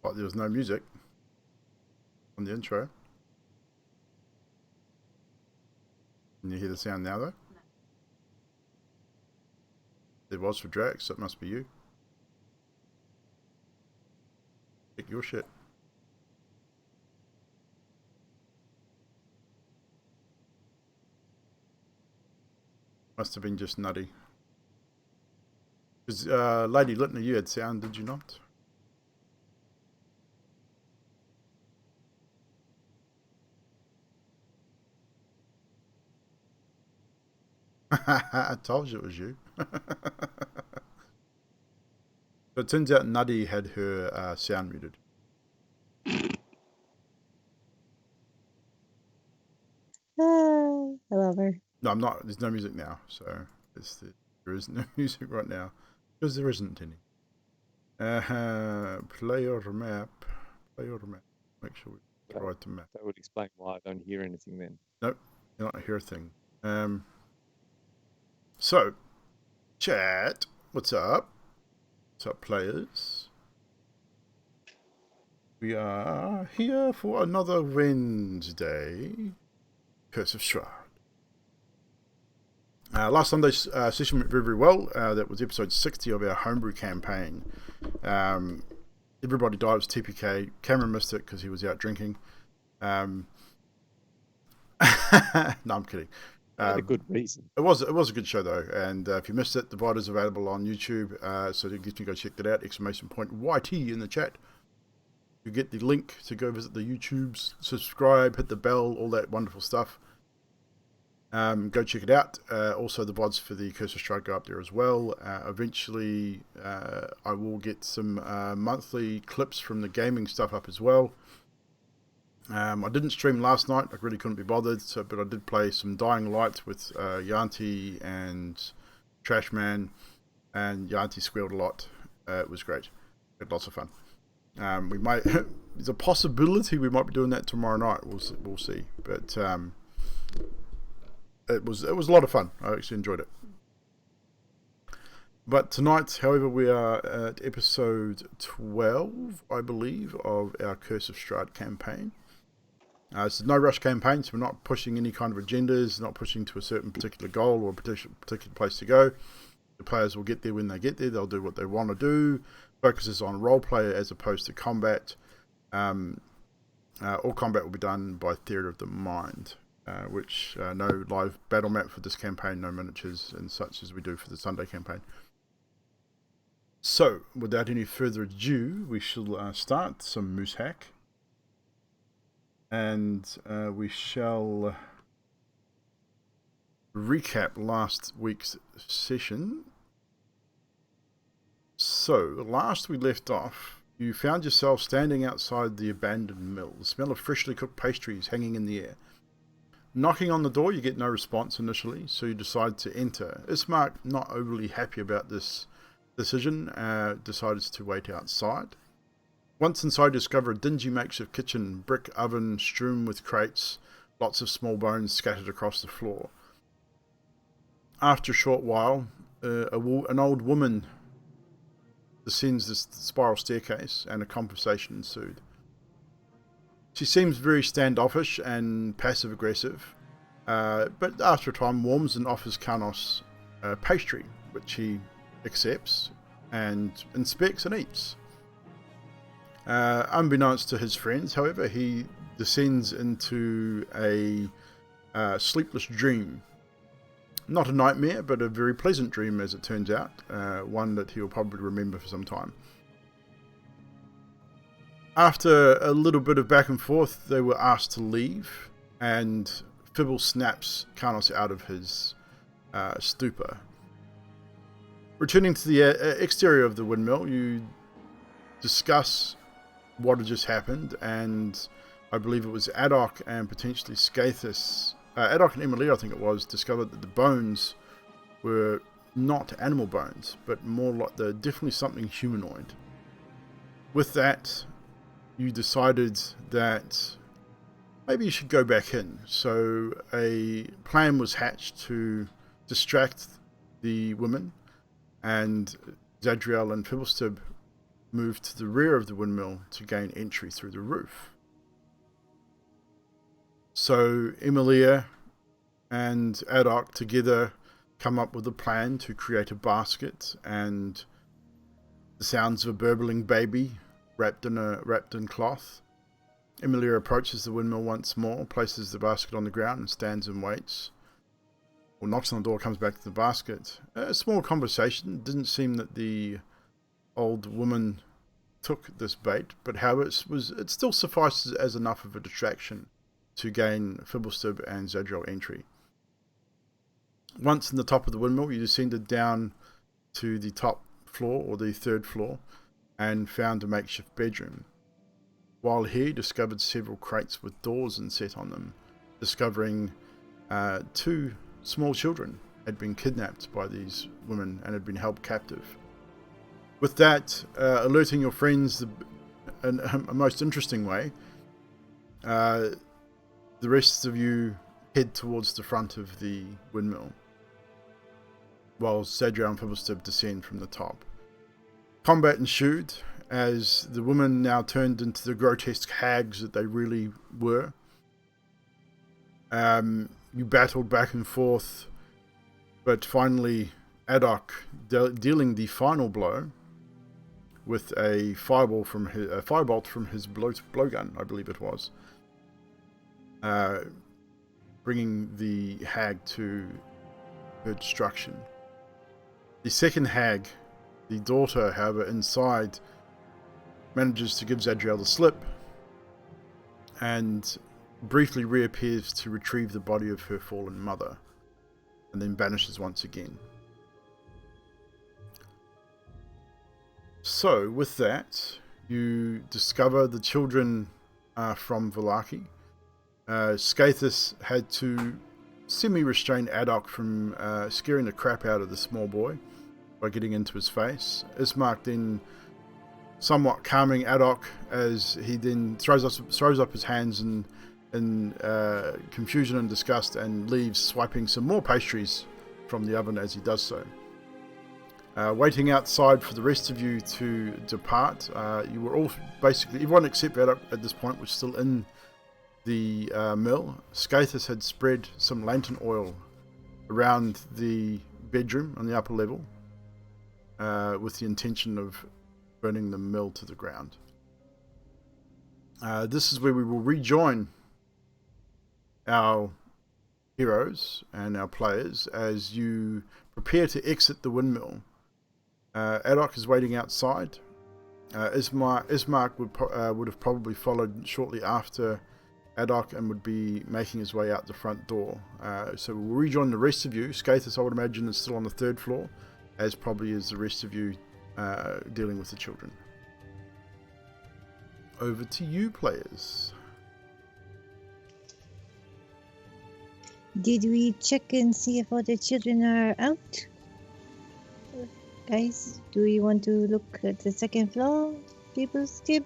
But there was no music on the intro. Can you hear the sound now, though? There was for Drax, so it must be you. Check your shit. Must have been just nutty. Because, Lady Litner, you had sound, did you not? I told you it was you. So it turns out Nutty had her sound muted. I love her. No, I'm not. There's no music now, so there is no music right now because there isn't any. Play your map. Play your map. Make sure we That, write the map. that would explain why I don't hear anything then. Nope, you don't hear a thing. So, chat. What's up? What's up, players? We are here for another Wednesday. Curse of Strahd. Last Sunday's session went very, very well. That was episode 60 of our homebrew campaign. Everybody died. It was TPK. Cameron missed it because he was out drinking. No, I'm kidding. A good reason. It was a good show though, and if you missed it, the VOD is available on YouTube. So you can go check that out. !YT in the chat. You get the link to go visit the YouTubes, subscribe, hit the bell, all that wonderful stuff. Go check it out. Also, the VODs for the Curse of Strahd go up there as well. Eventually, I will get some monthly clips from the gaming stuff up as well. I didn't stream last night. I really couldn't be bothered, but I did play some Dying Light with Yanti and Trashman, and Yanti squealed a lot. It was great. We had lots of fun. We might. There's a possibility we might be doing that tomorrow night. We'll see. But it was a lot of fun. I actually enjoyed it. But tonight, however, we are at episode 12, I believe, of our Curse of Strahd campaign. It's a no rush campaign, so we're not pushing any kind of agendas, not pushing to a certain particular goal or a particular place to go. The players will get there when they get there. They'll do what they want to do. Focuses on roleplay as opposed to combat. All combat will be done by theatre of the mind, which no live battle map for this campaign, no miniatures and such as we do for the Sunday campaign. So, without any further ado, we shall start some moose hack. And we shall recap last week's session. So, last we left off, you found yourself standing outside the abandoned mill. The smell of freshly cooked pastries hanging in the air. Knocking on the door, you get no response initially, so you decide to enter. Ismark, not overly happy about this decision, decides to wait outside. Once inside, you discover a dingy makeshift kitchen, brick oven strewn with crates, lots of small bones scattered across the floor. After a short while, an old woman descends this spiral staircase and a conversation ensued. She seems very standoffish and passive-aggressive, but after a time warms and offers Karnos pastry, which he accepts and inspects and eats. Unbeknownst to his friends, however, he descends into a sleepless dream. Not a nightmare, but a very pleasant dream, as it turns out. One that he'll probably remember for some time. After a little bit of back and forth, they were asked to leave, and Fibble snaps Karnos out of his stupor. Returning to the exterior of the windmill, you discuss what had just happened, and I believe it was Adok and potentially Scathus, Adok and Emily, I think it was, discovered that the bones were not animal bones, but more like they're definitely something humanoid. With that, you decided that maybe you should go back in. So a plan was hatched to distract the women, and Zadriel and Fibblestib move to the rear of the windmill to gain entry through the roof. So Emilia and Adok together come up with a plan to create a basket, and the sounds of a burbling baby wrapped in cloth. Emilia approaches the windmill once more, places the basket on the ground, and stands and waits. Or knocks on the door, comes back to the basket. A small conversation. It didn't seem that the old woman took this bait, but however, it still suffices as enough of a distraction to gain Fibblestib and Zadriel entry. Once in the top of the windmill, you descended down to the top floor, or the third floor, and found a makeshift bedroom. While here, you discovered several crates with doors inset on them, discovering 2 small children had been kidnapped by these women and had been held captive. With that, alerting your friends in a most interesting way, the rest of you head towards the front of the windmill, while Zadriel and Fibblestib descend from the top. Combat ensued, as the women now turned into the grotesque hags that they really were. You battled back and forth, but finally Adok dealing the final blow with a firebolt from his blowgun, I believe it was, bringing the hag to her destruction. The second hag, the daughter, however, inside, manages to give Zadriel the slip and briefly reappears to retrieve the body of her fallen mother, and then vanishes once again. So, with that, you discover the children are from Valaki. Skaithis had to semi-restrain Adok from scaring the crap out of the small boy by getting into his face. Ismark then somewhat calming Adok as he then throws up his hands in confusion and disgust and leaves, swiping some more pastries from the oven as he does so. Waiting outside for the rest of you to depart. You were all basically, everyone except Adok at this point was still in the mill. Skaithis had spread some lantern oil around the bedroom on the upper level, with the intention of burning the mill to the ground. This is where we will rejoin our heroes and our players as you prepare to exit the windmill. Adok is waiting outside. Ismark would have probably followed shortly after Adok and would be making his way out the front door. So we'll rejoin the rest of you. Skaithis, I would imagine, is still on the third floor, as probably is the rest of you dealing with the children. Over to you, players. Did we check and see if all the children are out? Guys, do we want to look at the second floor? Fibblestib?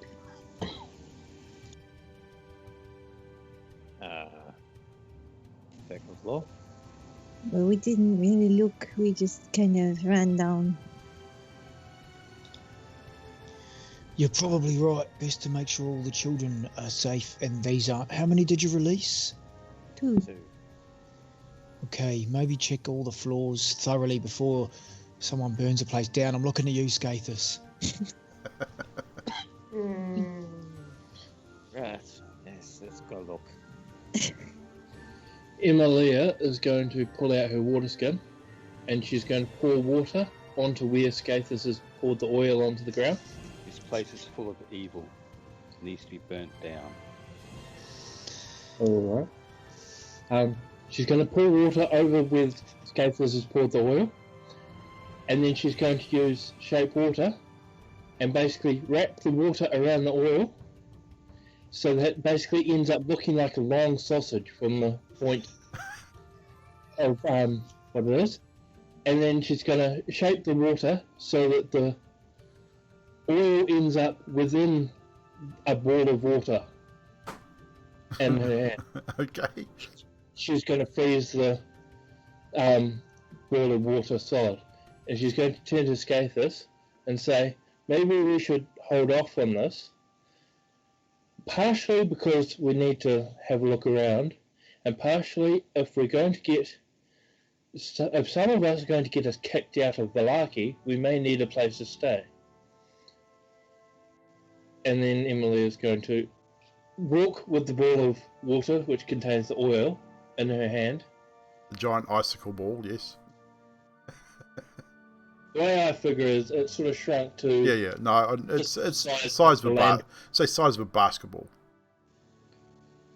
Second floor. Well, we didn't really look. We just kind of ran down. You're probably right. Best to make sure all the children are safe, and these aren't. How many did you release? 2. 2. Okay, maybe check all the floors thoroughly before someone burns the place down. I'm looking at you, Skaithis. Right. Yes, let's go look. Emilia is going to pull out her water skin, and she's going to pour water onto where Skaithis has poured the oil onto the ground. This place is full of evil. It needs to be burnt down. All right. She's going to pour water over where Skaithis has poured the oil, and then she's going to use shape water and basically wrap the water around the oil so that it basically ends up looking like a long sausage from the point of what it is. And then she's going to shape the water so that the oil ends up within a ball of water. And Okay. she's going to freeze the ball of water solid. And she's going to turn to Skaithis and say, maybe we should hold off on this, partially because we need to have a look around, and partially if we're going to get, if some of us are going to get us kicked out of Valaki, we may need a place to stay. And then Emily is going to walk with the ball of water, which contains the oil, in her hand. The giant icicle ball, yes. The way I figure is it sort of shrunk to... Yeah. No, it's the size of a basketball.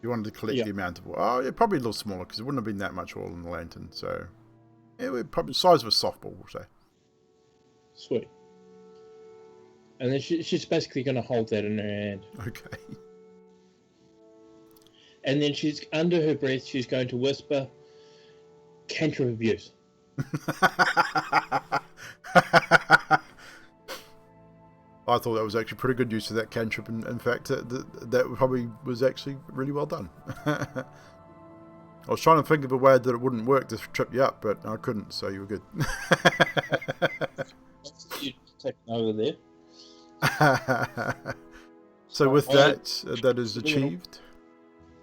You wanted to collect the amount of oil. Oh, yeah, probably a little smaller because it wouldn't have been that much oil in the lantern. So, yeah, we're probably the size of a softball, we'll say. Sweet. And then she's basically going to hold that in her hand. Okay. And then she's, under her breath, she's going to whisper, cantrip abuse. I thought that was actually pretty good use of that cantrip. In fact, that probably was actually really well done. I was trying to think of a way that it wouldn't work to trip you up, but I couldn't, so you were good. You taking over there. So with that, that is achieved.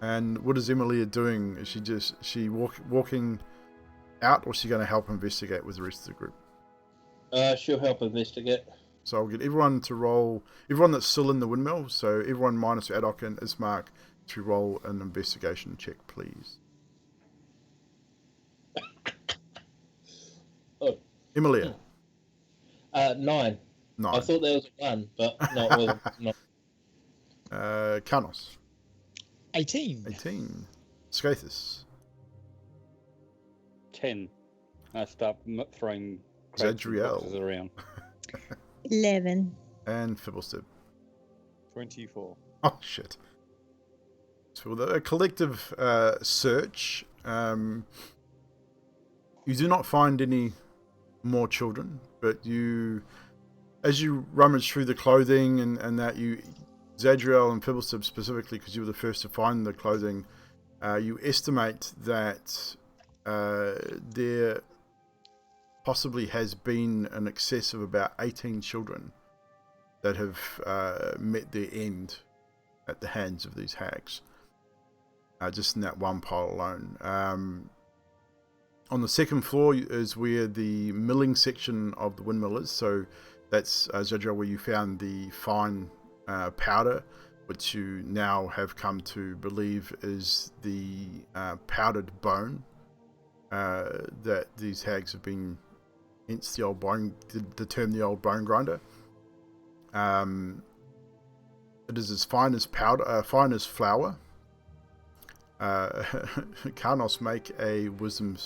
And what is Emilia doing? Is she walking out, or is she going to help investigate with the rest of the group? She'll help investigate. So I'll get everyone to roll, everyone that's still in the windmill, so everyone minus Adok and Ismark to roll an investigation check, please. Oh. Emilia. 9. I thought there was a 1, but no, it wasn't. No. Carnos. 18. 18. Scathus. 10. I start throwing crates and boxes around. 11. And Fibblestep. 24. Oh, shit. So with a collective search, you do not find any more children, but as you rummage through the clothing and that, Zadriel and Fibblestep specifically, because you were the first to find the clothing, you estimate that there possibly has been an excess of about 18 children that have met their end at the hands of these hags, just in that one pile alone. On the second floor is where the milling section of the windmill is, so that's Zadriel, where you found the fine powder, which you now have come to believe is the powdered bone that these hags have been, hence the old bone, the term the old bone grinder. It is as fine as powder, fine as flour. Carnos, make a wisdom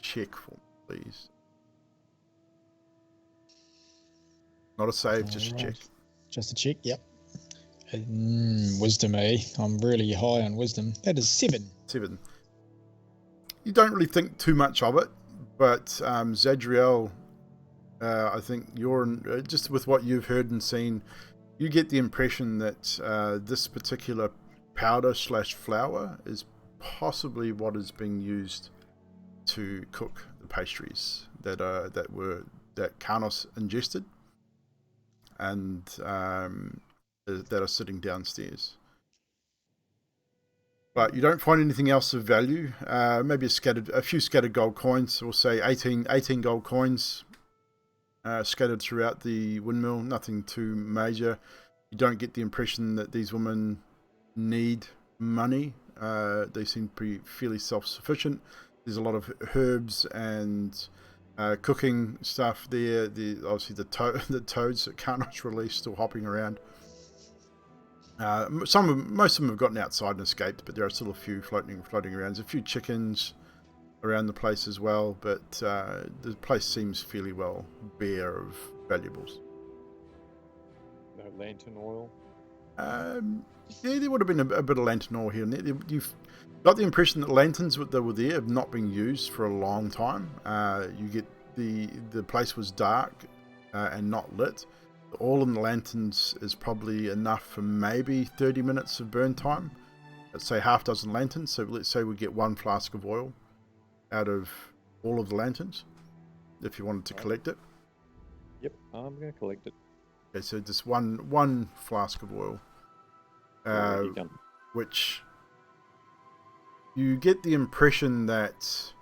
check for me, please. Not a save, just a check. Just a check, yep. Wisdom, eh? I'm really high on wisdom. That is 7. 7. You don't really think too much of it, but Zadriel, I think you're just with what you've heard and seen, you get the impression that this particular powder / flour is possibly what is being used to cook the pastries that Carnos ingested and that are sitting downstairs. But you don't find anything else of value. Maybe a few scattered gold coins. We'll say 18 gold coins scattered throughout the windmill. Nothing too major. You don't get the impression that these women need money. They seem to be fairly self-sufficient. There's a lot of herbs and cooking stuff there. Obviously the toads that Carnos released still hopping around. Most of them have gotten outside and escaped, but there are still a few floating around. There's a few chickens around the place as well, but the place seems fairly well bare of valuables. No lantern oil? Yeah, there would have been a bit of lantern oil here and there. You've got the impression that lanterns that were there have not been used for a long time. You get the place was dark and not lit. All in the lanterns is probably enough for maybe 30 minutes of burn time. Let's say half dozen lanterns, so let's say we get 1 flask of oil out of all of the lanterns, if you wanted to collect it. Yep, I'm going to collect it. Okay, so just one flask of oil, Already done. which you get the impression that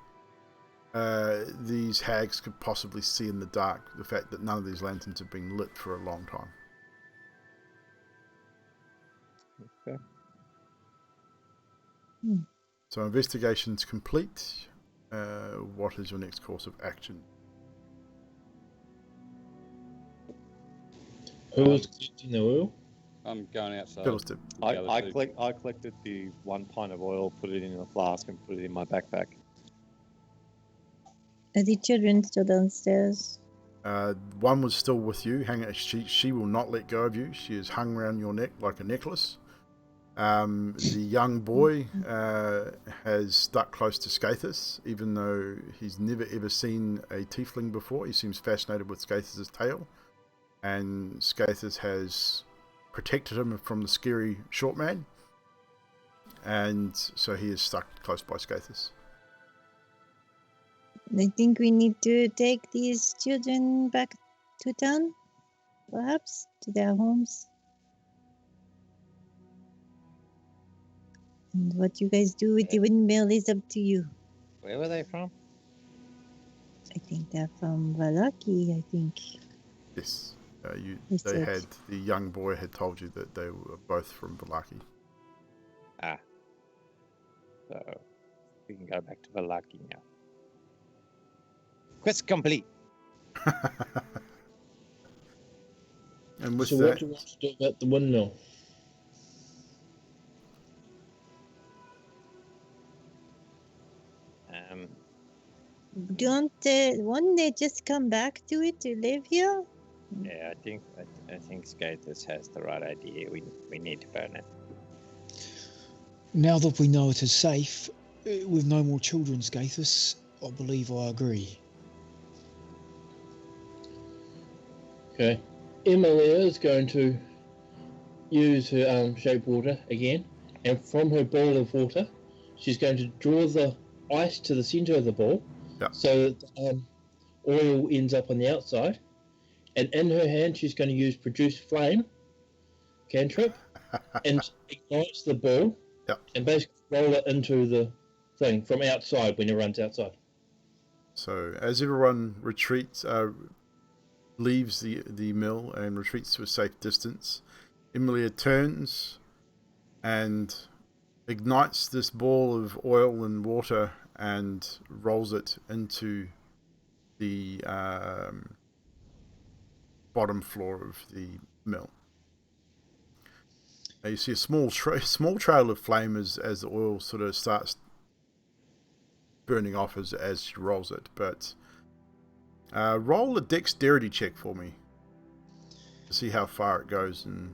these hags could possibly see in the dark. The fact that none of these lanterns have been lit for a long time. Okay. So investigation's complete. What is your next course of action? Who was collecting the oil? I'm going outside. Fiddlestick. with the other two. I collected the 1 pint of oil, put it in a flask, and put it in my backpack. Are the children still downstairs? One was still with you. She will not let go of you. She is hung around your neck like a necklace. The young boy has stuck close to Skaithus, even though he's never ever seen a tiefling before. He seems fascinated with Skaithus' tail, and Skaithus has protected him from the scary short man, and so he is stuck close by Skaithus. I think we need to take these children back to town, perhaps, to their homes. And what you guys do with the windmill is up to you. Where were they from? I think they're from Valaki, I think. Yes, Is they it? had the young boy had told you that they were both from Valaki. Ah. So we can go back to Valaki now. Quest complete. And with So what that, do you want to do about the windmill? Won't they just come back to it to live here? Yeah, I think Skaithus has the right idea. We need to burn it. Now that we know it is safe, with no more children, Skaithus, I believe I agree. Okay. Emilia is going to use her shape water again, and from her ball of water, she's going to draw the ice to the center of the ball, so that the oil ends up on the outside. And in her hand, she's going to use produce flame cantrip and ignites the ball, and basically roll it into the thing from outside when it runs outside. So as everyone retreats, leaves the mill and retreats to a safe distance, Emilia turns and ignites this ball of oil and water and rolls it into the bottom floor of the mill. Now you see a small trail of flame as the oil sort of starts burning off as she rolls it, but roll a dexterity check for me to see how far it goes. And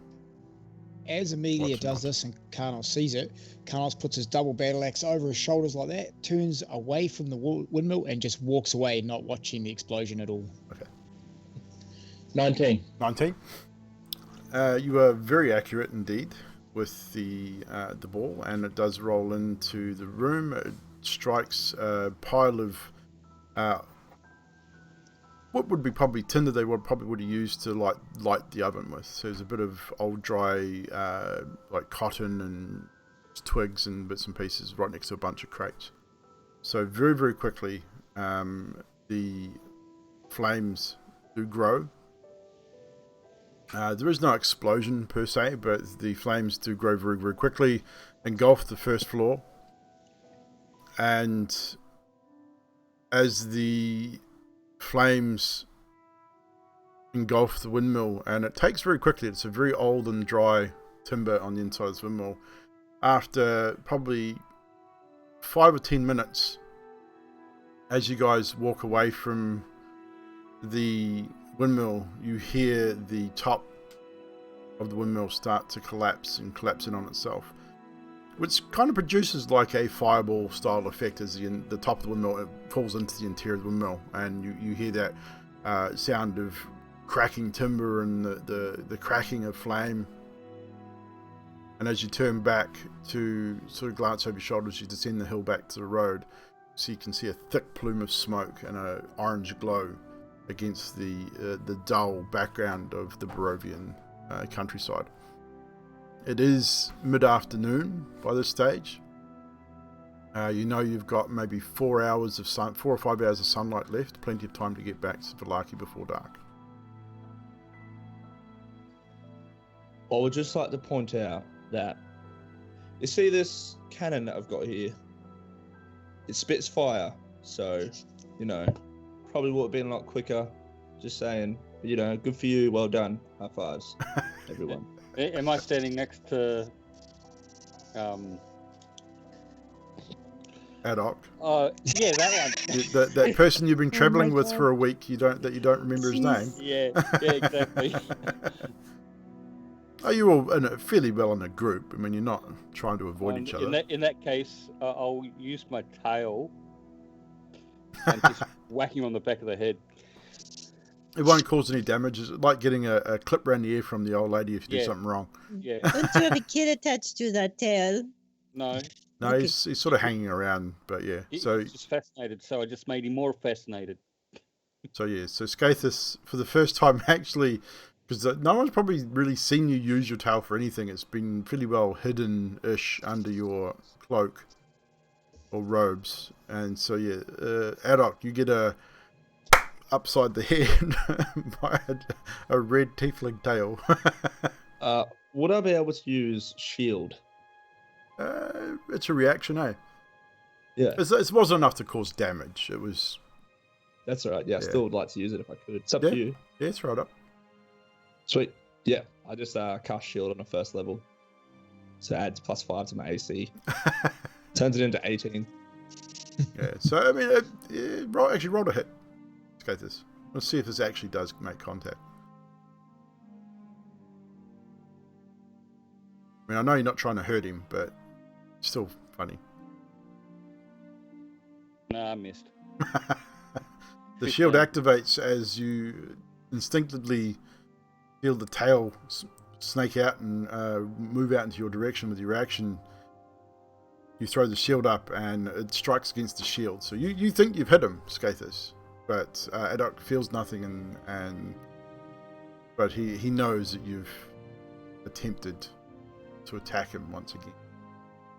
as Amelia does this and Carnos sees it, Carnos puts his double battle axe over his shoulders like that, turns away from the windmill and just walks away, not watching the explosion at all. Okay. 19. You are very accurate indeed with the ball, and it does roll into the room. It strikes a pile of what would be probably tinder they would have used to light the oven with. So there's a bit of old dry like cotton and twigs and bits and pieces right next to a bunch of crates. So very, very quickly the flames do grow. There is no explosion per se, but the flames do grow very, very quickly, engulf the first floor, and as the flames engulf the windmill, and it takes very quickly, it's a very old and dry timber on the inside of this windmill. After probably 5 or 10 minutes, as you guys walk away from the windmill, you hear the top of the windmill start to collapse and collapse in on itself, which kind of produces like a fireball style effect as the top of the windmill falls into the interior of the windmill, and you hear that sound of cracking timber and the cracking of flame. And as you turn back to sort of glance over your shoulders, you descend the hill back to the road, so you can see a thick plume of smoke and an orange glow against the dull background of the Barovian countryside. It is mid-afternoon by this stage. You know you've got maybe 4 or 5 hours of sunlight left, plenty of time to get back to Valaki before dark. I would just like to point out that you see this cannon that I've got here? It spits fire, so, you know, probably would have been a lot quicker. Just saying, you know, good for you, well done. High fives, everyone. Am I standing next to? Ad hoc. Yeah, that one. That person you've been Oh travelling my with God. for a week, you don't remember his name. Yeah, exactly. Are you all fairly well in a group? I mean, you're not trying to avoid each other. In that case, I'll use my tail and just whack him on the back of the head. It won't cause any damage. It's like getting a clip around the ear from the old lady if you do Yeah. something wrong. Yeah, Don't you have a kid attached to that tail? no, No, Okay. he's sort of hanging around, but yeah. he's So just fascinated. So I just made him more fascinated. So Skathis, for the first time actually, because no one's probably really seen you use your tail for anything. It's been fairly well hidden-ish under your cloak or robes. And so yeah, Adok, you get a upside the head by a red tiefling tail. Would I be able to use shield? It's a reaction, eh? Yeah, It wasn't enough to cause damage. It was... that's all right. Yeah, I Yeah. still would like to use it if I could. It's up Yeah. to you. Yeah, throw it up. Sweet. Yeah, I just cast shield on the first level. So it adds +5 to my AC. Turns it into 18. Yeah, so I mean, roll a hit. Skathis. Let's see if this actually does make contact. I mean, I know you're not trying to hurt him, but it's still funny. Nah, I missed. The shield activates as you instinctively feel the tail snake out and move out into your direction with your action. You throw the shield up and it strikes against the shield. So you think you've hit him, Skathis, but Adok feels nothing, but he knows that you've attempted to attack him once again.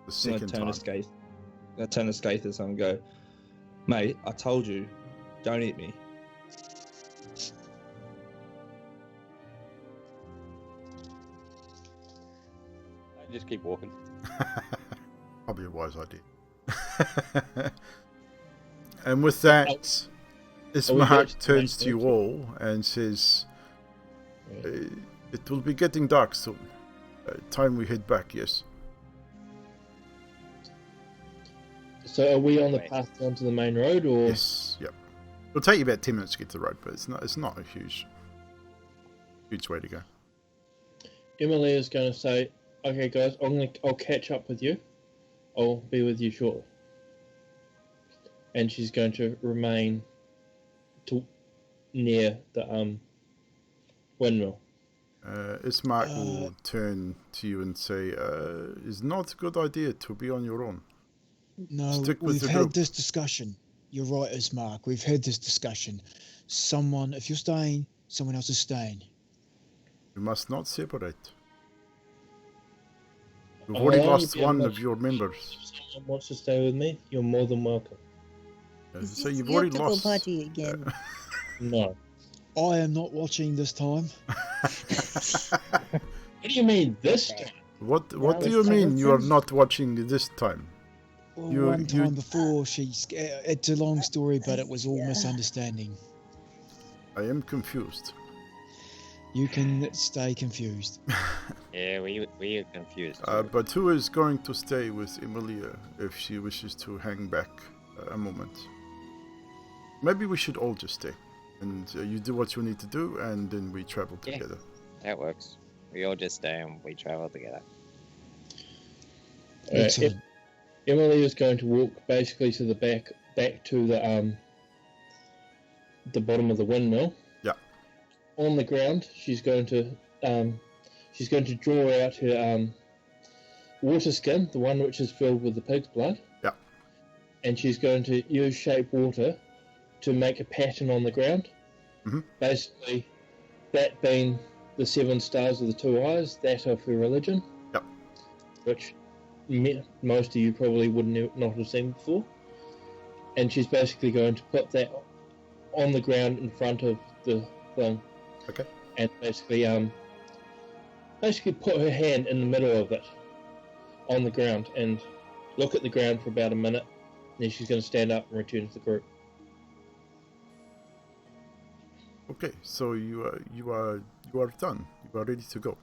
The second time. I'm gonna turn to Skathis and go, mate, I told you, don't eat me. Just keep walking. Probably a wise idea. And with that, Ismark turns to you all and says, it will be getting dark soon. Time we head back, yes. So are we on the path down to the main road, or? Yes, yep. It'll take you about 10 minutes to get to the road, but it's not a huge way to go. Emily is going to say, "Okay, guys, I'll catch up with you. I'll be with you shortly." And she's going to remain near the windmill. Ismark will turn to you and say, "It's not a good idea to be on your own." No, Stick with we've the had group. this discussion. You're right, Ismark. We've had this discussion. If you're staying, someone else is staying. You must not separate. You've I'll already only lost be one able of to- your members. If someone wants to stay with me, you're more than welcome. Is So this you've already the optical lost. party again? No. I am not watching this time. What do you mean this time? What No, do you it's- mean you are it's- not watching this time? Well, one time before, it's a long story, but it was all Yeah. misunderstanding. I am confused. You can stay confused. Yeah, we are confused. But who is going to stay with Emilia if she wishes to hang back a moment? Maybe we should all just stay. And you do what you need to do, and then we travel Yeah. together. That works. We all just stay and we travel together. Excellent. Emily is going to walk basically to the back to the bottom of the windmill. Yeah. On the ground, she's going to draw out her water skin, the one which is filled with the pig's blood. Yeah. And she's going to use shape water to make a pattern on the ground, Mhm. Basically, that being the 7 stars of the 2 eyes, that of her religion. Yep. Which most of you probably wouldn't not have seen before. And she's basically going to put that on the ground in front of the thing. Okay. And basically put her hand in the middle of it on the ground and look at the ground for about a minute. And then she's going to stand up and return to the group. Okay, so you are done. You are ready to go.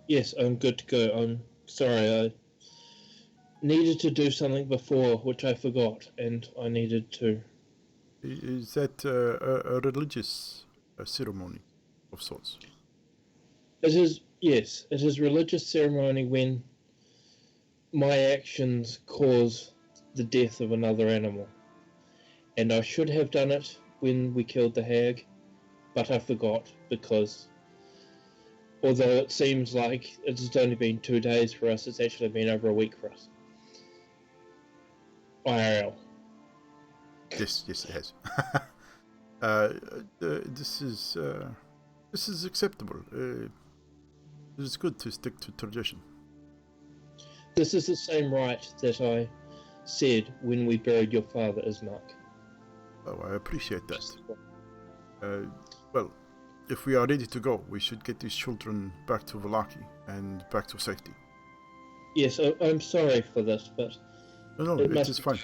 Yes, I'm good to go. I'm sorry, I needed to do something before, which I forgot, and I needed to. Is that a religious ceremony of sorts? It is, yes, it is religious ceremony when my actions cause the death of another animal. And I should have done it when we killed the hag, but I forgot because although it seems like it's only been 2 days for us, it's actually been over a week for us. IRL. Yes, it has. This is acceptable. It is good to stick to tradition. This is the same rite that I said when we buried your father, Ismark. Oh, I appreciate that. Well, if we are ready to go, we should get these children back to Valaki and back to safety. Yes, I'm sorry for this, but No, it it must is be fine.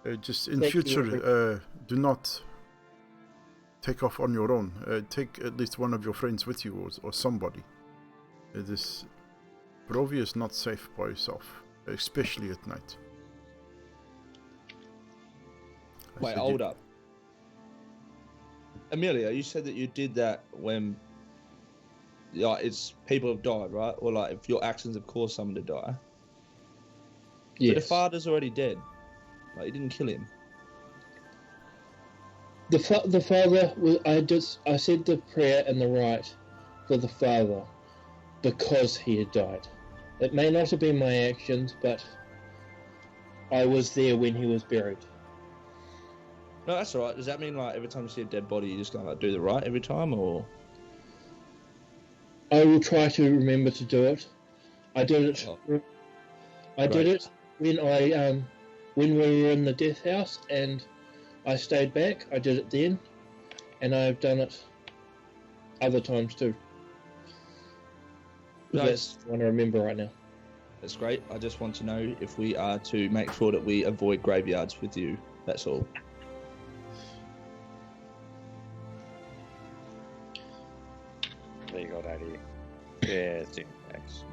done. Just in Thank you, future, do not take off on your own. Take at least one of your friends with you or somebody. This Barovia is not safe by yourself, especially at night. Wait, hold up. Amelia, you said that you did that when it's people have died, right? Or like if your actions have caused someone to die. Yes. But the father's already dead. Like, you didn't kill him. The father was. I said the prayer and the rite for the father because he had died. It may not have been my actions, but I was there when he was buried. No, that's alright. Does that mean like every time you see a dead body, you just gonna like do the rite every time, or? I will try to remember to do it. I did it. Oh. I did it when we were in the death house, and I stayed back. I did it then, and I've done it other times too. That's what I remember right now. That's great. I just want to know if we are to make sure that we avoid graveyards with you. That's all. There you go, Daddy. Yes, thanks.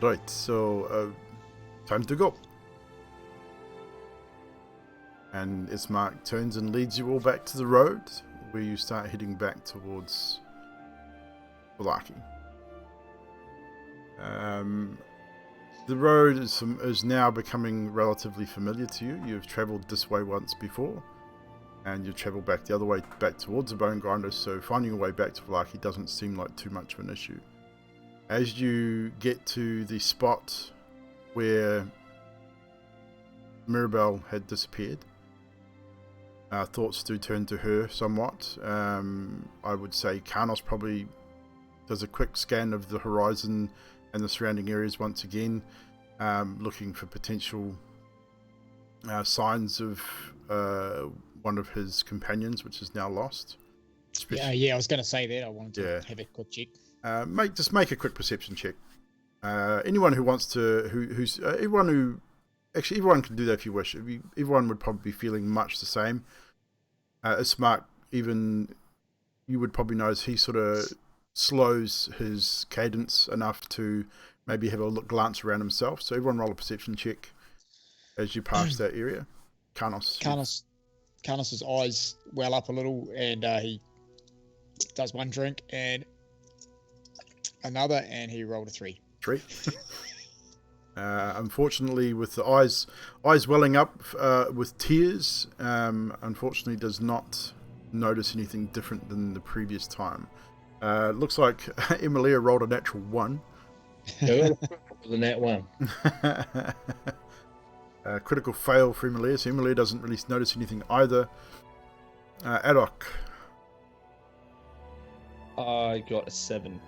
Right, so time to go. And Ismark turns and leads you all back to the road, where you start heading back towards Valaki. The road is now becoming relatively familiar to you. You've travelled this way once before, and you've travelled back the other way, back towards the Bone Grinder, so finding your way back to Valaki doesn't seem like too much of an issue. As you get to the spot where Mirabelle had disappeared, thoughts do turn to her somewhat. I would say Karnos probably does a quick scan of the horizon and the surrounding areas once again, looking for potential signs of one of his companions, which is now lost. Yeah, I was going to say that. I wanted to have a quick check. Make a quick perception check. Anyone who wants to, everyone can do that if you wish. Everyone would probably be feeling much the same. Ismark, even you would probably notice he sort of slows his cadence enough to maybe have a glance around himself. So everyone roll a perception check as you pass that area. Karnos's eyes well up a little, and he does one drink and another, and he rolled a 3. Unfortunately, with the eyes welling up with tears, unfortunately does not notice anything different than the previous time. Looks like Emilia rolled a natural 1. The nat 1. Critical fail for Emilia, so Emilia doesn't really notice anything either. Adok. I got a 7.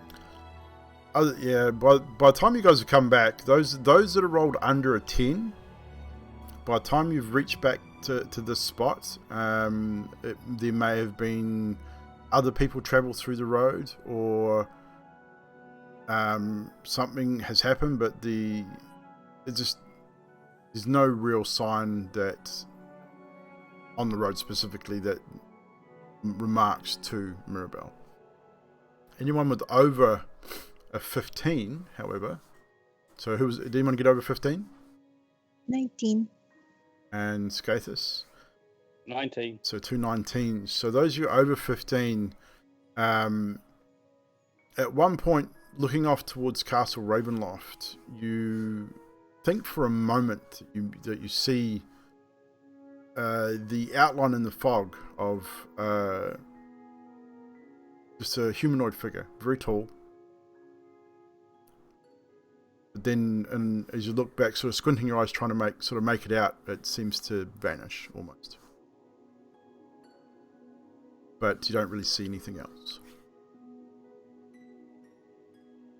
Yeah, by the time you guys have come back, those that are rolled under a 10, by the time you've reached back to this spot, there may have been other people travel through the road, or something has happened, but there's no real sign that on the road specifically that remarks to Mirabelle. Anyone with over a 15, however, so did anyone get over 15? 19. And Scathus? 19. So 2 19s. So those of you over 15, at one point, looking off towards Castle Ravenloft, you think for a moment that you see the outline in the fog of just a humanoid figure, very tall. But then, and as you look back, sort of squinting your eyes, trying to make it out, it seems to vanish almost. But you don't really see anything else.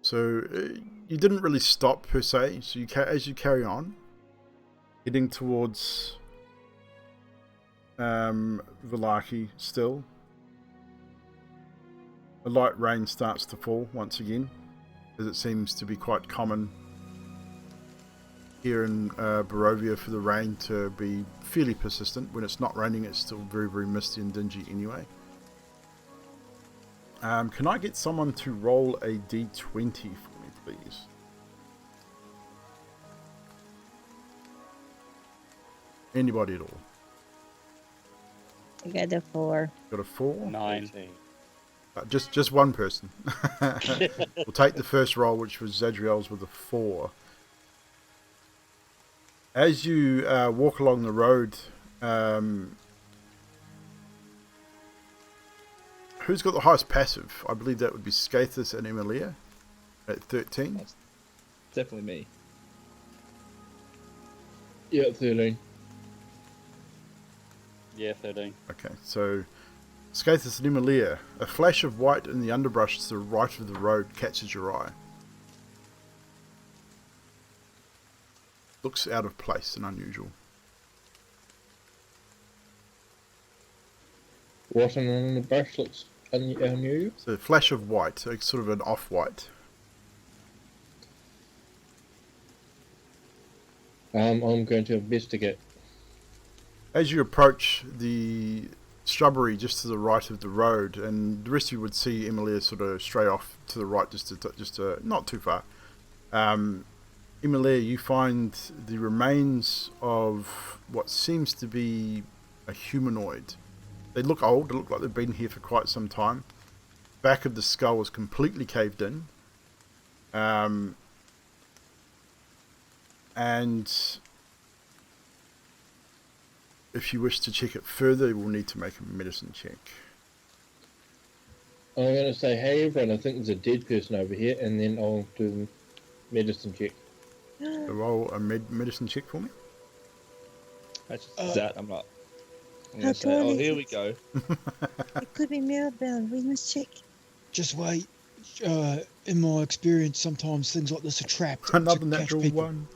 So you didn't really stop per se. So as you carry on, heading towards Valaki still, a light rain starts to fall once again, as it seems to be quite common here in Barovia for the rain to be fairly persistent. When it's not raining, it's still very, very misty and dingy anyway. Can I get someone to roll a d20 for me, please? Anybody at all? I got a 4. Got a 4? 9. Just one person. We'll take the first roll, which was Zadriel's with a 4. As you walk along the road, who's got the highest passive? I believe that would be Scathus and Emilia at 13. That's definitely me. Yeah, 13. Yeah, 13. Okay, so Scathus and Emilia, a flash of white in the underbrush to the right of the road catches your eye. Looks out of place and unusual. What in the brush looks unusual? So a flash of white, so it's sort of an off-white. I'm going to investigate. As you approach the shrubbery just to the right of the road, and the rest of you would see Emilia sort of stray off to the right, just not too far. Emilia, you find the remains of what seems to be a humanoid. They look old. They look like they've been here for quite some time. Back of the skull is completely caved in. And if you wish to check it further, you will need to make a medicine check. I'm going to say, hey everyone, I think there's a dead person over here, and then I'll do the medicine check. So roll a medicine check for me. That's just that. I'm not. I'm How gonna say, tall oh, is here it? we go. It could be Mirabelle. We must check. Just wait. In my experience, sometimes things like this are trapped. Another to catch natural people. 1.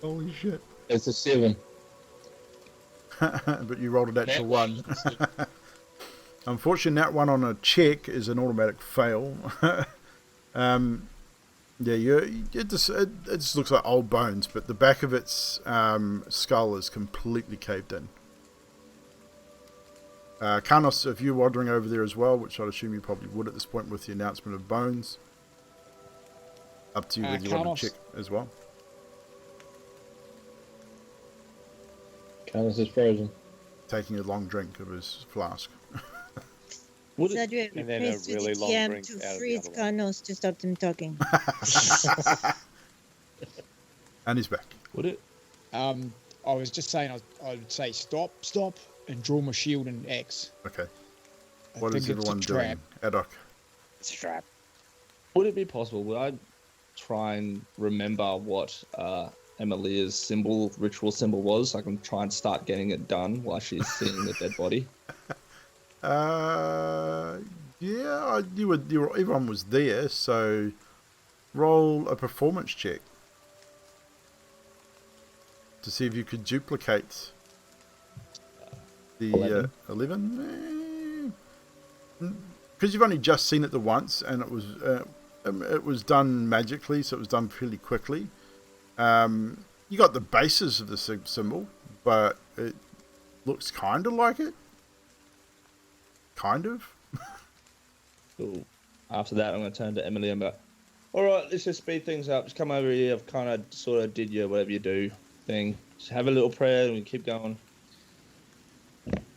Holy shit. It's a 7. But you rolled a natural 1. Unfortunately, that one on a check is an automatic fail. Yeah, it just looks like old bones, but the back of its skull is completely caved in. Karnos, if you're wandering over there as well, which I'd assume you probably would at this point with the announcement of bones, up to you whether you want Karnos. to check as well. Carlos is frozen. Taking a long drink of his flask. Would it, Zadriel And then a requests to really the long TM drink to out of the freeze other one. Carnos to stop them talking. And he's back. would it? I was just saying, I would say stop, and draw my shield and axe. Okay. I What is think it's a everyone doing? trap. Adok. Strap. Would it be possible? Would I try and remember what Emilia's ritual symbol was, so I can try and start getting it done while she's seeing the dead body. Yeah, everyone was there, so roll a performance check to see if you could duplicate the 11. Because you've only just seen it the once, and it was done magically, so it was done fairly quickly. You got the basis of the symbol, but it looks kind of like it. Kind of. Cool. After that, I'm going to turn to Emily and be like, all right, let's just speed things up. Just come over here. I've kind of sort of did your whatever you do thing. Just have a little prayer and we keep going.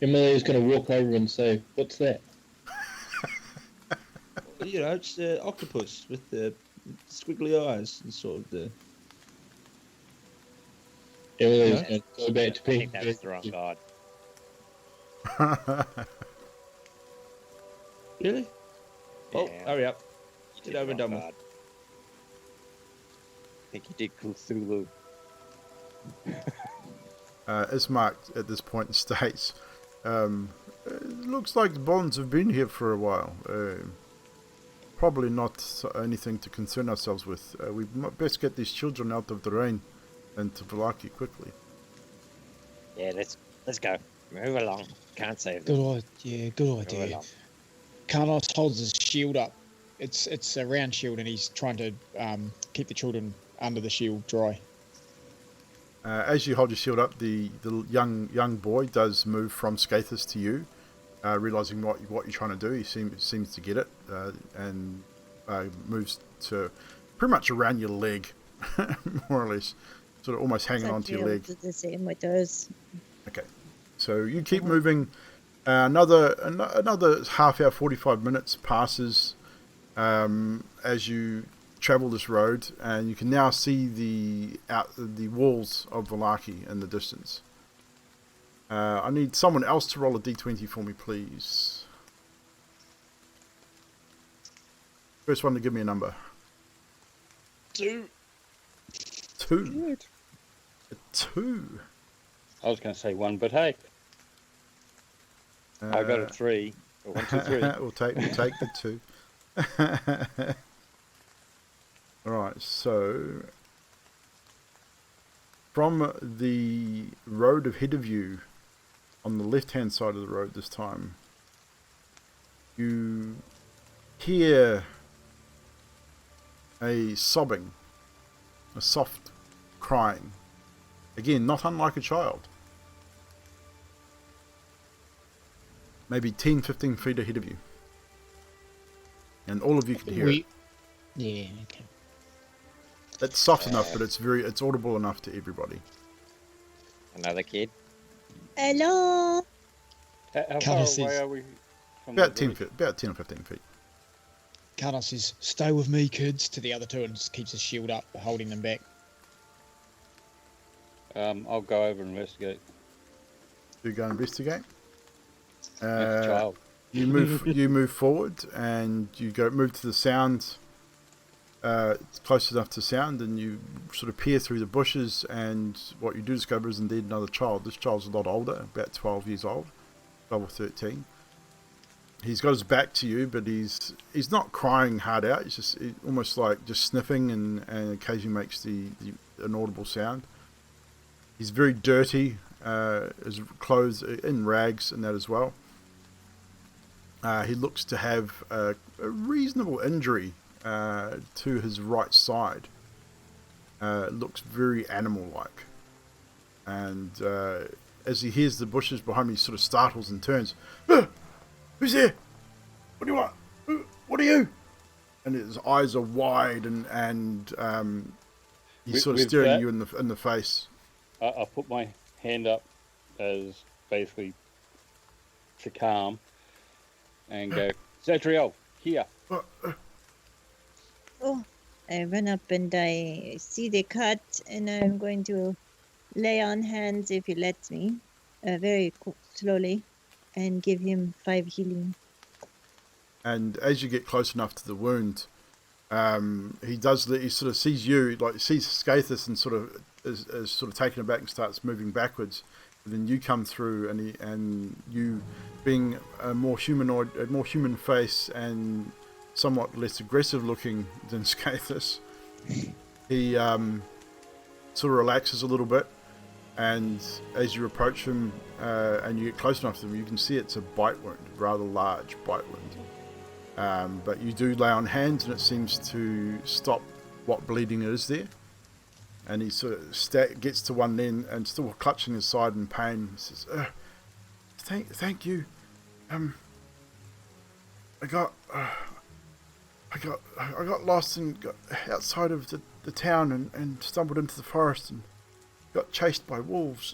Emilia's going to walk over and say, "What's that?" You know, it's the octopus with the squiggly eyes and sort of the... Emilia's going to go back to I think being that's the wrong god. Really? Oh, Yeah. hurry up. You Get did over and wrong done with. god. I think you did Cthulhu. Ismark at this point states, it looks like the bonds have been here for a while. Probably not anything to concern ourselves with. We best get these children out of the rain and to Valaki quickly. Yeah, let's go. Move along. Can't save them. Good idea. Good Move idea. along. Carlos holds his shield up. It's a round shield, and he's trying to keep the children under the shield dry. As you hold your shield up, the young boy does move from Scathus to you, realizing what you're trying to do. He seems to get it, and moves to pretty much around your leg, more or less, sort of almost hanging onto your leg. The same with those. Okay, so you keep moving. Another half hour, 45 minutes passes as you travel this road, and you can now see the walls of Valaki in the distance. I need someone else to roll a d20 for me, please. First one to give me a number. 2. 2. A 2. I was going to say 1, but hey, I got a 3. A 1, 2, 3. we'll take the 2. Alright, so from the road ahead of you, on the left hand side of the road this time, you hear a sobbing, a soft crying. Again, not unlike a child. Maybe 10-15 feet ahead of you. And all of you can hear it. Yeah, okay. It's soft enough, but it's audible enough to everybody. Another kid. Hello. How far Carlos away is- are we from About the 10 village? feet, about 10 or 15 feet. Carlos says, "Stay with me, kids," to the other two, and just keeps his shield up, holding them back. I'll go over and investigate. You go investigate. That's a child. You move forward, and you move to the sound. It's close enough to sound, and you sort of peer through the bushes, and what you do discover is indeed another child. This child's a lot older, about 12 years old, 12 or 13. He's got his back to you, but he's not crying hard out. He's just almost like just sniffing, and occasionally makes the inaudible sound. He's very dirty. His clothes in rags and that as well. He looks to have a reasonable injury to his right side. Looks very animal-like. And as he hears the bushes behind him, he sort of startles and turns. Who's there? What do you want? What are you? And his eyes are wide, and he's sort of With staring that- you in the face. I'll put my hand up as basically to calm and go, Zadriel, here. Oh, I run up and I see the cut, and I'm going to lay on hands, if he lets me, very slowly, and give him 5 healing. And as you get close enough to the wound, he sort of sees you, like sees Scathus, and sort of is sort of taken aback and starts moving backwards. And then you come through, and you, being a more human face and somewhat less aggressive looking than Scathus, he sort of relaxes a little bit, and as you approach him and you get close enough to him, you can see it's a bite wound, rather large bite wound. But you do lay on hands, and it seems to stop what bleeding is there. And he sort of gets to one end and still clutching his side in pain. He says, "Thank you. I got lost and got outside of the town and stumbled into the forest and got chased by wolves."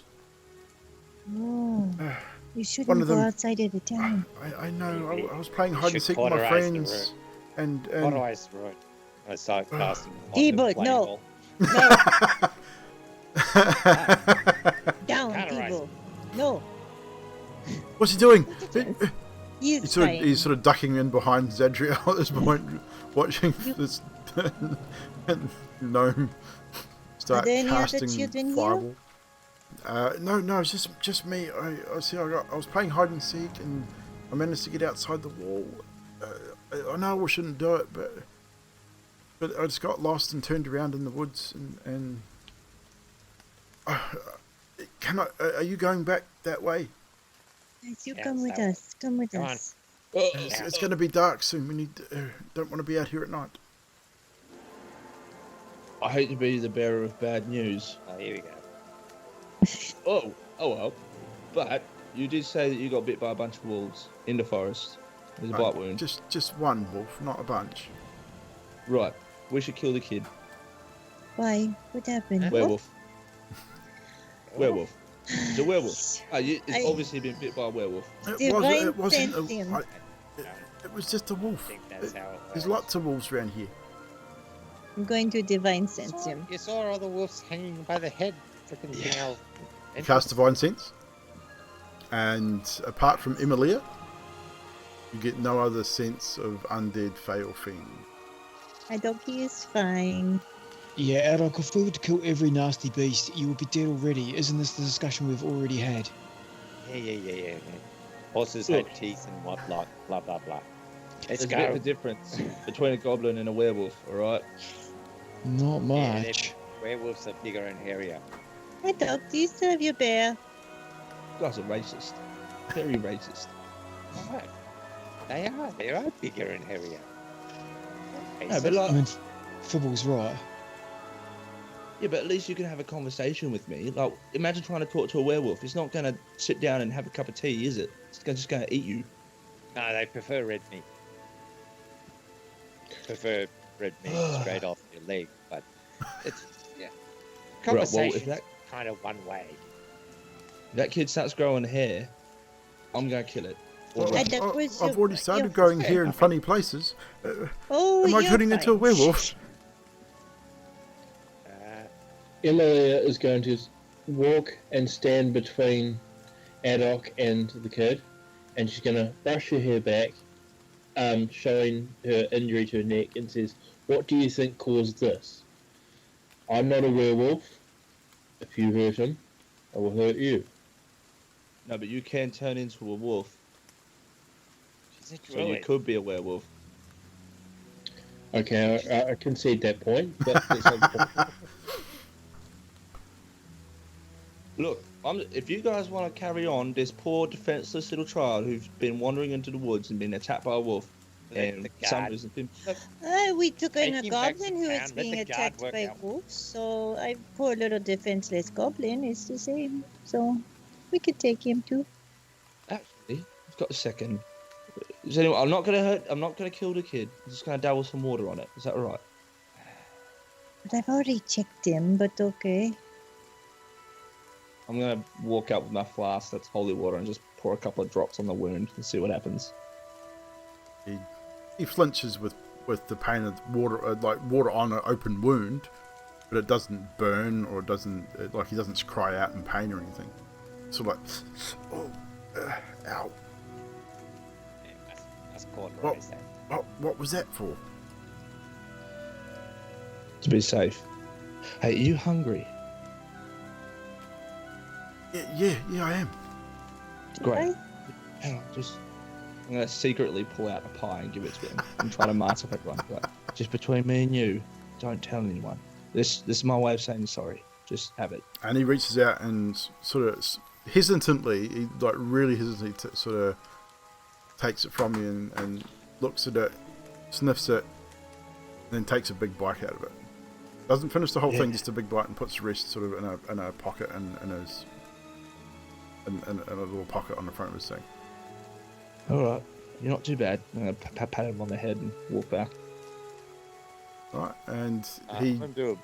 Oh, you one shouldn't of go them- outside of the town. I know. I was playing You hide and should seek with my cauterize the friends, and Otherwise, right. I start casting. D-Book, no. Ball. No, down, Cauterize. people. No, what's he doing? he's He's trying. sort of ducking in behind Zadriel at this point, watching this gnome start there any other casting children here? fireball. No, it's just me. I was playing hide and seek, and I managed to get outside the wall. I know I shouldn't do it, but I just got lost and turned around in the woods, and are you going back that way? Yes, you Yeah, come with so- us. Come with Come on. us. It's going to be dark soon. We don't want to be out here at night. I hate to be the bearer of bad news. Oh, here we go. Oh well. But you did say that you got bit by a bunch of wolves in the forest. There's a bite wound. Just one wolf, not a bunch. Right. We should kill the kid. Why? What happened? Werewolf. Werewolf. It's a werewolf. It's I- obviously been bit by a werewolf. It wasn't. sense him. It was just a I wolf. think that's how it There's works. lots of wolves around here. I'm going to divine sense him. You saw all the wolves hanging by the head. Freaking thing out. Cast Divine Sense, and apart from Emilia, you get no other sense of undead, fey, or fiend. Hadoki is fine. Yeah, Adok, if we were to kill every nasty beast, you would be dead already. Isn't this the discussion we've already had? Yeah. Horses Look. had teeth and whatnot. Blah blah blah. Let's There's a bit of go. a difference between a goblin and a werewolf, alright? Not Yeah, much. Werewolves are bigger and hairier. Hadok, do you still have your bear? You guys are racist. Very racist. What? They are bigger and hairier. No, but like, I mean, Fibble's right. yeah, but at least you can have a conversation with me. Like, imagine trying to talk to a werewolf. It's not going to sit down and have a cup of tea, is it? It's just going to eat you. No, they prefer red meat. Prefer red meat straight off your leg, but it's yeah. Right, well, Conversation's if that, kind of one way. if that kid starts growing hair, I'm going to kill it. Or Well, run. Hadok, where's I've your- already started your- going here in funny places. Oh, Am I you're turning into a fine. werewolf? Emilia is going to walk and stand between Adok and the kid, and she's going to brush her hair back, showing her injury to her neck, and says, "What do you think caused this? I'm not a werewolf. If you hurt him, I will hurt you." No, but you can turn into a wolf, She's a so you druid. could be a werewolf. Okay, I concede that point, but let's have a point. Look, if you guys want to carry on this poor defenseless little child who's been wandering into the woods and been attacked by a wolf, Let and the somebody guard- has been We took in Take a him back to goblin who town, is let being the guard attacked work by out. wolves, so I poor little defenseless goblin is the same. So we could take him too. actually, I've got a second. Is anyone, I'm not gonna kill the kid. I'm just gonna dabble some water on it. Is that all right? But I've already checked him, but okay. I'm gonna walk out with my flask that's holy water and just pour a couple of drops on the wound and see what happens. He flinches with the pain of water, like water on an open wound, but it doesn't burn or he doesn't cry out in pain or anything. Sort of like, ow. Yeah, that's cauterize that. What was that for? To be safe. Hey, are you hungry? Yeah, I am. Great. Hang on, I'm gonna secretly pull out a pie and give it to him and try to mask off everyone. Like, just between me and you, don't tell anyone. This is my way of saying sorry. Just have it. And he reaches out and sort of hesitantly, really hesitantly, sort of takes it from you and looks at it, sniffs it, then takes a big bite out of it. Doesn't finish the whole thing, just a big bite, and puts the rest sort of in a pocket in a little pocket on the front of his thing. All right, you're not too bad. I'm gonna pat him on the head and walk back. Right, and I'm going to do a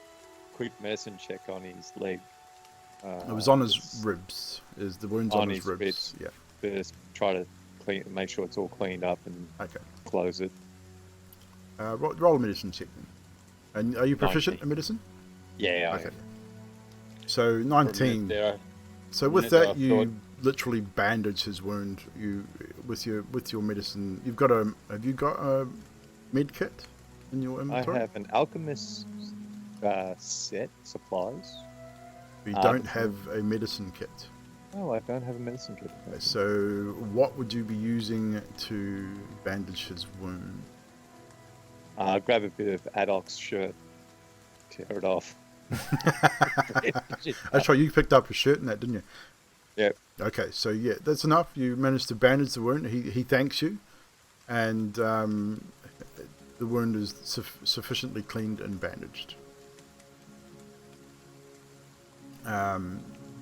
quick medicine check on his leg. It was on his ribs. Is the wounds on his ribs? Bits. Yeah. First, try to make sure it's all cleaned up and close it. Roll a medicine check. And are you proficient 19. in medicine? Yeah. Okay. So 19. There, So with that, you literally bandage his wound. You with your medicine. Have you got a med kit in your I inventory? have an alchemist set supplies. You don't have a medicine kit. Oh, I don't have a medicine kit. Okay, so what would you be using to bandage his wound? Grab a bit of Adolf's shirt, tear it off. That's right, you picked up a shirt in that, didn't you? Yep. Okay, so yeah, that's enough. You managed to bandage the wound. He thanks you, and the wound is sufficiently cleaned and bandaged.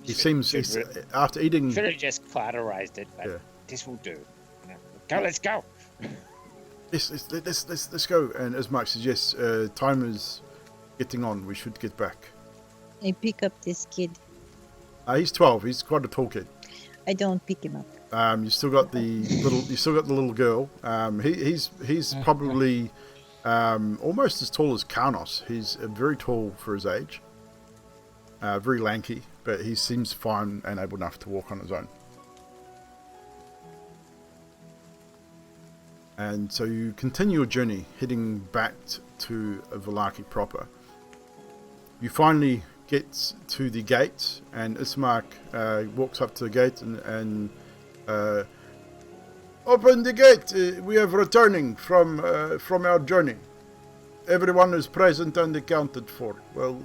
He seems after eating. Should have just cauterized it, but this will do. Go, let's go. Yes, let's go. And as Mark says, yes, time is getting on. We should get back. I pick up this kid. He's 12. He's quite a tall kid. I don't pick him up. You still got the little girl. He's probably almost as tall as Karnos. He's very tall for his age. Very lanky, but he seems fine and able enough to walk on his own. And so you continue your journey, heading back to Valaki proper. You finally get to the gate, and Ismark walks up to the gate and open the gate. We are returning from our journey. Everyone is present and accounted for. Well,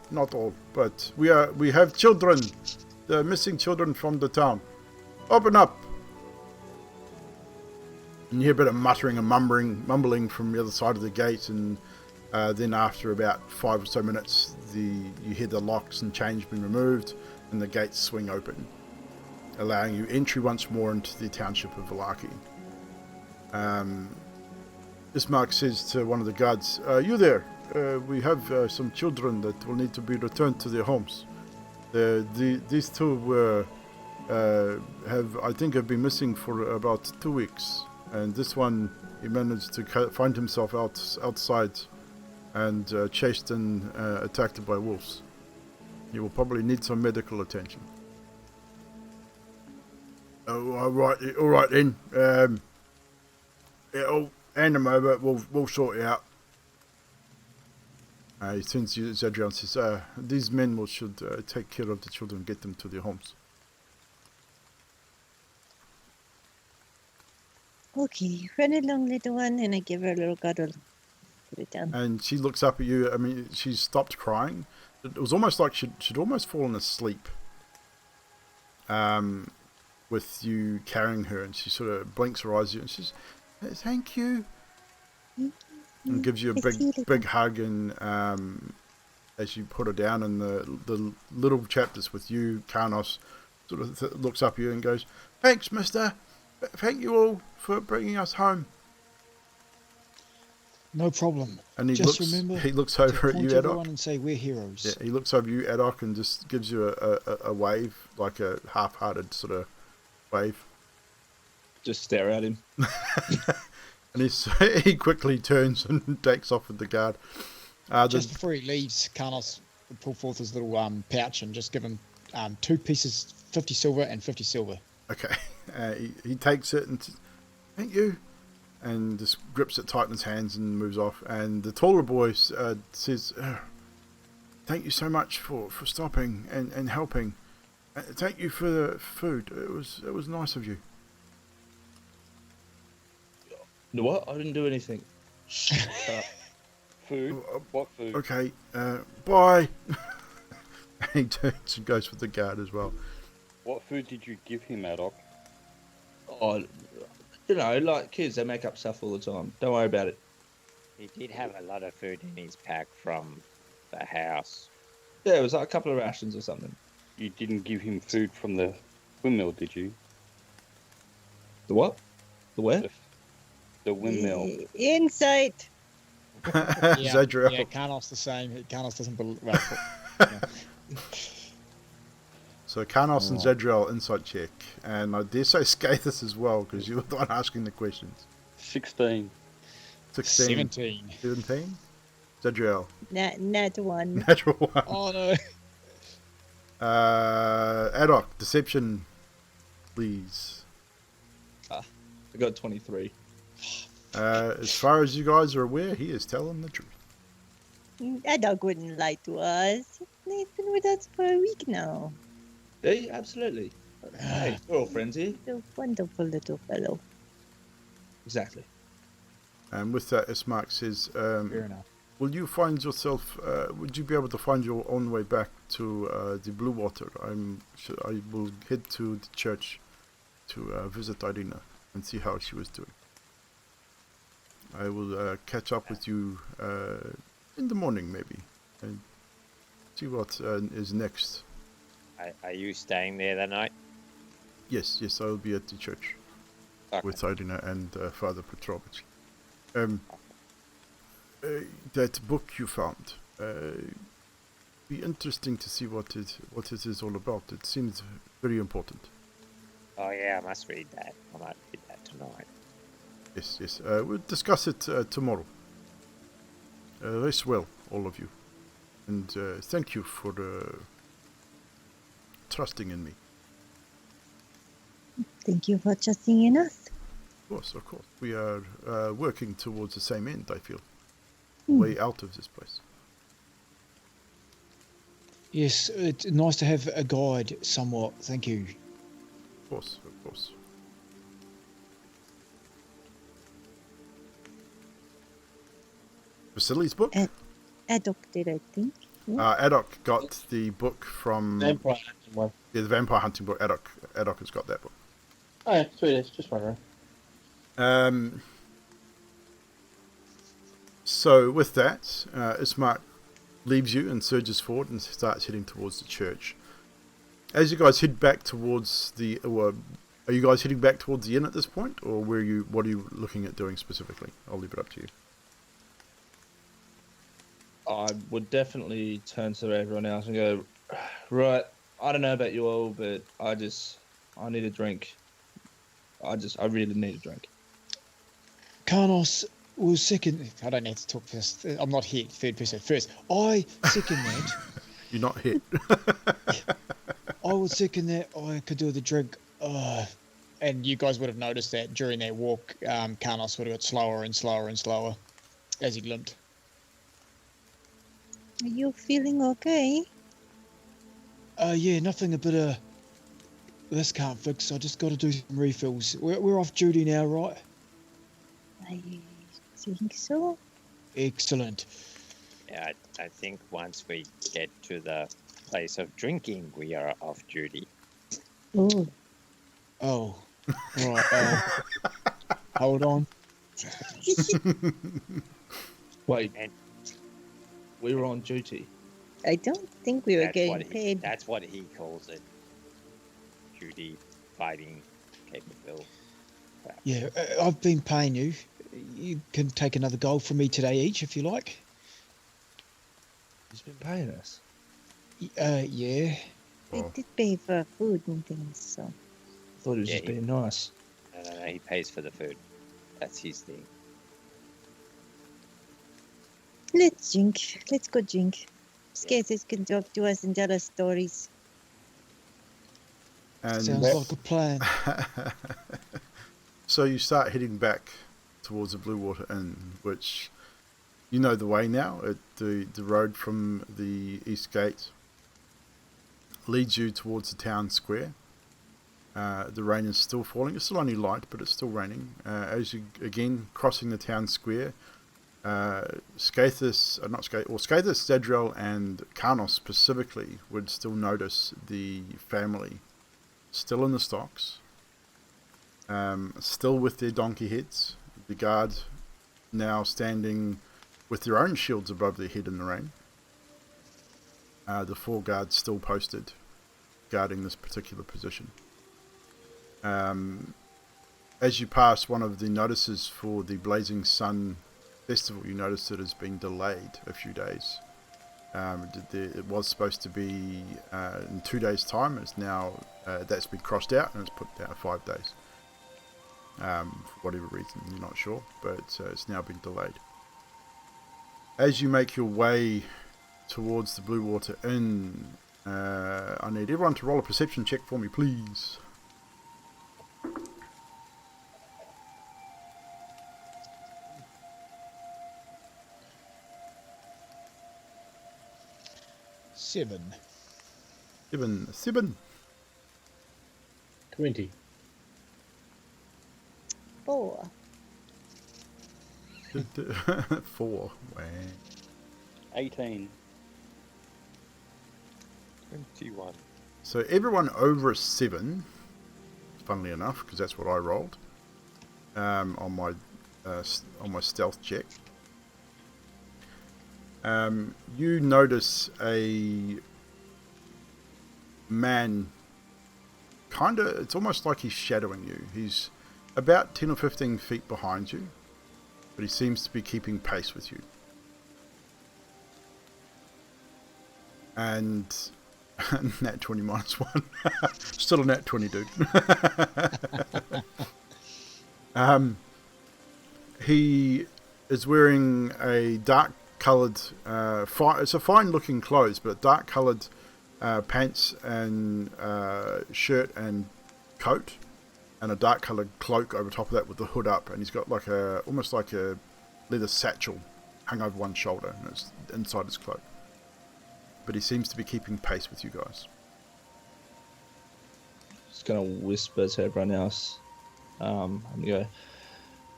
not all, but we have children, the missing children from the town. Open up. And you hear a bit of muttering and mumbling from the other side of the gate, and then after about 5 or so minutes, you hear the locks and chains being removed, and the gates swing open, allowing you entry once more into the township of Valaki. Ismark says to one of the guards, "You there? We have some children that will need to be returned to their homes. These two have been missing for about 2 weeks." And this one, he managed to find himself outside and chased and attacked by wolves. He will probably need some medical attention. Oh, all right then. Hand him over. We'll sort it out. He turns to Zadriel and says, "These men should take care of the children and get them to their homes." Okay, run along, little one, and I give her a little cuddle. Put it down. And she looks up at you. I mean, she's stopped crying. It was almost like she'd almost fallen asleep. With you carrying her, and she sort of blinks her eyes at you, and she says, "Thank you," and gives you a big hug. And as you put her down, and the little chap that's with you, Karnos, sort of looks up at you and goes, "Thanks, mister. Thank you all for bringing us home." No problem. And he just looks remember over at point you, everyone Adok. and say we're heroes. Yeah, he looks over you, Adok, and just gives you a wave, like a half-hearted sort of wave. Just stare at him. And he quickly turns and takes off with the guard. Just before he leaves, Karnos will pull forth his little pouch and just give him 2 pieces, 50 silver and 50 silver. Okay. He takes it and says, "Thank you," and just grips it tight in his hands and moves off. And the taller boy says, "Thank you so much for stopping and helping. Thank you for the food. It was nice of you. No, what? I didn't do anything. Shut up. Food? What food? Okay, bye. And he turns and goes for the guard as well. What food did you give him, Adok? Oh, you know, like kids, they make up stuff all the time. Don't worry about it. He did have a lot of food in his pack from the house. Yeah, it was like a couple of rations or something. You didn't give him food from the windmill, did you? The what? The where? The windmill. Insight. Yeah, Zadriel. yeah, Carnos the same. Carnos doesn't believe. Well, So Carnos and Oh. Zadriel insight check, and I dare say Skathis as well, because you were the one asking the questions. 16. 16, 17. 17. Zadriel, Nat one. natural one. Oh no. Adok, deception, please. I got 23. As far as you guys are aware, he is telling the truth. That dog wouldn't lie to us. He's been with us for a week now. Yeah, absolutely. Hey, we're all friends here. He's a wonderful little fellow. Exactly. And with that, Ismark says, Fair enough. will you find yourself, would you be able to find your own way back to the Blue Water? I will head to the church to visit Irina and see how she was doing. I will catch up with you in the morning, maybe, and see what is next. Are you staying there that night? Yes, I will be at the church Okay. with Irina and Father Petrovich. That book you found, be interesting to see what it is all about. It seems very important. Oh yeah, I must read that. I might read that tonight. Yes. We'll discuss it tomorrow. Rest well, all of you, and thank you for trusting in me. Thank you for trusting in us. Of course. We are working towards the same end, I feel. Hmm. Way out of this place. Yes, it's nice to have a guide somewhat. Thank you. Of course. Vasily's book? Adok did, I think. Adok got the book from Vampire hunting one. the vampire hunting book. Adok has got that book. Oh, yeah, sweet. It's just wondering. So with that, Ismark leaves you and surges forward and starts heading towards the church. As you guys head back towards the, are you guys heading back towards the inn at this point, or what are you looking at doing specifically? I'll leave it up to you. I would definitely turn to everyone else and go, right, I don't know about you all, but I need a drink. I really need a drink. Carnos will second. I don't need to talk first. I'm not here. Third person. First, I second that. You're not hit. I would second that. I could do the drink. And you guys would have noticed that during that walk, Carnos would have got slower and slower and slower as he limped. Are you feeling okay? Yeah, nothing a bit of this can't fix. I just got to do some refills. We're off duty now, right? I think so. Excellent. Yeah, I think once we get to the place of drinking, we are off duty. Oh, Oh, right. Hold on. Wait, And we were on duty. I don't think we were that's getting what paid. that's what he calls it. Duty, fighting, capable. Yeah, I've been paying you. You can take another gold from me today each if you like. He's been paying us. Yeah. They Oh. did pay for food and things, so. I thought he was Yeah, just being nice. No, he pays for the food. That's his thing. Let's drink. Let's go drink. Skaters can talk to us and tell us stories. And Sounds like a plan. so you start heading back towards the Blue Water Inn, which you know the way now. The road from the East Gate leads you towards the town square. The rain is still falling. It's still only light, but it's still raining. As you again crossing the town square, Skathis, Zadriel, and Karnos specifically would still notice the family still in the stocks, still with their donkey heads. The guard now standing with their own shields above their head in the rain. The 4 guards still posted, guarding this particular position. As you pass one of the notices for the Blazing Sun Festival, you notice it has been delayed a few days. It was supposed to be in 2 days' time. It's now that's been crossed out and it's put down 5 days. For whatever reason, you're not sure, but it's now been delayed. As you make your way towards the Blue Water Inn, I need everyone to roll a perception check for me, please. Seven. 20. 4. 4. Wow. 18. 21. So everyone over a 7, funnily enough, because that's what I rolled on my stealth check. You notice a man, it's almost like he's shadowing you. He's about 10 or 15 feet behind you, but he seems to be keeping pace with you. And nat 20 minus 1. Still a nat 20, dude. He is wearing a dark coloured, it's a fine looking clothes, but dark coloured pants and shirt and coat, and a dark coloured cloak over top of that with the hood up, and he's got like almost like a leather satchel hung over one shoulder, and it's inside his cloak. But he seems to be keeping pace with you guys. Just gonna whisper to everyone else. And go,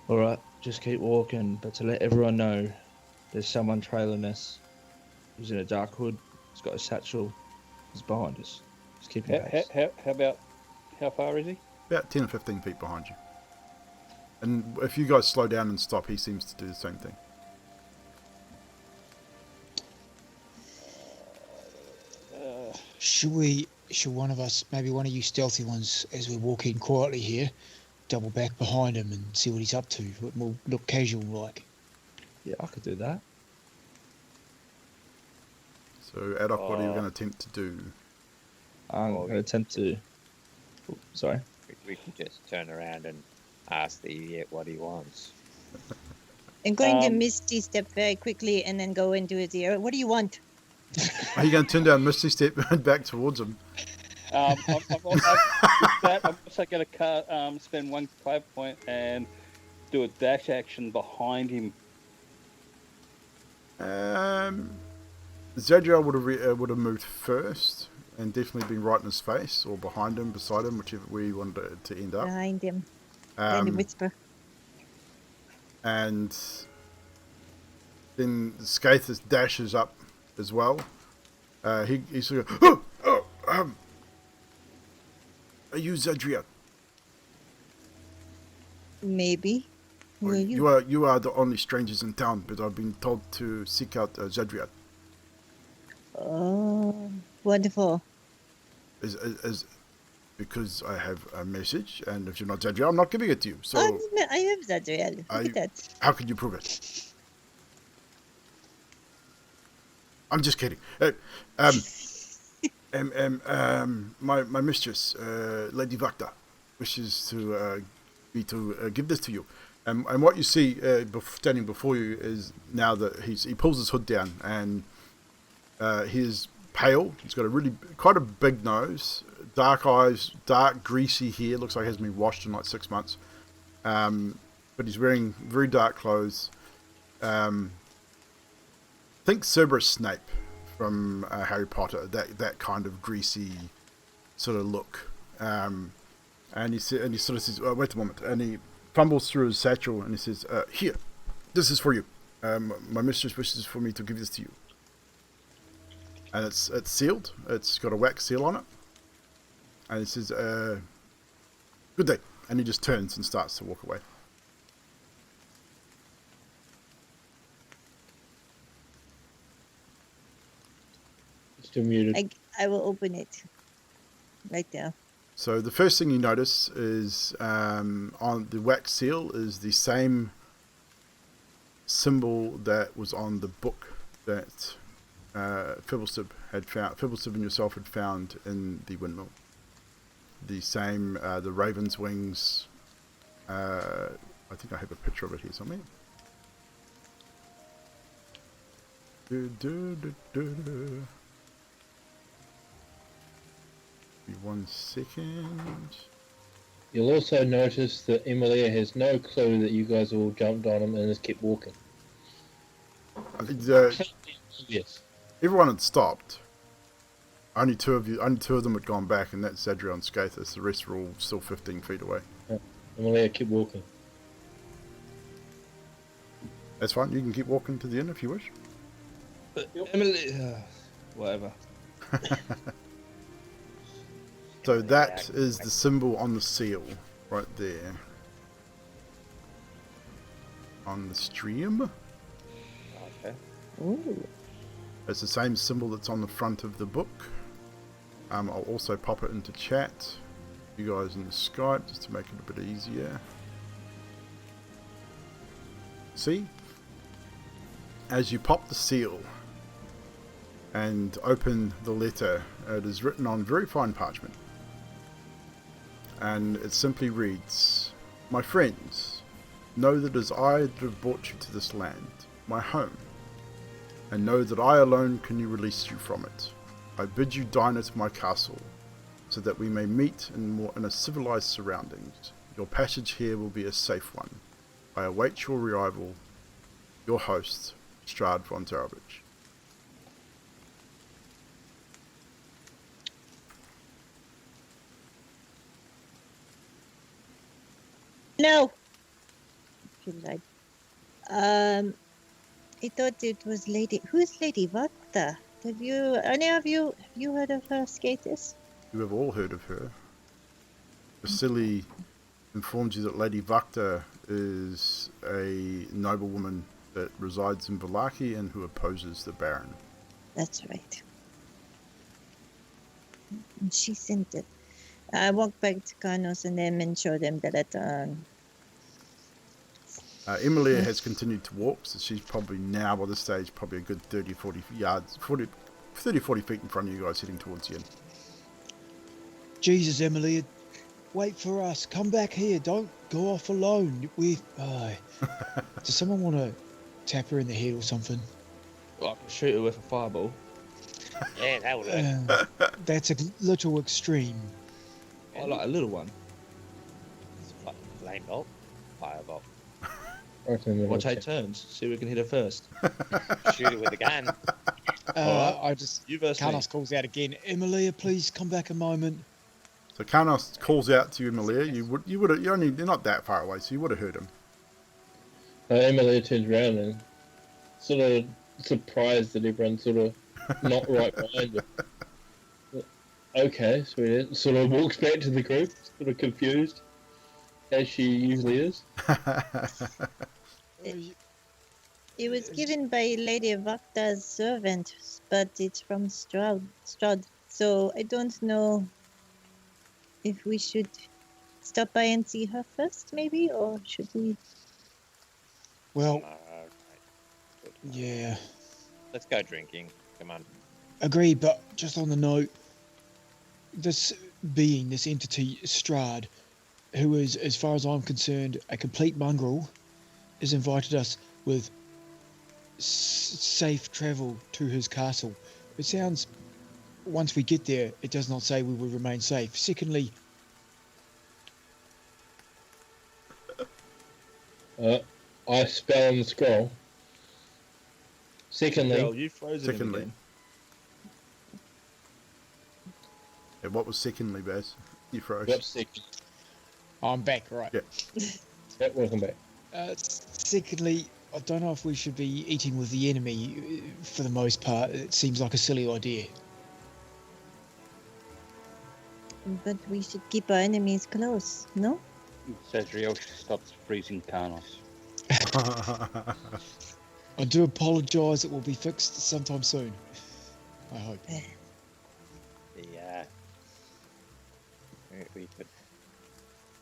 alright, just keep walking, but to let everyone know there's someone trailing us. He's in a dark hood, he's got a satchel, he's behind us. Just keep pace. How far is he? About 10 or 15 feet behind you. And if you guys slow down and stop, he seems to do the same thing. Should one of us, maybe one of you stealthy ones, as we walk in quietly here, double back behind him and see what he's up to? We'll look casual like. Yeah, I could do that. So, Adok, what are you going to attempt to do? I'm going to attempt to... Oh, sorry. We can just turn around and ask the idiot what he wants. I'm going to Misty Step very quickly and then go into his ear. What do you want? Are you going to turn down Misty Step and back towards him? I'm also going to spend 1 5 point and do a dash action behind him. Zadriel would have moved first and definitely been right in his face or behind him, beside him, whichever way you wanted to end up. Behind him. And whisper. And then Skathis dashes up as well. He sort of are you Zadriel? Maybe. Who are you? You are the only strangers in town, but I've been told to seek out Zadriel. Oh, wonderful. Is because I have a message, and if you're not Zadriel, I'm not giving it to you. So I have Zadriel. Look at that. How can you prove it? I'm just kidding. My mistress, Lady Vakta, wishes to give this to you. And what you see standing before you is now that he pulls his hood down, and he is pale. He's got quite a big nose, dark eyes, dark greasy hair. Looks like he hasn't been washed in like 6 months. But he's wearing very dark clothes. Think Cerberus Snape from Harry Potter. That kind of greasy sort of look. And he sort of says, oh, "Wait a moment," and he fumbles through his satchel and he says, "Here, this is for you. My mistress wishes for me to give this to you." And it's sealed. It's got a wax seal on it. And he says, "Good day." And he just turns and starts to walk away. Still muted. I will open it right now. So the first thing you notice is on the wax seal is the same symbol that was on the book that Fibblesib had found. Fibblesib and yourself had found in the windmill. The same, the raven's wings. I think I have a picture of it here somewhere. Give me 1 second. You'll also notice that Emilia has no clue that you guys all jumped on him and has kept walking. Yes. Everyone had stopped. Only two of them had gone back, and that's Zadriel and Skathis. The rest were all still 15 feet away. Emilia, keep walking. That's fine. You can keep walking to the end if you wish. But Emily, whatever. So that is the symbol on the seal, right there. On the stream. Okay. Ooh. It's the same symbol that's on the front of the book. I'll also pop it into chat. You guys in the Skype, just to make it a bit easier. See? As you pop the seal and open the letter, it is written on very fine parchment. And it simply reads, "My friends, know that it is I that have brought you to this land, my home, and know that I alone can release you from it. I bid you dine at my castle, so that we may meet in a civilized surroundings. Your passage here will be a safe one. I await your arrival. Your host, Strahd von Zarovich." No. She lied. I thought it was Lady. Who's Lady Vakta? Have you heard of her, Skatis? You have all heard of her. Vasily informs you that Lady Vakta is a noblewoman that resides in Valaki and who opposes the Baron. That's right. And she sent it. I walked back to Carnos and them and showed them the letter. Emilia has continued to walk, so she's probably now, by this stage, probably a good 30, 40 yards, 40 feet in front of you guys heading towards the end. Jesus, Emily, wait for us. Come back here. Don't go off alone. Does someone want to tap her in the head or something? Well, I can shoot her with a fireball. Yeah, that would work. That's a little extreme. I like a little one. Flame bolt, firebolt. Watch how it turns. See if we can hit her first. Shoot it with a gun. Alright. I just You versus me. Carlos calls out again. Emilia, please come back a moment. So Karnos calls out to you, Emilia. You're not that far away, so you would have heard him. Emilia turns around and sort of surprised that everyone's sort of not right behind her. Okay, sweet. Sort of walks back to the group, sort of confused, as she usually is. It was given by Lady Vakta's servant, but it's from Strahd. So I don't know if we should stop by and see her first, maybe, or should we? Well, Good. yeah, Let's go drinking. Come on. agreed. But just on the note, this entity, Strahd, who is, as far as I'm concerned, a complete mongrel, has invited us with safe travel to his castle. It sounds, once we get there, it does not say we will remain safe. Secondly, I spell on the scroll. Girl, Secondly, you frozen him again. And what was secondly, Baz? You froze. What's second? I'm back, right. Yeah. Yep, welcome back. Secondly, I don't know if we should be eating with the enemy for the most part. It seems like a silly idea. But we should keep our enemies close, no? Zadriel stops freezing Carnos. I do apologise. It will be fixed sometime soon. I hope. Yeah. We could.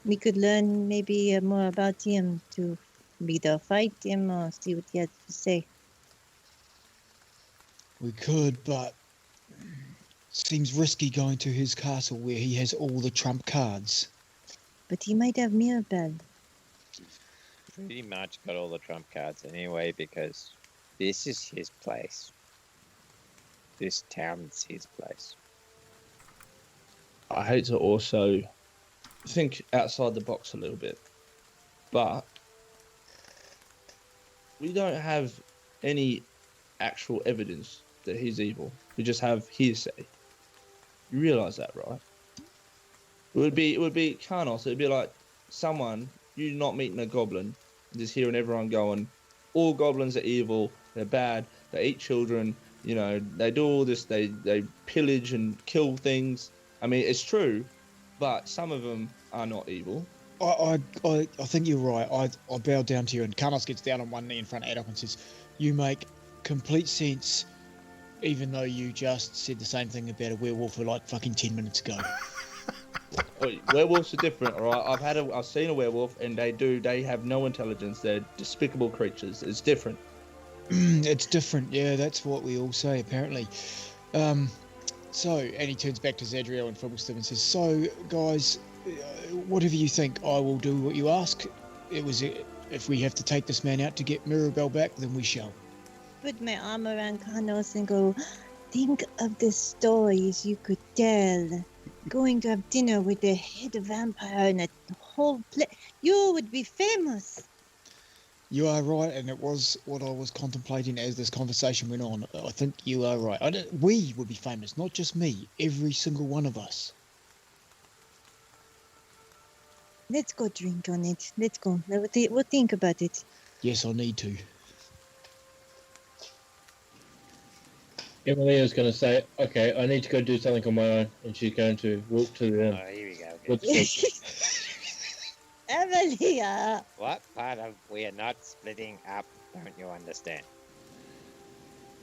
We could learn maybe more about him to either fight him or see what he has to say. We could, but seems risky going to his castle where he has all the trump cards. But he might have Mirabelle. Pretty much got all the trump cards anyway because this is his place. This town's his place. I hate to also think outside the box a little bit, but we don't have any actual evidence that he's evil. We just have hearsay. You realise that, right? It would be Carnos. It'd be like someone, you not meeting a goblin, just hearing everyone going, all goblins are evil, they're bad, they eat children, you know, they do all this, they pillage and kill things. I mean, it's true, but some of them are not evil. I think you're right. I bow down to you, and Carlos gets down on one knee in front of Adok and says, "You make complete sense, even though you just said the same thing about a werewolf like fucking 10 minutes ago." Wait, werewolves are different, all right? I've seen a werewolf, and they have no intelligence. They're despicable creatures. It's different. It's different, yeah. That's what we all say, apparently. So, and he turns back to Zadriel and Fibbleston and says, "So, guys, whatever you think, I will do what you ask. If we have to take this man out to get Mirabelle back, then we shall." Put my arm around Carlos and go, think of the stories you could tell. Going to have dinner with the head vampire and a whole place. You would be famous. You are right, and it was what I was contemplating as this conversation went on. I think you are right. We would be famous, not just me. Every single one of us. Let's go drink on it. Let's go. We'll think about it. Yes, I need to. Emilia's going to say, "Okay, I need to go do something on my own," and she's going to walk to the Oh, here we go. with the Emilia! What part of we are not splitting up don't you understand?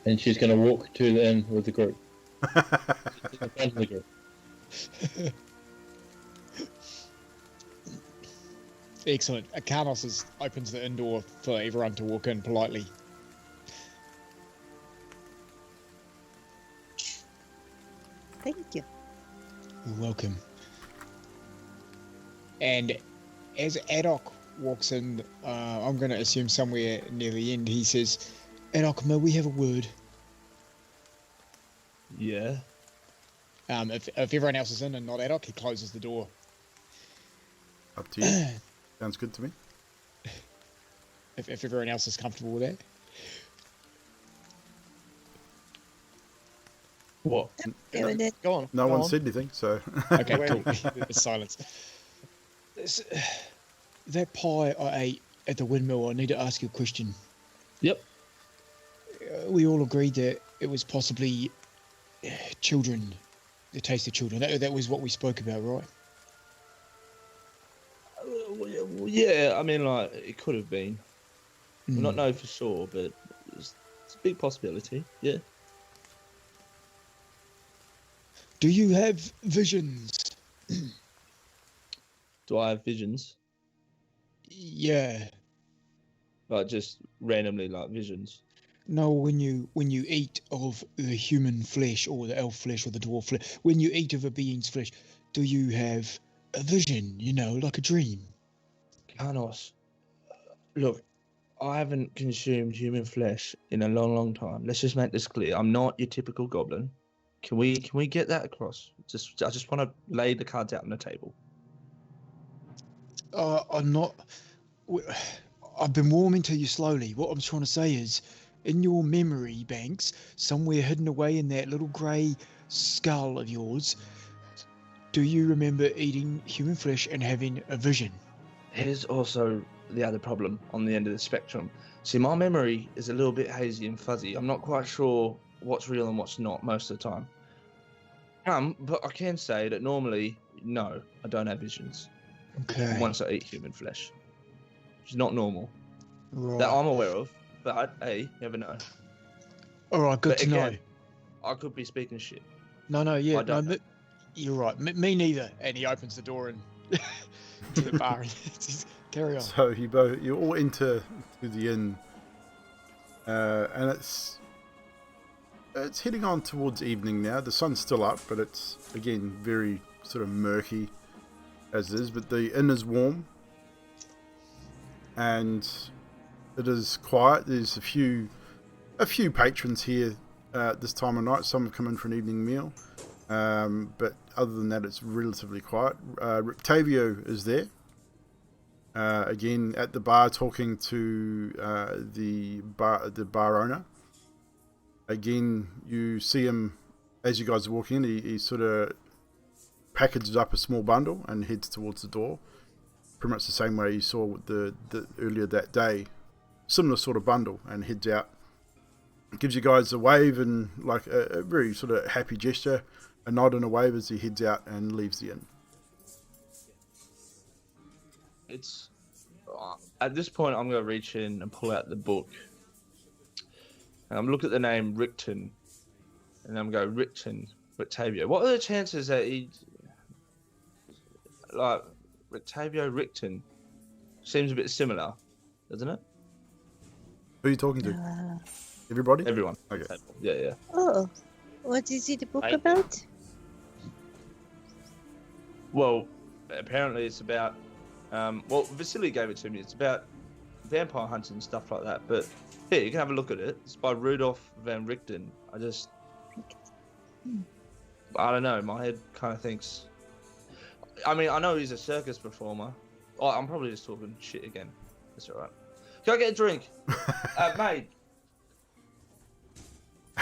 and she's going to walk to the inn with the group. In front of the group. Excellent. Carlos opens the inn door for everyone to walk in politely. Thank you. You're welcome. And as Adok walks in, I'm going to assume somewhere near the end, he says, "Adok, may we have a word?" Yeah. If everyone else is in and not Adok, he closes the door. Up to you. Sounds good to me. If everyone else is comfortable with that. What? Go with it. Go on. No go one on. said anything, so. Okay, cool. There's silence. That pie I ate at the windmill, I need to ask you a question. Yep. We all agreed that it was possibly children, the taste of children. That was what we spoke about, right? Yeah, I mean, like, it could have been. Mm. We're not know for sure, but it's a big possibility. Yeah. Do you have visions? Do I have visions? Yeah. Like, just randomly, like, visions? No, when you eat of the human flesh or the elf flesh or the dwarf flesh, when you eat of a being's flesh, do you have a vision, like a dream? Carnos, look, I haven't consumed human flesh in a long, long time. Let's just make this clear. I'm not your typical goblin. Can we get that across? I just want to lay the cards out on the table. I'm not. I've been warming to you slowly. What I'm trying to say is, in your memory banks, somewhere hidden away in that little grey skull of yours, do you remember eating human flesh and having a vision? Here's also the other problem on the end of the spectrum. See, my memory is a little bit hazy and fuzzy. I'm not quite sure what's real and what's not most of the time. But I can say that normally, no, I don't have visions Okay. once I eat human flesh. It's not normal. Right. That I'm aware of, but hey, never know. All right, good But to again, know. I could be speaking shit. No, yeah, I don't know. you're right. Me neither. And he opens the door and to the bar and says, carry on. So you all enter to the inn, and it's heading on towards evening now. The sun's still up, but it's again very sort of murky as it is. But the inn is warm, and it is quiet. There's a few patrons here this time of night. Some have come in for an evening meal, but other than that, it's relatively quiet. Rictavio is there. Again at the bar talking to the bar owner. Again, you see him as you guys are walking in. He sort of packages up a small bundle and heads towards the door. Pretty much the same way you saw the earlier that day. Similar sort of bundle, and heads out. Gives you guys a wave and like a very sort of happy gesture, a nod and a wave as he heads out and leaves the inn. It's at this point I'm gonna reach in and pull out the book, and I'm look at the name Rickton, and I'm go Rickton, Rictavio. What are the chances that he like Rictavio Rickton? Seems a bit similar, doesn't it? Who are you talking to? Everybody? Everyone. Okay. Yeah. Oh, what is it book I- about? Well, apparently it's about. Well, Vasily gave it to me. It's about vampire hunting and stuff like that. But here, you can have a look at it. It's by Rudolf van Richten. I don't know. My head kind of thinks. I mean, I know he's a circus performer. Oh, I'm probably just talking shit again. That's all right. Can I get a drink, mate?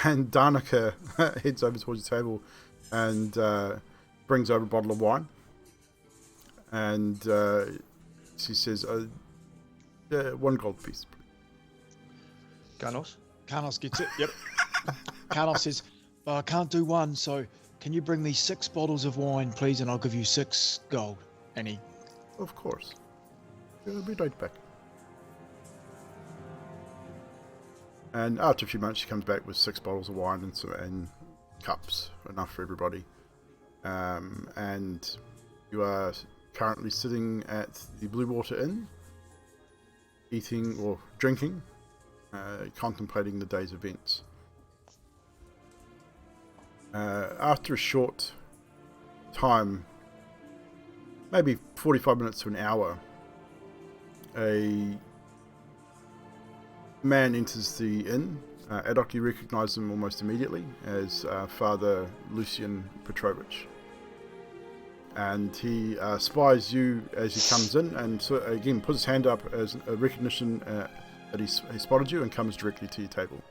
And Danica heads over towards the table and brings over a bottle of wine. And she says, 1 gold piece. Ganos? Carnos gets it. Yep. Carnos says, I can't do one, so can you bring me 6 bottles of wine, please, and I'll give you 6 gold. And he... Of course. I'll be right back. And after a few months, she comes back with 6 bottles of wine and cups, enough for everybody. And you are currently sitting at the Blue Water Inn, eating or drinking, contemplating the day's events. After a short time, maybe 45 minutes to an hour, a man enters the inn. Adok, you recognize him almost immediately as Father Lucian Petrovich. And he spies you as he comes in, and so again puts his hand up as a recognition that he spotted you, and comes directly to your table.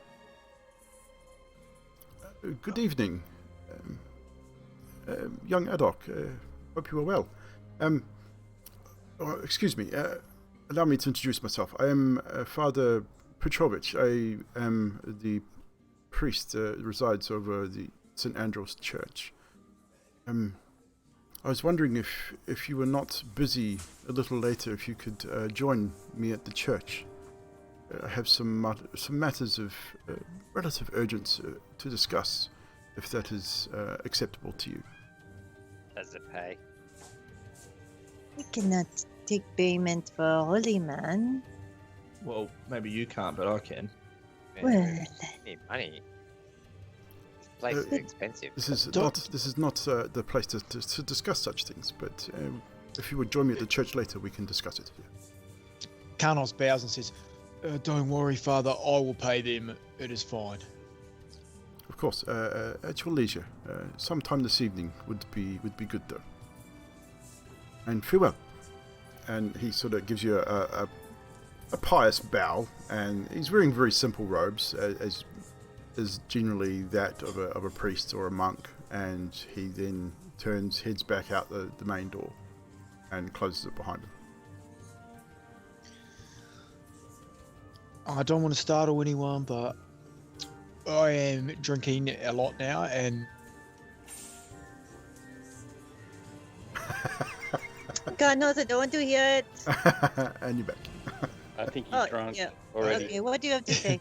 Good evening, young Adok. Hope you are well. Excuse me. Allow me to introduce myself. I am Father Petrovich. I am the priest resides over the St. Andrew's Church. I was wondering if you were not busy a little later, if you could join me at the church. I have some matters of relative urgency to discuss, if that is acceptable to you. Does it pay? We cannot take payment for a holy man. Well, maybe you can't, but I can. Man, Well, need money. This place is expensive. This is not the place to discuss such things. But if you would join me at the church later, we can discuss it here. Carnos bows and says, don't worry, Father, I will pay them. It is fine. Of course, at your leisure. Sometime this evening would be good, though. And farewell. And he sort of gives you a pious bow, and he's wearing very simple robes, as is generally that of a priest or a monk and he then heads back out the main door and closes it behind him. I don't want to startle anyone, but I am drinking a lot now, and God knows I don't want to hear it. And you're back. I think he's Oh, drunk yeah. already. Okay, what do you have to say?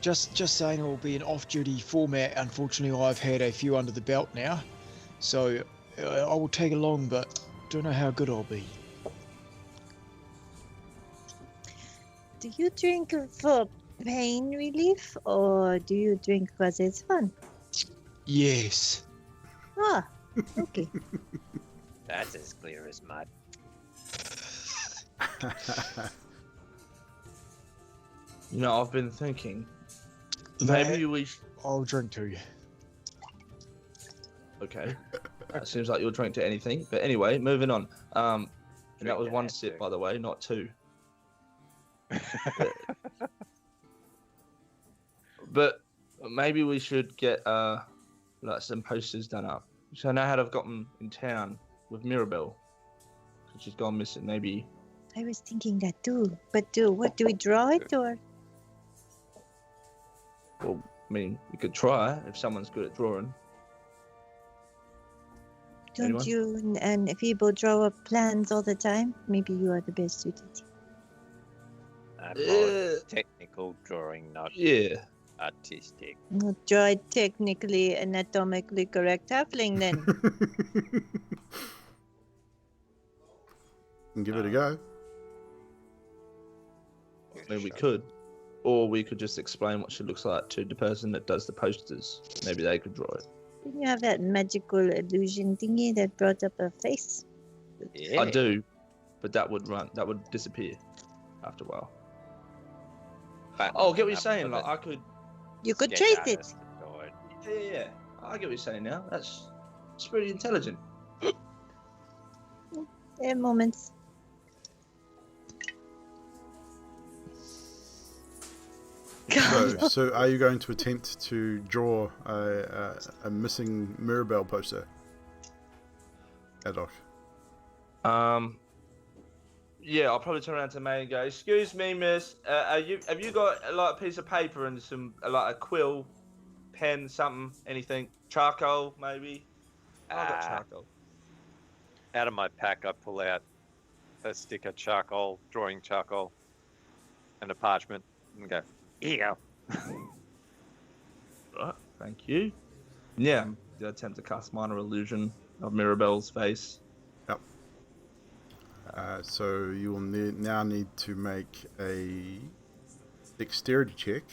just saying it will be an off-duty format. Unfortunately, I've had a few under the belt now, so I will tag along, but don't know how good I'll be. Do you drink for pain relief or do you drink because it's fun? Yes. Ah, okay. That's as clear as mud. You know, I've been thinking. That Maybe we. I'll drink too. Okay. It seems like you'll drink to anything. But anyway, moving on. And that Drink was to one that sip, too. by the way, not two. But maybe we should get like some posters done up. So I know how I've gotten in town with Mirabelle. She's gone missing. Maybe. I was thinking that too. But what do we draw it or? Well, I mean, we could try if someone's good at drawing. Don't Anyone? you and people draw up plans all the time? Maybe you are the best suited. I'm more technical drawing, not Yeah. artistic. We'll draw it technically, anatomically correct halfling then. And give it a go. I mean, we could. Or we could just explain what she looks like to the person that does the posters. Maybe they could draw it. Didn't you have that magical illusion thingy that brought up a face? Yeah. I do, but that would disappear after a while. But Oh, I get what you're enough saying. of Like it. I could. You could Sketch trace it. artist could draw it. Yeah. I get what you're saying now. It's pretty intelligent. There are moments. So are you going to attempt to draw a missing Mirabelle poster? Adok. Yeah, I'll probably turn around to May and go, "Excuse me, miss. Have you got like a piece of paper and some like a quill, pen, something, anything, charcoal maybe?" I've got charcoal. Out of my pack, I pull out a stick of charcoal, drawing charcoal, and a parchment, and go, here you go. Right, thank you. Yeah, I attempt to cast minor illusion of Mirabelle's face. Yep. So you will now need to make a dexterity check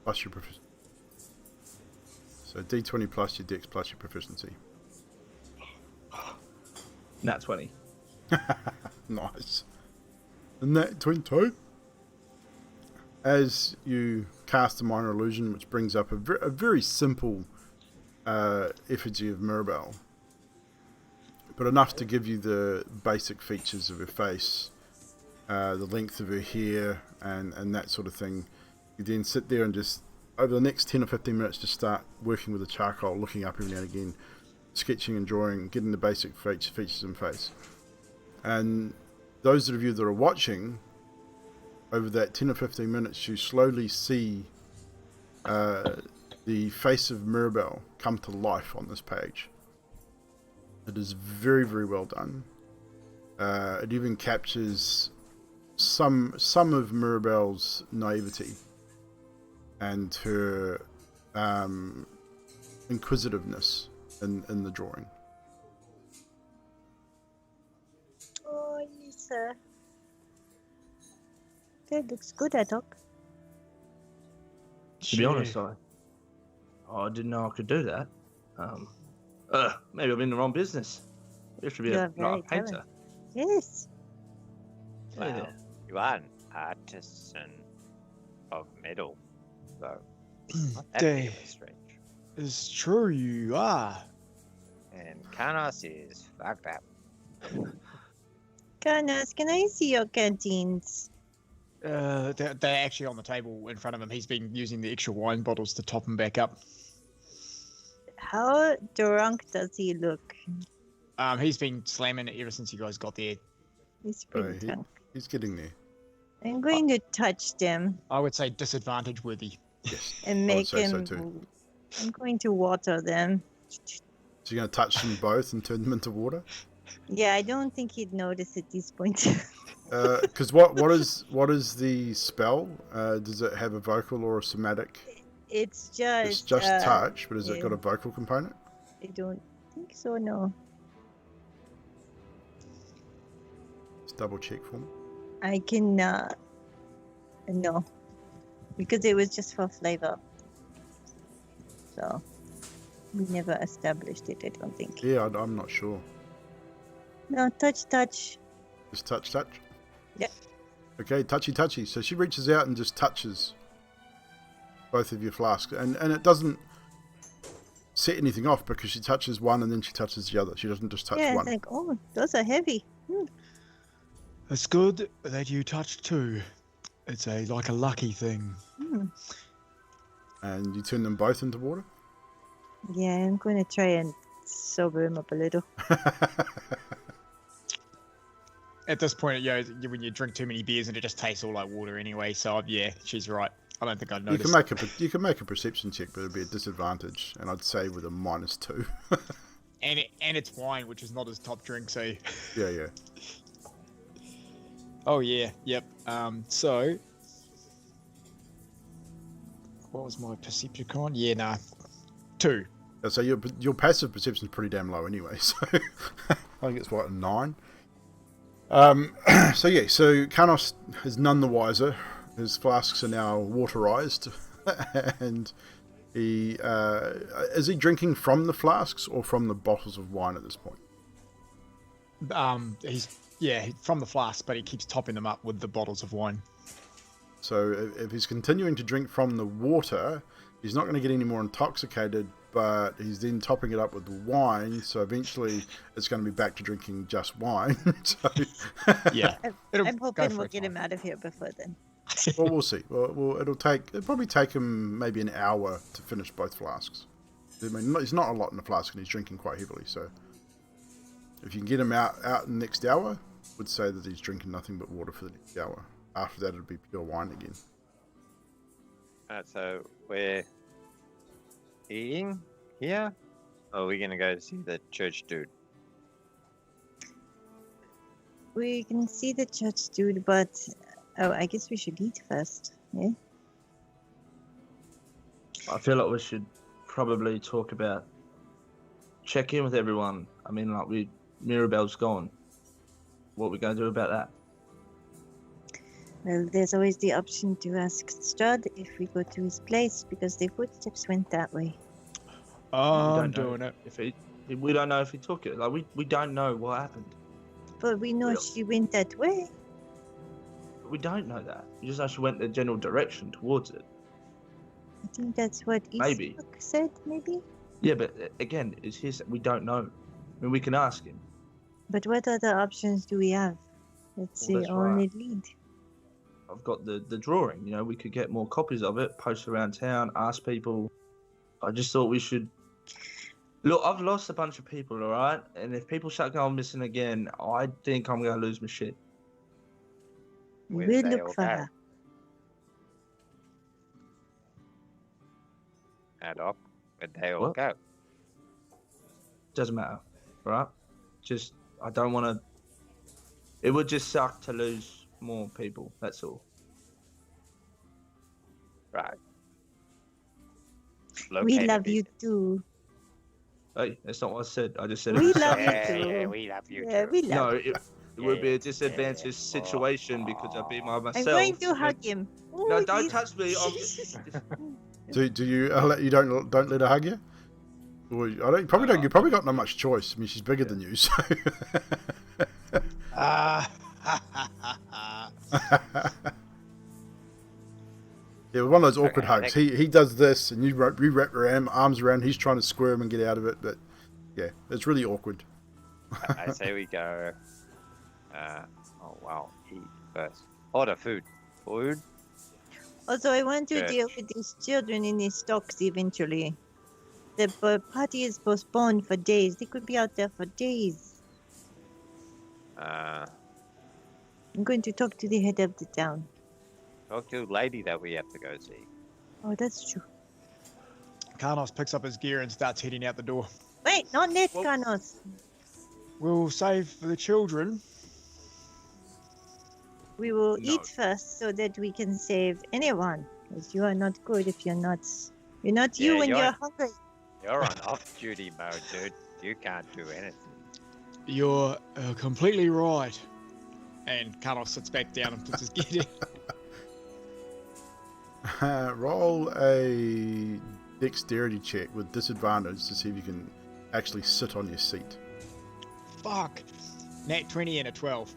plus your proficiency. So D20 plus your dex plus your proficiency. Nat 20. Nice. And that 22. As you cast a minor illusion, which brings up a very simple effigy of Mirabelle, but enough to give you the basic features of her face, the length of her hair, and that sort of thing. You then sit there and just, over the next 10 or 15 minutes, just start working with the charcoal, looking up every now and again, sketching and drawing, getting the basic features in face. And those of you that are watching, over that 10 or 15 minutes, you slowly see the face of Mirabelle come to life on this page. It is very, very well done. It even captures some of Mirabelle's naivety and her inquisitiveness in the drawing. Oh, yes, sir. That looks good, Adok. To be honest, I didn't know I could do that. Maybe I'm in the wrong business. I should be You are not a very painter. talented. Yes. Well, Yeah. you are an artisan of metal, though. Not that Dang. big of a stretch. It's true, you are. And Karnos is fucked up. Karnas, can I see your canteens? They're actually on the table in front of him. He's been using the extra wine bottles to top him back up. How drunk does he look? He's been slamming it ever since you guys got there. He's pretty he- drunk. He's getting there. I'm going to touch them I would say disadvantage worthy. Yes. and I would make say so him. too. I'm going to water them. So you're going to touch them both and turn them into water? Yeah, I don't think he'd notice at this point. Because what is the spell? Does it have a vocal or a somatic? It's just. It's just touch, but has it got a yeah. vocal component? I don't think so. No, Just double check for me. I can. No, because it was just for flavor. So we never established it. I don't think. Yeah, I'm not sure. No, touch. Just touch. Yep. Okay, touchy. So she reaches out and just touches both of your flasks, and it doesn't set anything off because she touches one and then she touches the other. She doesn't just touch Yeah, one. it's like, oh, those are heavy. It's good that you touched two. It's like a lucky thing. And you turn them both into water. Yeah, I'm going to try and sober him up a little. At this point, when you drink too many beers and it just tastes all like water anyway. So yeah, she's right. I don't think I'd You notice. can make a perception check, but it'd be a disadvantage, and I'd say with a -2. And it's wine, which is not his top drink. So Yeah. oh yeah, yep. So what was my perception con? Yeah, nah, 2. So your passive perception is pretty damn low anyway. So I think it's what, a 9. So Kanos is none the wiser. His flasks are now waterized, and he is he drinking from the flasks or from the bottles of wine at this point? He's from the flask, but he keeps topping them up with the bottles of wine. So if he's continuing to drink from the water, he's not going to get any more intoxicated, but he's then topping it up with the wine, so eventually it's going to be back to drinking just wine. So, Yeah, I'm hoping we'll get him out of here before then. well, we'll see. Well, it'll probably take him maybe an hour to finish both flasks. I mean, it's not a lot in the flask, and he's drinking quite heavily. So, if you can get him out in the next hour, I would say that he's drinking nothing but water for the next hour. After that, it'll be pure wine again. Alright, so we're eating here? Or are we gonna go see the church dude? We can see the church dude, but I guess we should eat first. Yeah. I feel like we should probably talk about check in with everyone. I mean, like Mirabelle's gone. What are we going to do about that? Well, there's always the option to ask Strahd if we go to his place because the footsteps went that way. I'm doing it. We don't know if he took it. Like we don't know what happened. But we know she went that way. We don't know that. We just know she went the general direction towards it. I think that's what Maybe. Isaac said, maybe? Yeah, but again, it's his. We don't know. I mean, we can ask him. But what other options do we have? That's Well, the that's only right. lead. I've got the drawing. You know, we could get more copies of it, post around town, ask people. I just thought we should. Look, I've lost a bunch of people, all right? And if people start going missing again, I think I'm going to lose my shit. Where We'll they look all for go? her. Ad hoc, where'd they all What? go? Doesn't matter, all right? Just, I don't want to. It would just suck to lose more people, that's all. Right. We Located love you business. too. Hey, that's not what I said. I just said We it would love suck. you Yeah, too. yeah, we love you Yeah, too. we love No, you. it would be a disadvantageous situation because I'd be by I'm myself. going to and hug him. No, Ooh, don't he's- touch me. I'm... Do you you don't let her hug you? Well, I don't. Probably don't. You probably got no much choice. I mean, she's bigger than you, so. Yeah, one of those awkward Okay, hugs. He does this, and you wrap your arms around. He's trying to squirm and get out of it, but yeah, it's really awkward. I say we go. Oh wow, eat first. Order food. Food. Also, I want to Church. deal with these children in these stocks eventually. the party is postponed for days. They could be out there for days. Uh, I'm going to talk to the head of the town. talk to a lady that we have to go see. Oh, that's true. Karnos picks up his gear and starts heading out the door. Wait, not Ned Well- Carnos. We'll save for the children. We will No. eat first so that we can save anyone. Because you are not good if you're not. You're not you Yeah, when you're- you're hungry. You're on off-duty mode, dude. You can't do anything. You're completely right. And Karnos sits back down and puts his gear down. Roll a dexterity check with disadvantage to see if you can actually sit on your seat. Fuck. Nat 20 and a 12.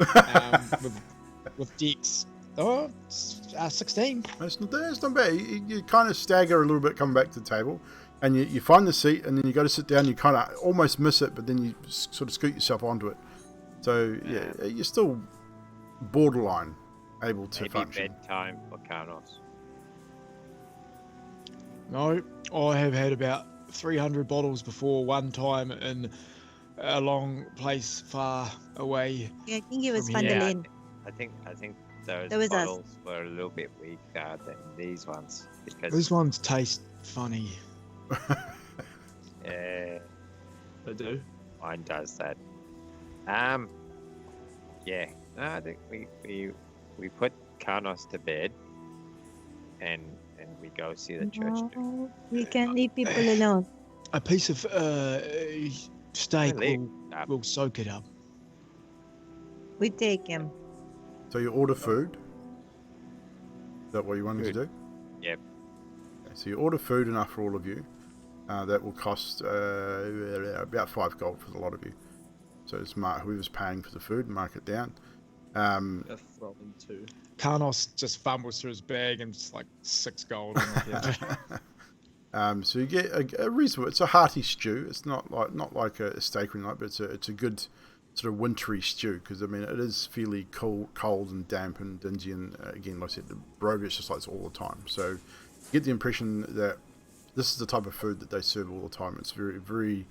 With Dex. Oh, 16. That's not bad. You kind of stagger a little bit coming back to the table, and you find the seat, and then you go to sit down. You kind of almost miss it, but then you sort of scoot yourself onto it. So yeah, you're still borderline able to Maybe function. bedtime for Carnos. No, I have had about 300 bottles before one time in a long place far away. Yeah, I think it was From here. Fandolin. I think those That was us. bottles were a little bit weaker than these ones because These ones taste funny. yeah, I do. mine does that. Yeah. No, I think we put Carnos to bed, and we go see the church. No, we can't leave people alone. A piece of steak Leave. will soak it up. We take him. So you order food. Is that what you wanted to Food. do? Yep. Okay, so you order food enough for all of you. That will cost about 5 gold for the lot of you. So it's whoever's paying for the food, mark it down. I throw in 2. Karnos just fumbles through his bag and it's like 6 gold. So you get a reasonable. It's a hearty stew. It's not like a steak or anything, but it's a good sort of wintry stew because I mean it is fairly cold and damp and dingy. And again, like I said, the Barovia just like this all the time. So you get the impression that this is the type of food that they serve all the time. It's very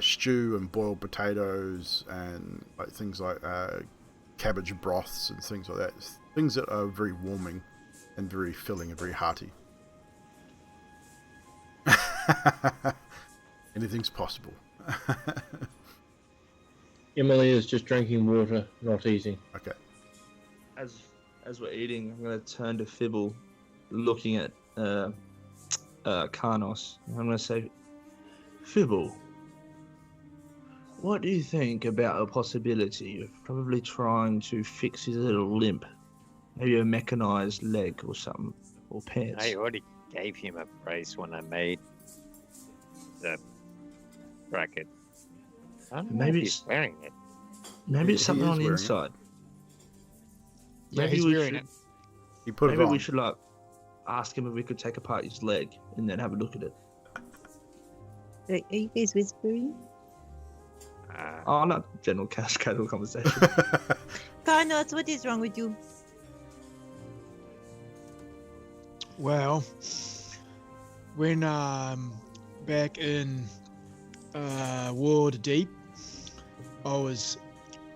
stew and boiled potatoes and like things like cabbage broths and things like that. Things that are very warming and very filling and very hearty. Anything's possible. Emily is just drinking water, not eating. Okay. As we're eating, I'm going to turn to Fibble, looking at Carnos. I'm going to say, Fibble, what do you think about a possibility of probably trying to fix his little limp? Maybe a mechanized leg or something, or pants. I already gave him a brace when I made the bracket. I don't know Maybe if he's it's- wearing it. Maybe it's He something is on the wearing it. inside. Yeah, Maybe he's we wearing should, it. You put maybe it on. we should like ask him if we could take apart his leg and then have a look at it. Are you guys whispering? Oh, not general casual conversation. Carnos, what is wrong with you? Well, when back in Ward Deep, I was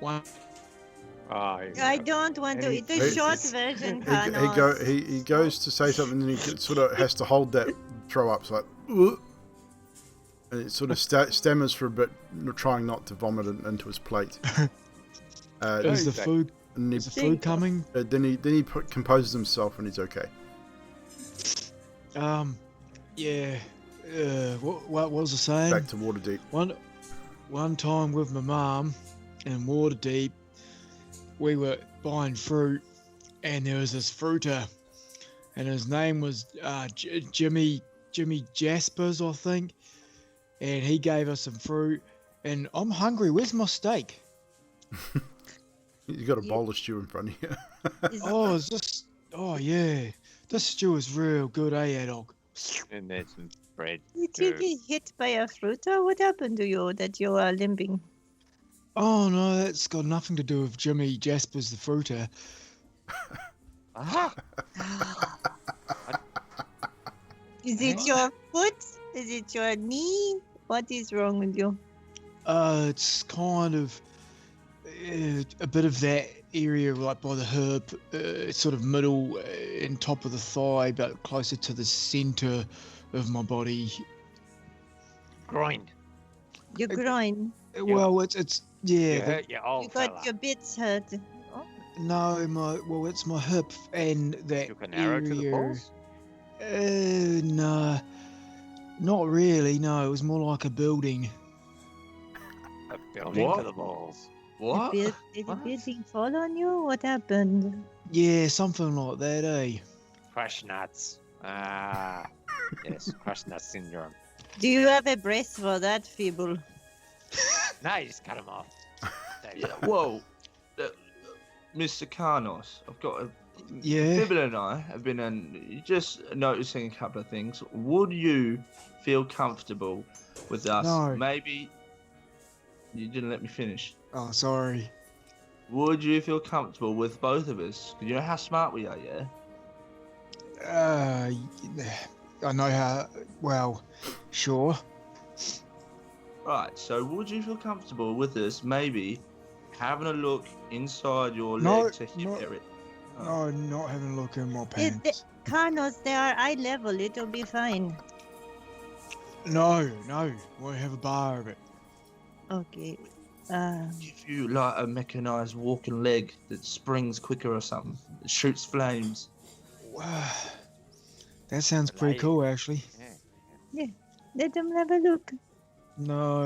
one. I don't want to. It's a short version, Carnos. He goes to say something and he sort of has to hold that throw up. It's like, "Ugh." And it sort of stammers for a bit, trying not to vomit it into his plate. Is the food? And Is the food coming? then he composes himself and he's okay. Yeah. What was I saying? Back to Waterdeep. One time with my mum in Waterdeep, we were buying fruit, and there was this fruiter, and his name was Jimmy Jaspers, I think, and he gave us some fruit, and I'm hungry. Where's my steak? You've got a bowl of stew in front of you. Oh, is this? Oh yeah, this stew is real good, eh, dog? And there's some bread. Did you too. get hit by a fruiter? What happened to you that you are limping? Oh no, that's got nothing to do with Jimmy Jaspers the fruiter. Ah, Is it your foot? Is it your knee? What is wrong with you? It's kind of a bit of that area, like by the hip, sort of middle and top of the thigh, but closer to the center of my body. Groin. Your groin. Well, it's You yeah. hurt your You old got fella. your bits hurt. Oh, No, it's my hip and that Took an arrow to the area. balls? No, not really. No, it was more like a building. A building What? to the balls. What? Did the What? building fall on you? What happened? Yeah, something like that, eh? Crush nuts. Ah. Yes, crush nut syndrome. Do you have a brace for that, Feeble? No, you just cut him off. Yeah, whoa. Mr. Carnos, I've got a... Yeah. Bibble and I have been just noticing a couple of things. Would you feel comfortable with us? No. Maybe... You didn't let me finish. Oh, sorry. Would you feel comfortable with both of us? 'Cause you know how smart we are, yeah? I know how. Well, sure. Right, so would you feel comfortable with us maybe having a look inside your No, leg to hip no. area? No, not having a look in my Is pants. Carnos, they are eye level. It'll be fine. No, we'll have a bar of it. Okay. If you like a mechanized walking leg that springs quicker or something, that shoots flames. That sounds pretty Like- cool, actually. Yeah. Let them have a look. No,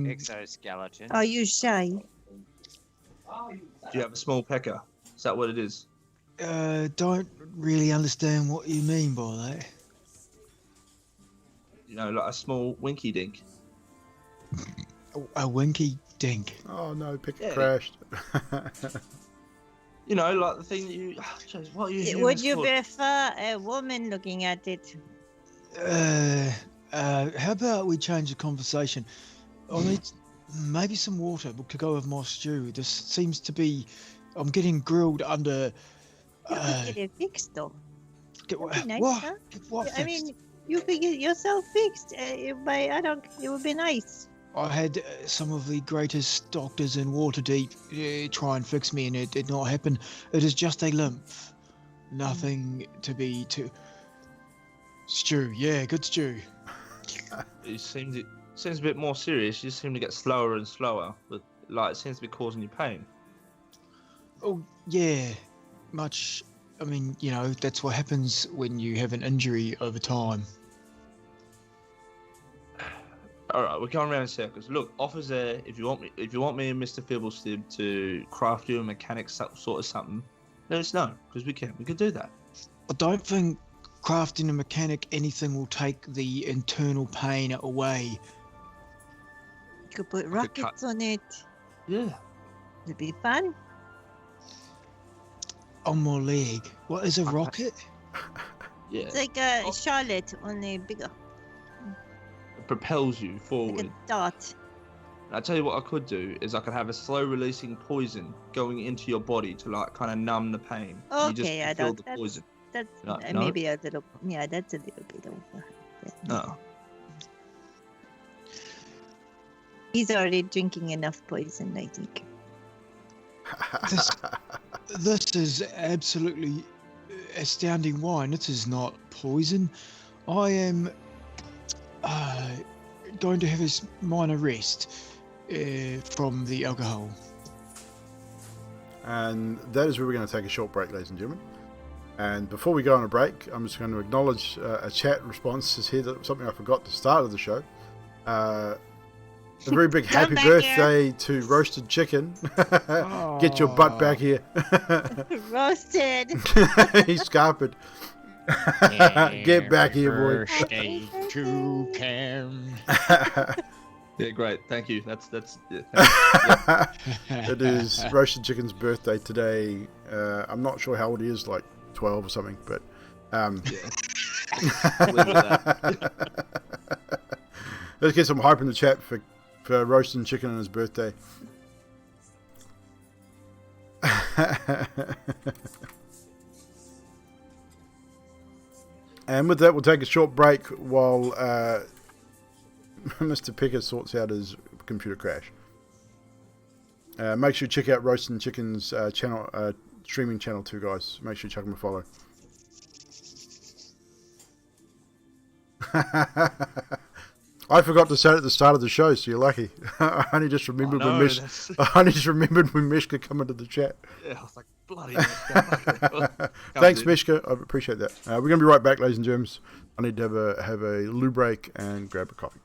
Exoskeleton. Are you shy? Do you have a small pecker? Is that what it is? don't really understand what you mean by that. You know, like a small winky dink. A winky dink. Oh no, pick Yeah. crashed. You know, like the thing that you... Jeez, what are you Would humans you called? prefer a woman looking at it? How about we change the conversation? I need maybe some water to go with my stew. This seems to be... I'm getting grilled under... You could get it fixed, though. That'd be nice, what? huh? What I mean, you could get yourself fixed. It would be nice. I had some of the greatest doctors in Waterdeep try and fix me, and it did not happen. It is just a lymph. Nothing to be too... Stew, yeah, good stew. It seems a bit more serious. You seem to get slower and slower. But, like, it seems to be causing you pain. Oh, yeah, much... I mean, you know, that's what happens when you have an injury over time. All right, we're going around in circles. Look, offers there. If you want me and Mr. Fibblestib to craft you a mechanic sort of something, let us know because we could do that. I don't think crafting a mechanic anything will take the internal pain away. You could put could rockets on it. Yeah. It'd be fun. On my leg. What is a rocket? Yeah. It's like a Charlotte, only bigger. It propels you Like forward. a dot. And I tell you what I could do is I could have a slow releasing poison going into your body to like kind of numb the pain. You just Okay, I feel don't. the poison. That's No, no? maybe a little. Yeah, that's a little bit over. No. He's already drinking enough poison, I think. This is absolutely astounding wine. This is not poison. I am going to have a minor rest from the alcohol. And that is where we're going to take a short break, ladies and gentlemen. And before we go on a break, I'm just going to acknowledge a chat response is here, something I forgot at the start of the show. A very big happy back birthday to Roasted Chicken. Get your butt back here. Roasted. He's scarpered. Get back here, boy. Birthday to Cam. Yeah, great. Thank you. That's yeah, It is Roasted Chicken's birthday today. I'm not sure how old he is, like 12 or something, but yeah. Leave it at that. let's get some hype in the chat for Roasting Chicken on his birthday. And with that, we'll take a short break while Mr. Picker sorts out his computer crash. Make sure you check out Roasting Chicken's channel, streaming channel too, guys. Make sure you chuck him a follow. I forgot to say it at the start of the show, so you're lucky. I only just remembered when Mishka come into the chat. Yeah, I was like, bloody Mishka. Thanks, Mishka. I appreciate that. We're going to be right back, ladies and germs. I need to have a loo break and grab a coffee.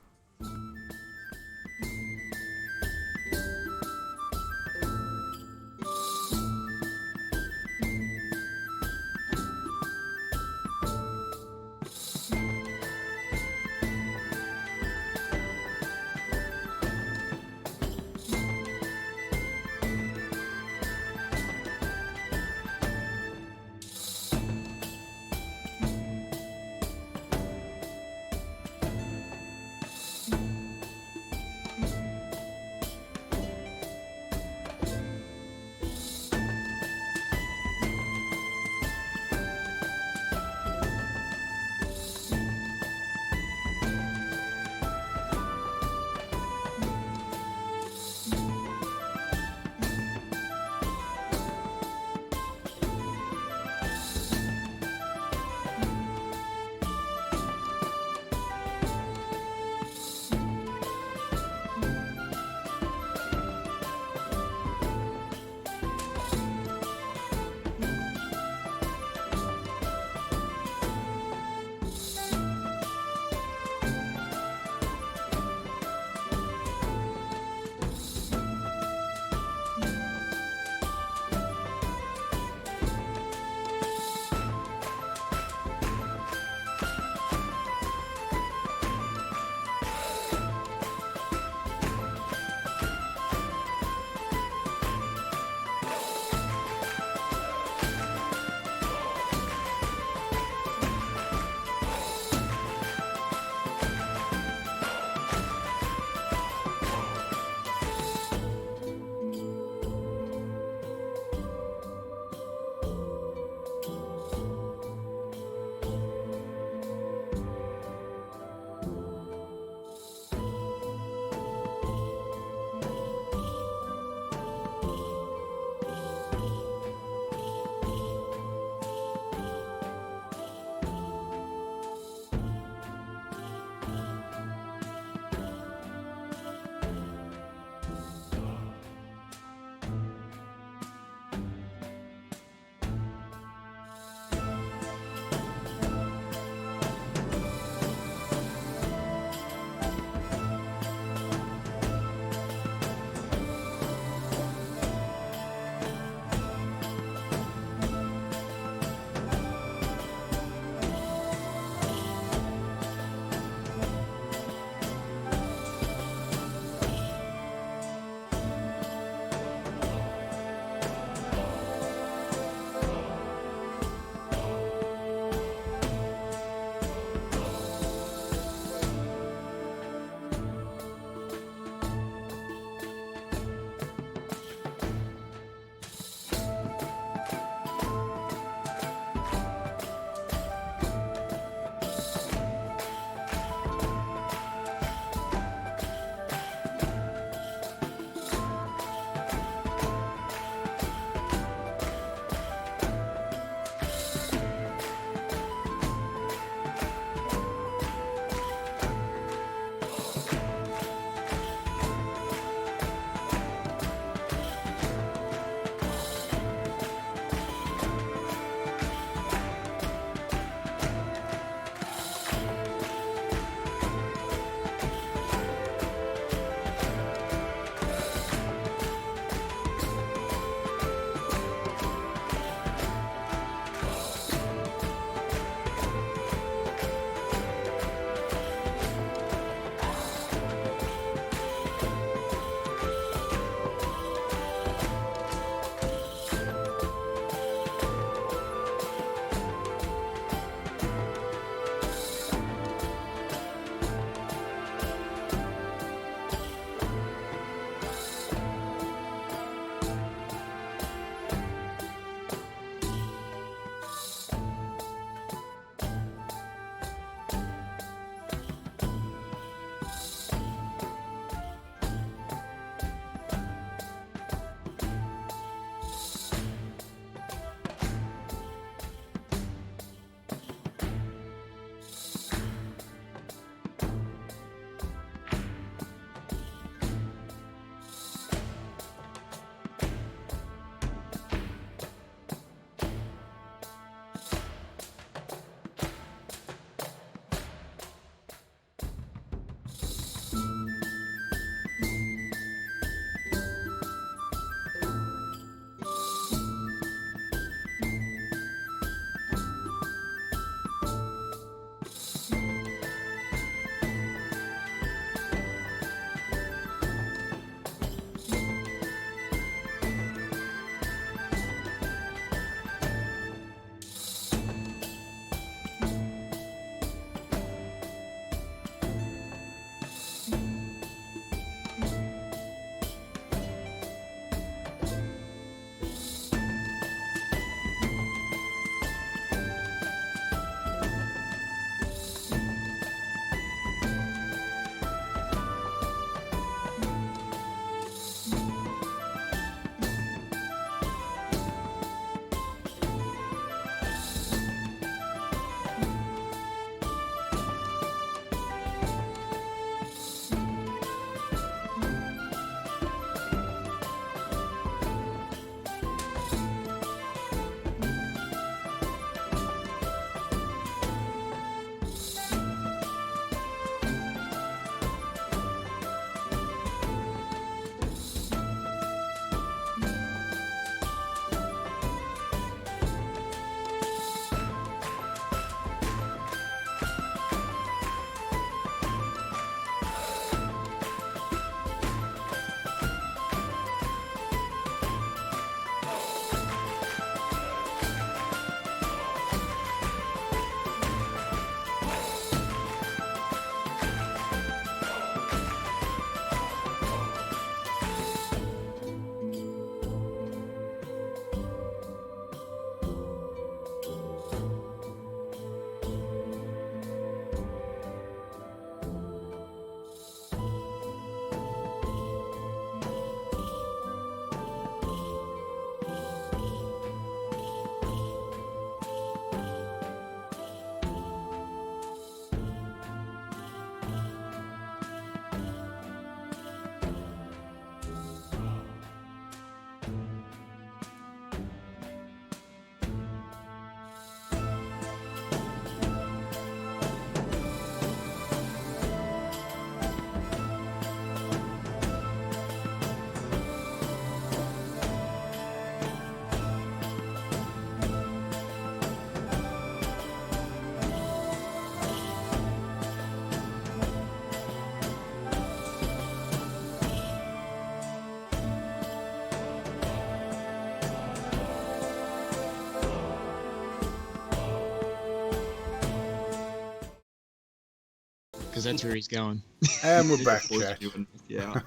because that's where he's going. And we're He's back, forced chat. you in- Yeah.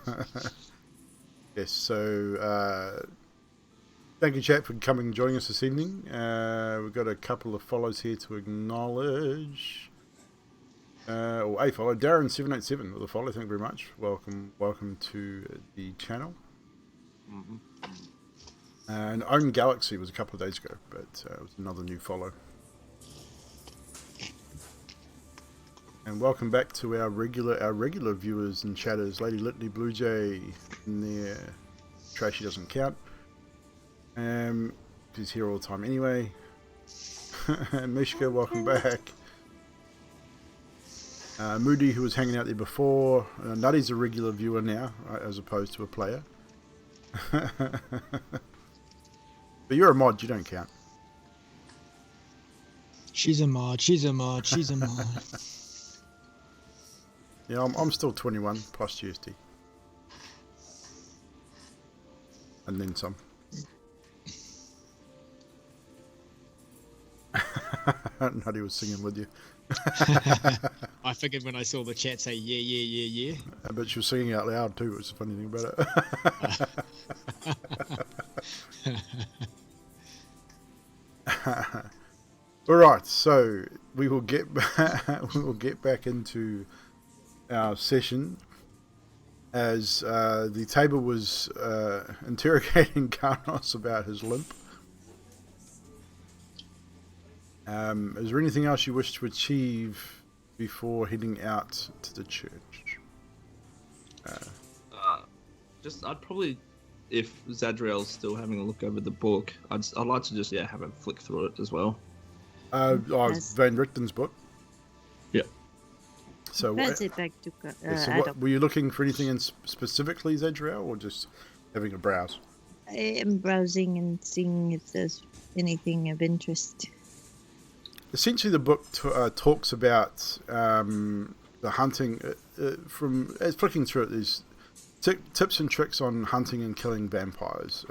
Yes, so thank you, chat, for coming and joining us this evening. We've got a couple of follows here to acknowledge. Or a follow, Darren787 with a follow. Thank you very much. Welcome to the channel. Mhm. And Own Galaxy was a couple of days ago, but it was another new follow. And welcome back to our regular viewers and chatters. Lady Litany, Blue Jay in there. Trashy doesn't count. She's here all the time anyway. And Mishka, welcome back. Moody, who was hanging out there before. Nutty's a regular viewer now, as opposed to a player. But you're a mod, you don't count. She's a mod. She's a mod. She's a mod. Yeah, I'm still 21 plus GST. And then some. Nutty was singing with you. I figured when I saw the chat say yeah. But she was singing out loud too, which is the funny thing about it. Alright, so we will get back into our session as the table was interrogating Karnos about his limp. Is there anything else you wish to achieve before heading out to the church? I'd probably, if Zadriel's still having a look over the book, I'd like to just have a flick through it as well. Yes. Van Richten's book. Yeah. So, Pass it back to so what, were you looking for anything in specifically, Zadriel, or just having a browse? I am browsing and seeing if there's anything of interest. Essentially, the book talks about the hunting. As flicking through it, there's tips and tricks on hunting and killing vampires.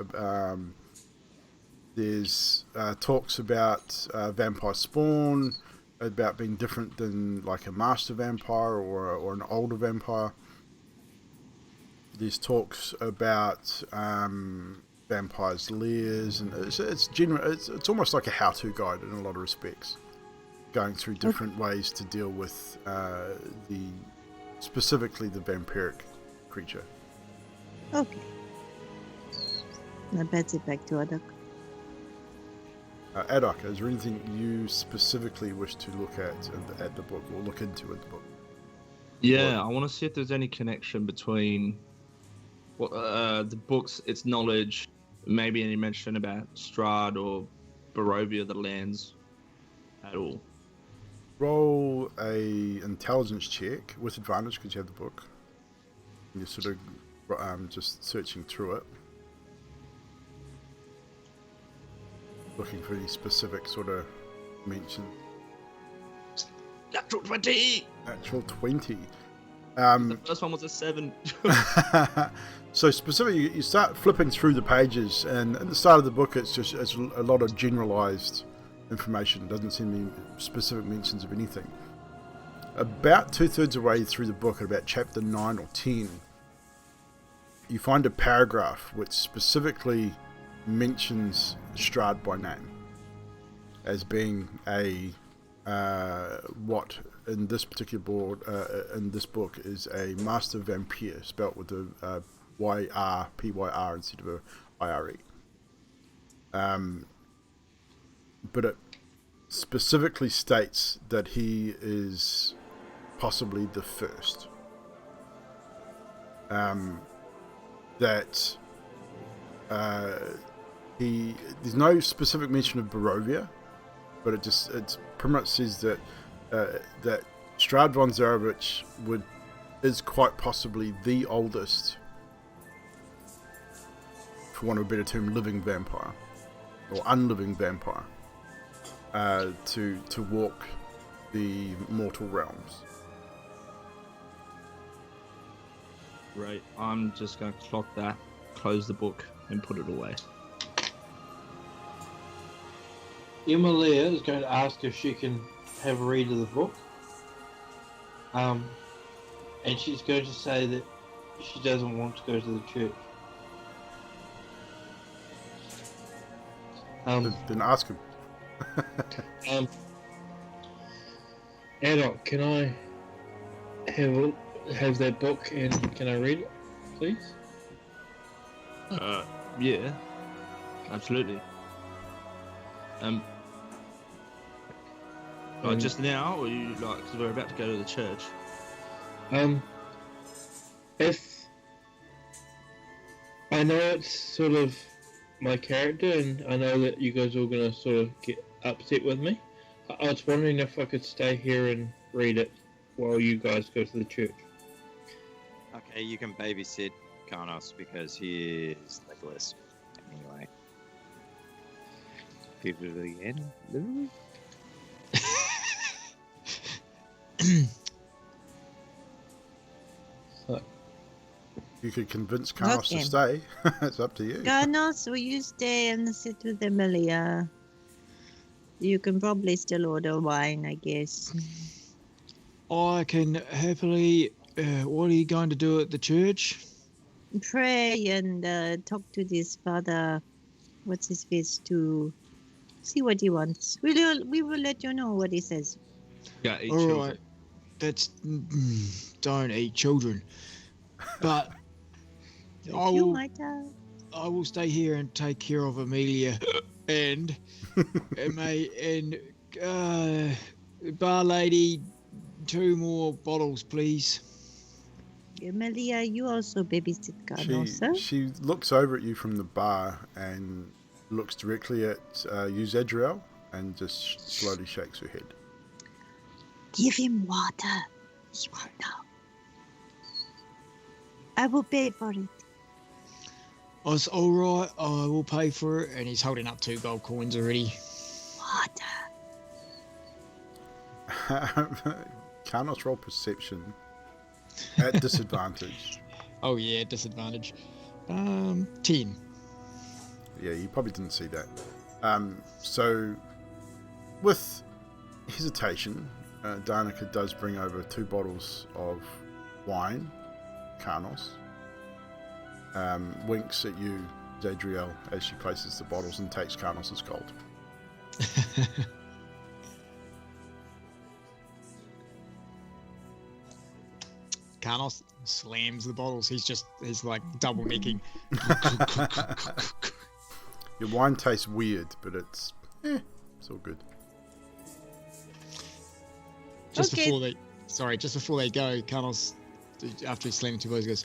There's talks about vampire spawn, about being different than like a master vampire or an older vampire. There's talks about vampires' lairs, and it's almost like a how-to guide in a lot of respects, going through different ways to deal with specifically the vampiric creature. Okay. Now pass it back to Adak. Adak, is there anything you specifically wish to look at the book, or look into in the book? Yeah, I want to see if there's any connection between the book's its knowledge, maybe any mention about Strahd or Barovia, the lands, at all. Roll a intelligence check with advantage because you have the book. And you're sort of just searching through it, looking for any specific sort of mention. Natural 20! Natural 20. The first one was a 7. So specifically, you start flipping through the pages, and at the start of the book, it's a lot of generalized information. It doesn't seem any specific mentions of anything. About 2/3 of the way through the book, at about chapter 9 or 10, you find a paragraph which specifically mentions Strahd by name as being a what in this particular board in this book is a master vampire, spelt with a YR instead of a IRE. But it specifically states that he is possibly the first. That there's no specific mention of Barovia, but it pretty much says that that Strahd von Zarovich is quite possibly the oldest, for want of a better term, living vampire or unliving vampire to walk the mortal realms. Right, I'm just going to clock that, close the book, and put it away. Emilia is going to ask if she can have a read of the book. and she's going to say that she doesn't want to go to the church. Then ask him. Adult, can I have that book and can I read it, please? Yeah, absolutely. Like just now, or you like? Because we're about to go to the church. If I know it's sort of my character, and I know that you guys are all gonna sort of get upset with me, I was wondering if I could stay here and read it while you guys go to the church. Okay, you can babysit Karnos because he is legless. Anyway. Literally and literally. You could convince Carlos to Okay. stay. It's up to you. Garnos, will you stay and sit with Emilia? You can probably still order wine, I guess. I can happily. What are you going to do at the church? Pray and talk to this father. What's his face to see what he wants. We will let you know what he says. Yeah, eat All children. right. That's don't eat children. But I You will. might have. I will stay here and take care of Amelia and bar lady. 2 more bottles, please. Emilia, you also babysit Garnos, huh? She looks over at you from the bar and looks directly at you, Zadriel, and just slowly shakes her head. Give him water. He won't know. I will pay for it. I was all right. I will pay for it. And he's holding up 2 gold coins already. Water. Carnos, roll perception at disadvantage. Oh yeah, disadvantage. 10. Yeah, you probably didn't see that. So, with hesitation, Danica does bring over 2 bottles of wine. Carnos winks at you, Zadriel, as she places the bottles and takes Carnos's gold. Carnos slams the bottles. He's like double nicking. Your wine tastes weird, but it's all good. Just Okay. before they go, Carnos, after he's slamming 2 bottles, goes,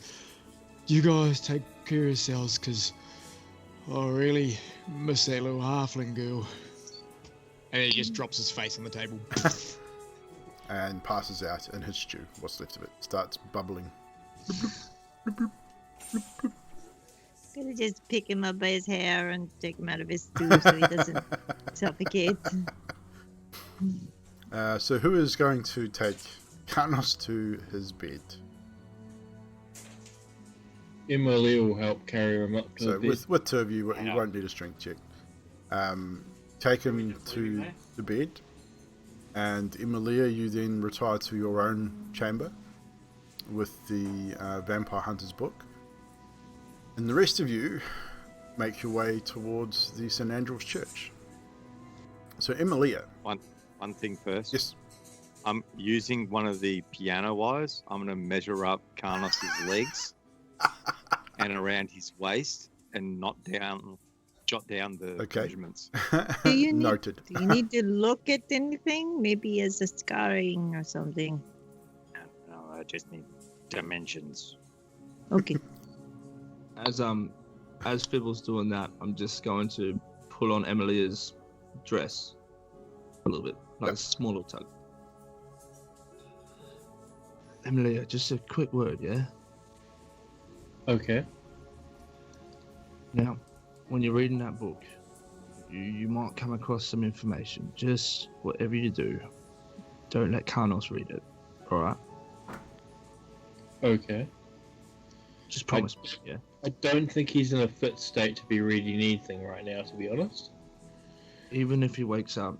"You guys take care of yourselves, because I really miss that little halfling girl." And he just drops his face on the table. And passes out in his stew. What's left of it starts bubbling. Gonna just pick him up by his hair and take him out of his stew so he doesn't suffocate. So who is going to take Carnos to his bed? Emily will help carry him up to So the bed. with 2 of you, you won't need a strength check. Take him to the bed, and Emilia, you then retire to your own chamber with the Vampire Hunter's book, and the rest of you make your way towards the St. Andrew's Church. So Emilia. One thing first. Yes. I'm using one of the piano wires. I'm going to measure up Carlos's legs and around his waist and jot down the measurements. Noted. Do you need to look at anything? Maybe as a scarring or something. No, I just need dimensions. Okay. As Fibble's doing that, I'm just going to pull on Emilia's dress a little bit, like a small little tug. Emilia, just a quick word, yeah? Okay. Now, when you're reading that book, you might come across some information. Just whatever you do, don't let Carnos read it, alright? Okay. Just promise me, yeah? I don't think he's in a fit state to be reading anything right now, to be honest. Even if he wakes up,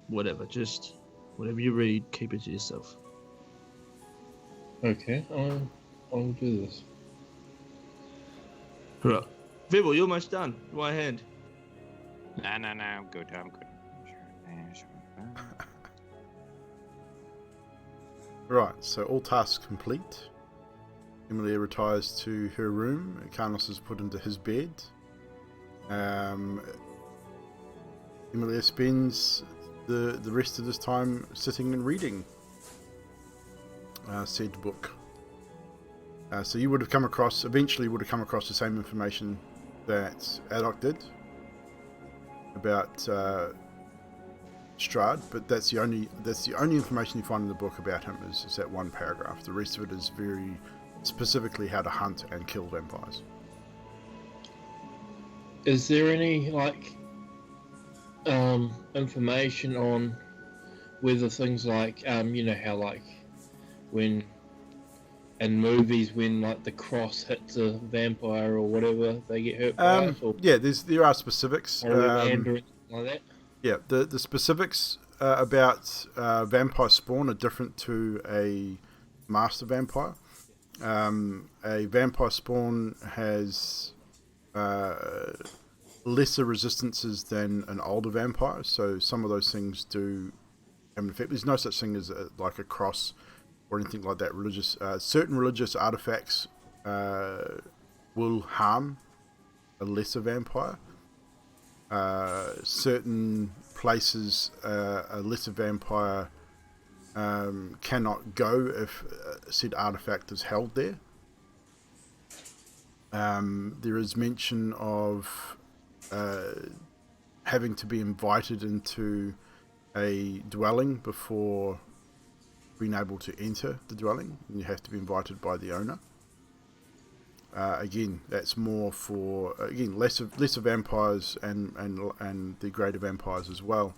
whatever, just whatever you read, keep it to yourself. Okay, I'll do this. Right. Vibble, you're almost done. Right hand. No, I'm good. I'm good. Sure. Right, so all tasks complete. Emilia retires to her room. Carlos is put into his bed. Emilia spends the rest of this time sitting and reading said book. So you would have come across the same information that Adok did about Strahd, but that's the only information you find in the book about him is that one paragraph. The rest of it is very specifically how to hunt and kill vampires. Is there any information on whether things like you know how when in movies when the cross hits a vampire or whatever they get hurt by it? Or, yeah, there are specifics. or land or anything like that? Yeah, the specifics about vampire spawn are different to a master vampire. A vampire spawn has lesser resistances than an older vampire, so some of those things do have an effect. There's no such thing as a cross or anything like that. Certain religious artifacts will harm a lesser vampire. Certain places a lesser vampire cannot go if said artifact is held there. There is mention of having to be invited into a dwelling before being able to enter the dwelling, and you have to be invited by the owner. Again, that's more for lesser vampires and the greater vampires as well.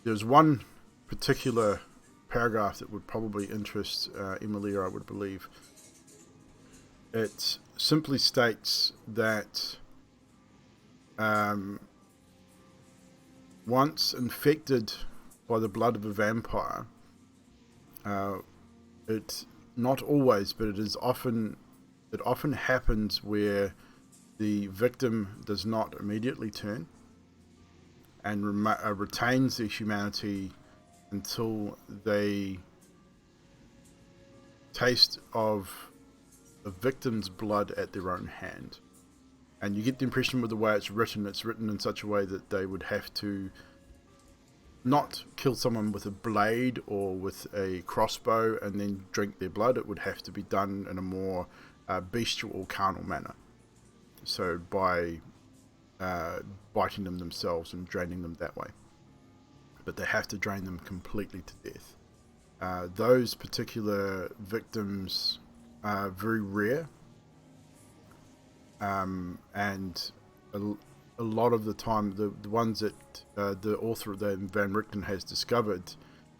There's one particular paragraph that would probably interest Emilia, I would believe. It simply states that once infected by the blood of a vampire, it not always, but it often happens where the victim does not immediately turn and retains their humanity until they taste of the victim's blood at their own hand. And you get the impression with the way it's written in such a way that they would have to not kill someone with a blade or with a crossbow and then drink their blood. It would have to be done in a more bestial or carnal manner. So by biting them themselves and draining them that way. But they have to drain them completely to death. Those particular victims are very rare. And a lot of the time, the ones that the author of Van Richten has discovered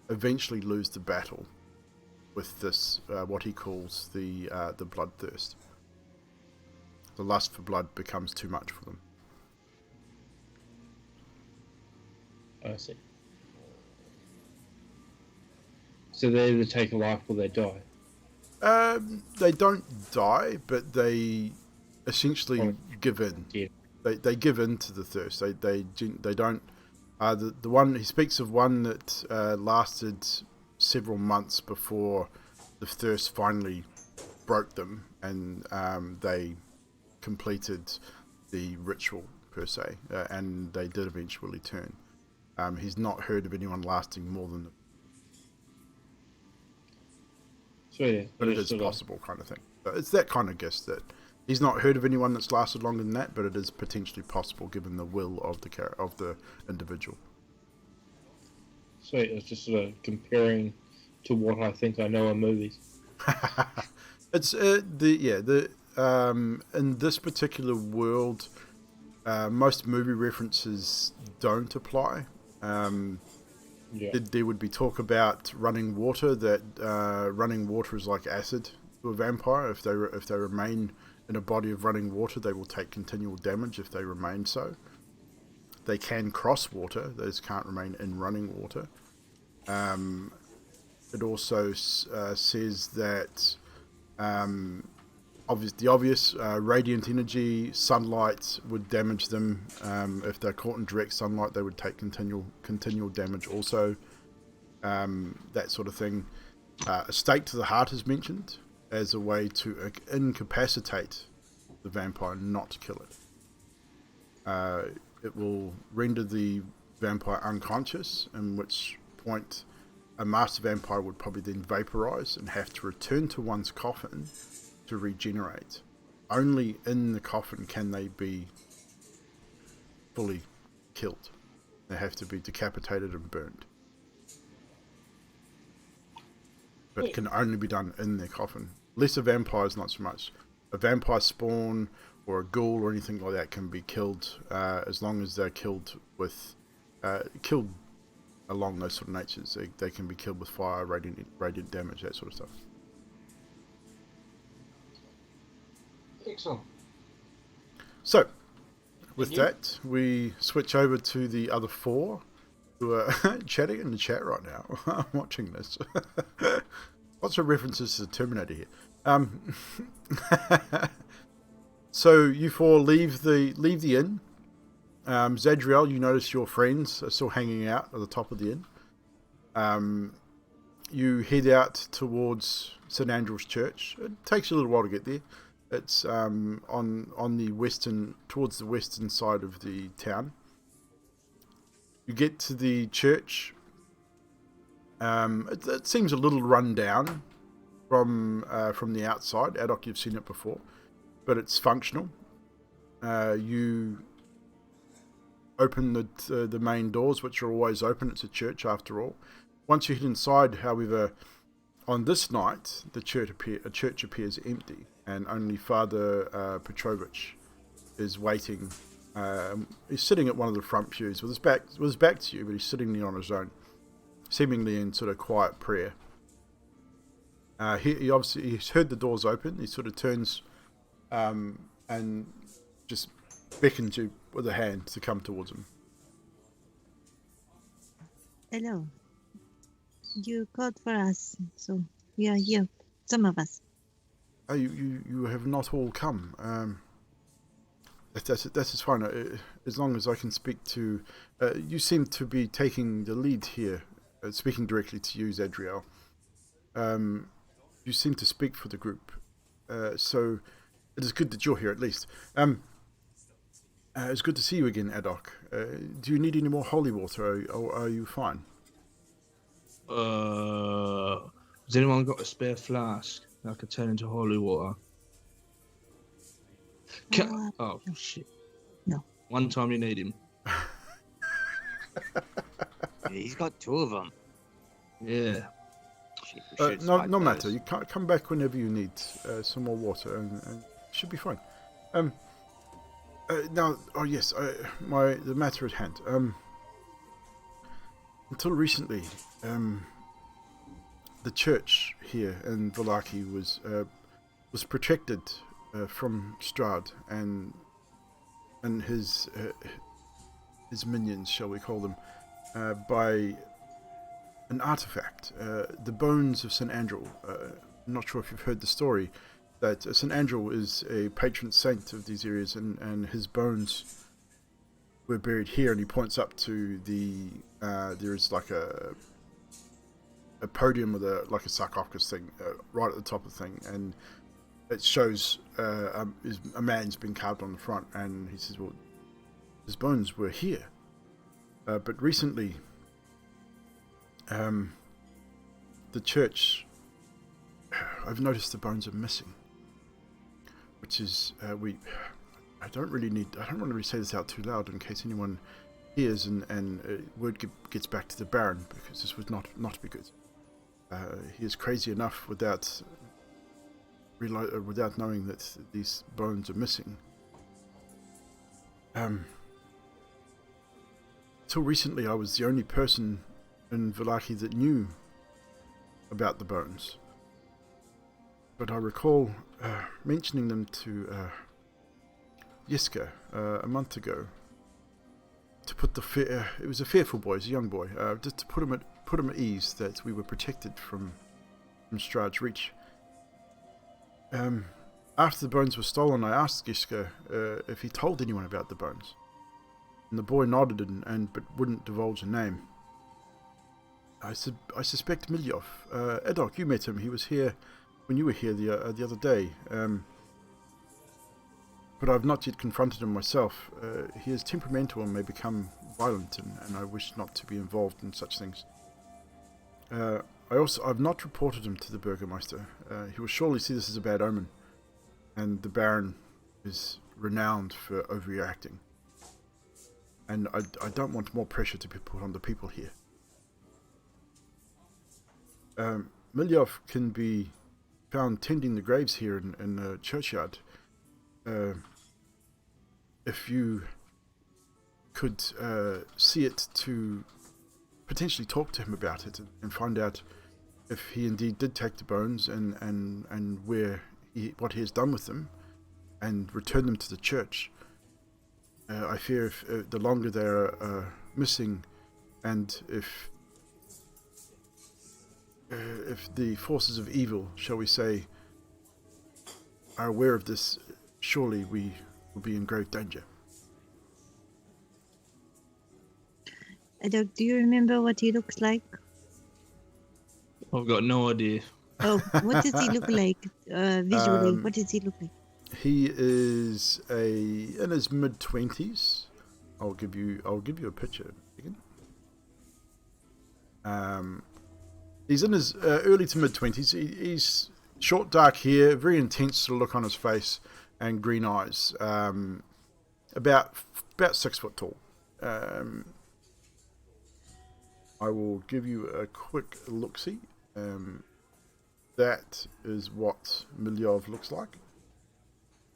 eventually lose the battle with this, what he calls the bloodthirst. The lust for blood becomes too much for them. I see. So they either take a life or they die? They don't die, but they essentially give in. Yeah. They give in to the thirst. They don't. The one he speaks of one that lasted several months before the thirst finally broke them, and they completed the ritual per se, and they did eventually turn. He's not heard of anyone lasting more than. So yeah, but it is possible, kind of thing. But it's that kind of guess that he's not heard of anyone that's lasted longer than that, but it is potentially possible given the will of the individual. Sweet. It's just sort of comparing to what I think I know in movies. It's in this particular world, most movie references don't apply. There would be talk about running water. That running water is like acid to a vampire. If they remain in a body of running water, they will take continual damage if they remain so. They can cross water. They just can't remain in running water. it also says that the obvious radiant energy, sunlight would damage them. If they're caught in direct sunlight, they would take continual damage also. That sort of thing. A stake to the heart is mentioned as a way to incapacitate the vampire, not to kill it. It will render the vampire unconscious, in which point a master vampire would probably then vaporize and have to return to one's coffin to regenerate. Only in the coffin can they be fully killed. They have to be decapitated and burned. But it can only be done in their coffin. Lesser vampires, not so much. A vampire spawn or a ghoul or anything like that can be killed as long as they're killed along those sort of natures. They can be killed with fire, radiant damage, that sort of stuff. Excellent. So, with that, we switch over to the other four who are chatting in the chat right now. I'm watching this. Lots of references to the Terminator here. So you four leave the inn. Zadriel, you notice your friends are still hanging out at the top of the inn. You head out towards St Andrew's Church. It takes you a little while to get there. It's on the towards the western side of the town. You get to the church. It seems a little run down from the outside. Adok, you've seen it before, but it's functional. You open the main doors, which are always open. It's a church after all. Once you head inside, however, on this night, the church appears empty, and only Father Petrovich is waiting. He's sitting at one of the front pews with his back to you, but he's sitting there on his own, seemingly in sort of quiet prayer. He's heard the doors open. He sort of turns and just beckons you with a hand to come towards him. Hello. You called for us, so we are here. Some of us. Oh, you have not all come. That's fine. As long as I can speak to... you seem to be taking the lead here, speaking directly to you, Zadriel. You seem to speak for the group. So it is good that you're here, at least. It's good to see you again, Adok. Do you need any more holy water, or are you fine? Has anyone got a spare flask that I could turn into holy water? Oh, shit. No. One time you need him. He's got two of them. Yeah. No matter. You can't come back whenever you need some more water, and it should be fine. Now, yes, the matter at hand. Until recently, the church here in Valaki was protected from Strahd and his minions, shall we call them, by an artifact, the bones of St Andrew. I'm not sure if you've heard the story, that St Andrew is a patron saint of these areas, and his bones were buried here. And he points up to there is like a podium with a sarcophagus thing right at the top of the thing, and it shows a man's been carved on the front, and he says, well, his bones were here, but recently the church, I've noticed the bones are missing, which is I don't want to really say this out too loud in case anyone hears and word gets back to the Baron, because this would not be good. He is crazy enough without knowing that these bones are missing. Till recently, I was the only person in Valaki that knew about the bones. But I recall mentioning them to Yiska a month ago. To put it was a fearful boy, he's a young boy. Just to put put him at ease that we were protected from Strahd's reach. After the bones were stolen, I asked Giska if he told anyone about the bones. And the boy nodded but wouldn't divulge a name. I suspect Milyov. Edok, you met him. He was here when you were here the other day. But I've not yet confronted him myself. He is temperamental and may become violent, and I wish not to be involved in such things. I've not reported him to the Burgermeister. He will surely see this as a bad omen, and the Baron is renowned for overreacting. And I don't want more pressure to be put on the people here. Milyov can be found tending the graves here in the churchyard. If you could see it, to potentially talk to him about it and find out if he indeed did take the bones and what he has done with them, and return them to the church. I fear if the longer they're missing, and if the forces of evil, shall we say, are aware of this, surely we will be in grave danger. Doug, do you remember what he looks like? I've got no idea. Oh, what does he look like visually? What does he look like? He is in his mid-20s. I'll give you a picture. He's in his early to mid-20s. He's short, dark hair, very intense look on his face, and green eyes. About 6 foot tall. I will give you a quick look-see. That is what Milyov looks like.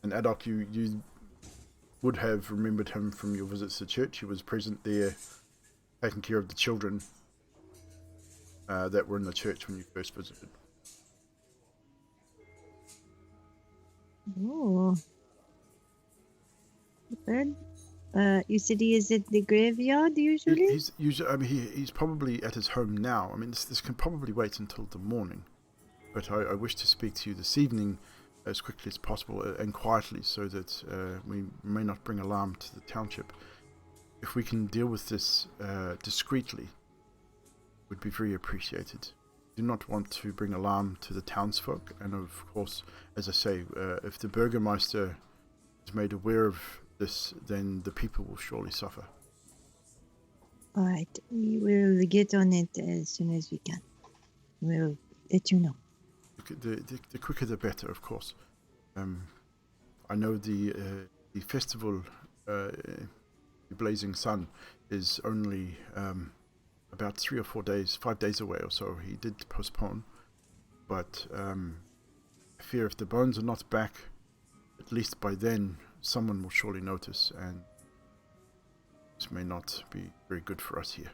And Adok, you would have remembered him from your visits to church. He was present there, taking care of the children that were in the church when you first visited. Oh. Good. You said he is at the graveyard usually? He's usually. I mean, he's probably at his home now. I mean, this can probably wait until the morning. But I wish to speak to you this evening as quickly as possible and quietly, so that we may not bring alarm to the township. If we can deal with this discreetly, would be very appreciated. Do not want to bring alarm to the townsfolk, and of course, as I say, if the Burgermeister is made aware of this, then the people will surely suffer. All right, we will get on it as soon as we can. We'll let you know. The quicker the better, of course. I know the festival, the Blazing Sun, is only about 3 or 4 days, 5 days away or so. He did postpone, but I fear if the bones are not back, at least by then, someone will surely notice, and this may not be very good for us here.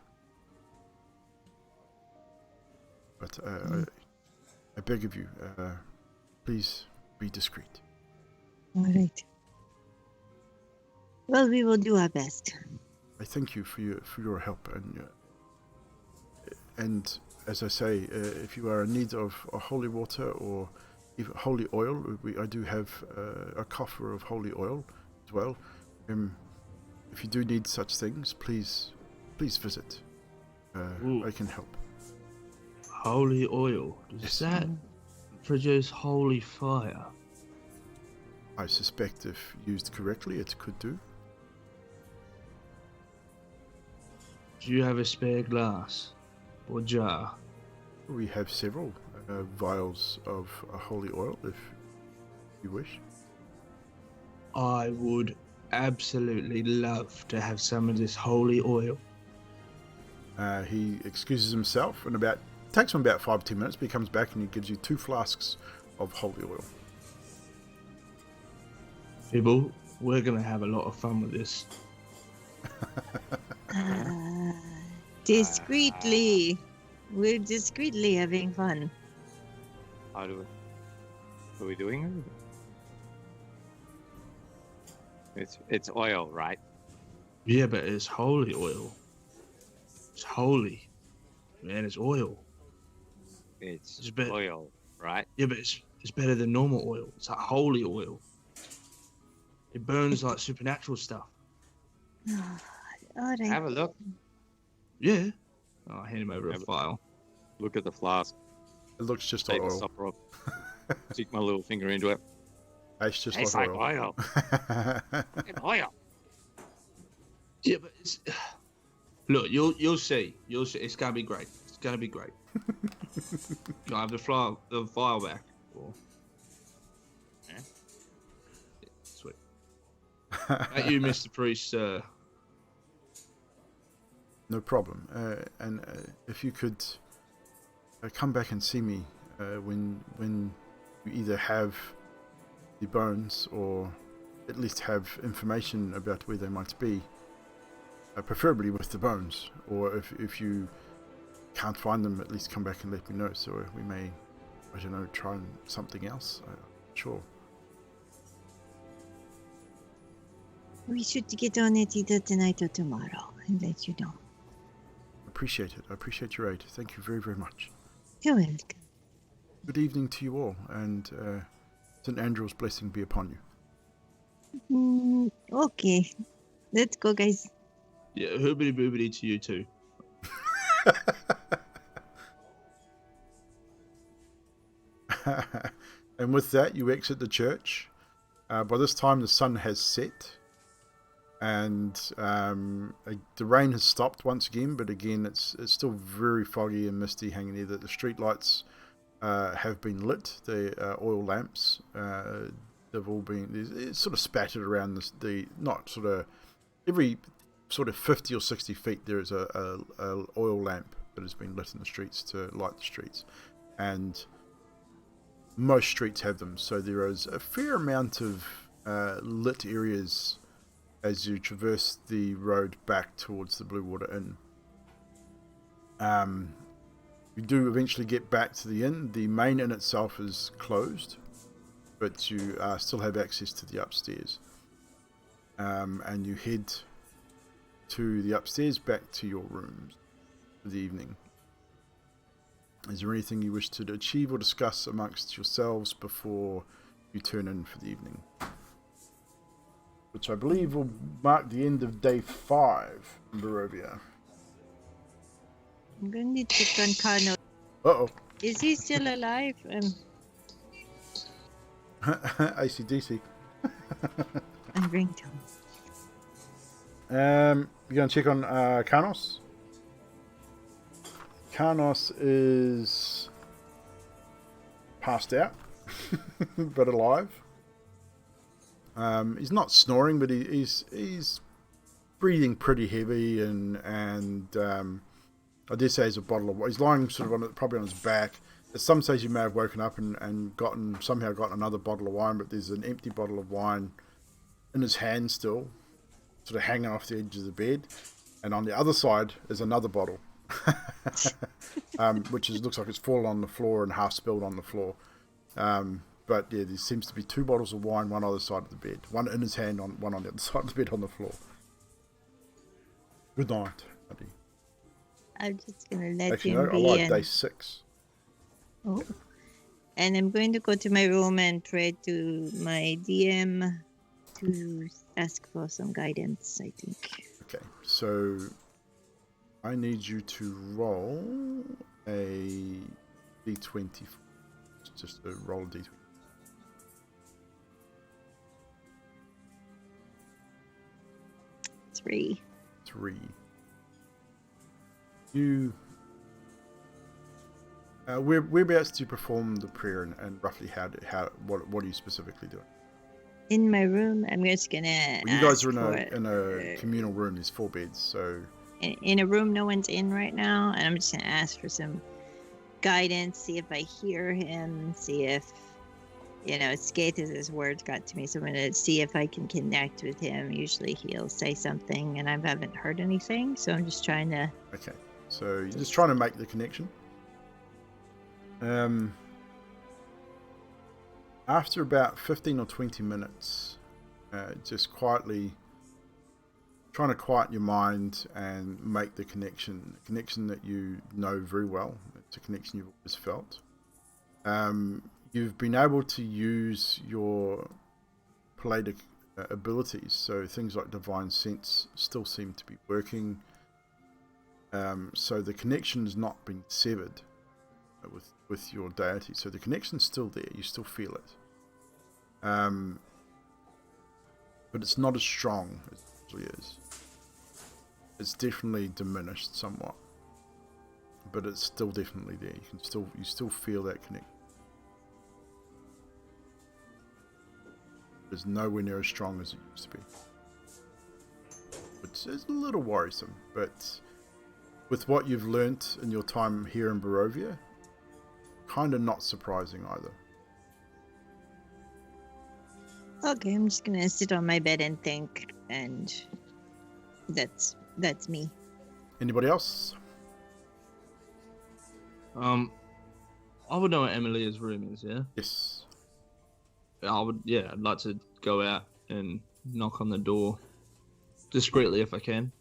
But I beg of you, please be discreet. All right. Well, we will do our best. I thank you for your help, and as I say, if you are in need of holy water or even holy oil, I do have a coffer of holy oil as well. If you do need such things, please visit. I can help. Holy oil. Does that produce holy fire? I suspect if used correctly, it could do. Do you have a spare glass or jar? We have several vials of holy oil, if you wish. I would absolutely love to have some of this holy oil. He excuses himself, and takes him about 5 to 10 minutes, but he comes back and he gives you 2 flasks of holy oil. People, we're going to have a lot of fun with this. Discreetly. We're discreetly having fun. How do we? Are we doing it? It's oil, right? Yeah, but it's holy oil. It's holy. man. It's oil. It's It's better. oil, right? Yeah, but it's better than normal oil. It's like holy oil. It burns like supernatural stuff. All right. Have a look. Yeah. I'll hand him over a Have a- file. Look at the flask. It looks just Take like the oil. stopper off. Stick my little finger into it. It's just Tastes like like oil. It's oil. Yeah, but it's look. You'll see. You'll see. It's gonna be great. It's gonna be great. Do I have the file back? Or... Yeah. Sweet. At you, Mr. Priest. No problem. And if you could come back and see me when you either have the bones or at least have information about where they might be, preferably with the bones, or if you can't find them, at least come back and let me know, so we may, I don't know, try something else. Sure. We should get on it either tonight or tomorrow and let you know. Appreciate it. I appreciate your aid. Thank you very, very much. You're welcome. Good evening to you all, and St. Andrew's blessing be upon you. Okay. Let's go, guys. Yeah, hoobity boobity to you too. And with that, you exit the church. By this time, the sun has set, and the rain has stopped once again. But again, it's still very foggy and misty hanging there. That the street lights have been lit. The oil lamps, they've all been. It's sort of spattered around the not sort of every sort of 50 or 60 feet. There is a oil lamp that has been lit in the streets to light the streets, and most streets have them, so there is a fair amount of lit areas as you traverse the road back towards the Blue Water Inn. You do eventually get back to the inn. The main inn itself is closed, but you still have access to the upstairs, and you head to the upstairs back to your rooms for the evening. Is there anything you wish to achieve or discuss amongst yourselves before you turn in for the evening? Which I believe will mark the end of day 5 in Barovia. I'm going to check on Carno. Uh-oh. Is he still alive? ACDC. I'm going to. You're going to check on Karnos? Karnos is passed out, but alive. He's not snoring, but he's breathing pretty heavy, and I dare say he's a bottle of water. He's lying sort of probably on his back. At some stage, he may have woken up and somehow gotten another bottle of wine, but there's an empty bottle of wine in his hand still, sort of hanging off the edge of the bed, and on the other side is another bottle. Which looks like it's fallen on the floor and half spilled on the floor. But yeah, there seems to be 2 bottles of wine, one other side of the bed, one in his hand, one on the other side of the bed on the floor. Good night, buddy. I'm just gonna let Actually, him no, I be like in. day 6. Oh. And I'm going to go to my room and pray to my DM to ask for some guidance, I think. Okay, so I need you to roll a d20. Just a roll a d20. 3. 3. You. Whereabouts do you perform the prayer, and roughly what are you specifically doing? In my room, I'm just gonna. Well, you guys ask are in a communal room. There's 4 beds, so. In a room no one's in right now, and I'm just gonna ask for some guidance, see if I hear him, see if Skaith's words got to me, so I'm gonna see if I can connect with him. Usually he'll say something and I haven't heard anything, so I'm just trying to. Okay, so you're just trying to make the connection. After about 15 or 20 minutes, just quietly trying to quiet your mind and make the connection that you know very well. It's a connection you've always felt. You've been able to use your palladic abilities, so things like divine sense still seem to be working. So the connection's not been severed with your deity. So the connection's still there. You still feel it. But it's not as strong as it usually is. It's definitely diminished somewhat, but it's still definitely there. You still feel that connection. It's nowhere near as strong as it used to be, which is a little worrisome. But with what you've learnt in your time here in Barovia, kind of not surprising either. Okay, I'm just gonna sit on my bed and think, and that's me. Anybody else? I would know what Emilia's room is, yeah? Yes. I'd like to go out and knock on the door discreetly if I can.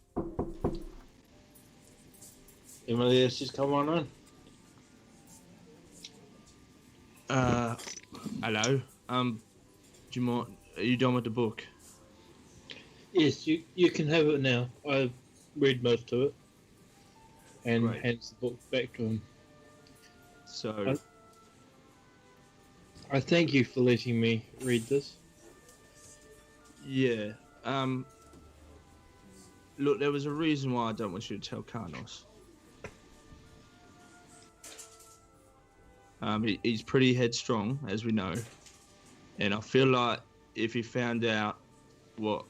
Emilia, just come on in. Hello. Do you mind? Are you done with the book? Yes, you can have it now. I've read most of it. And Right. hands the book back to him. So, I thank you for letting me read this. yeah. Look, there was a reason why I don't want you to tell Karnos. He's pretty headstrong, as we know. And I feel like if he found out what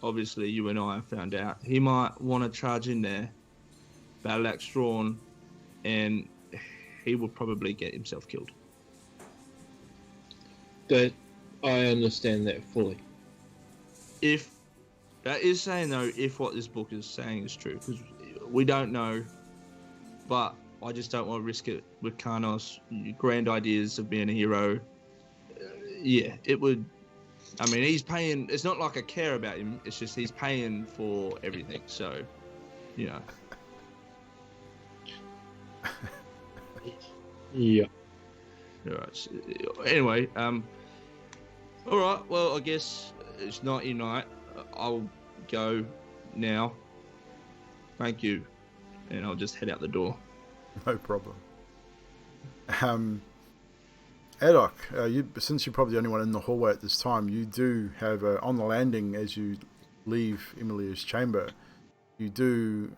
obviously you and I have found out, he might want to charge in there, battle axe drawn, and he will probably get himself killed. That I understand that fully. If that is saying though, if what this book is saying is true, because we don't know, but I just don't want to risk it with Karnos. Grand ideas of being a hero. Yeah, it would. I mean, he's paying. It's not like I care about him. It's just he's paying for everything. So, you know. Yeah. All right. So, anyway, all right. Well, I guess it's nighty night. I'll go now. Thank you, and I'll just head out the door. No problem. Adok, since you're probably the only one in the hallway at this time, you do have on the landing as you leave Emilia's chamber, you do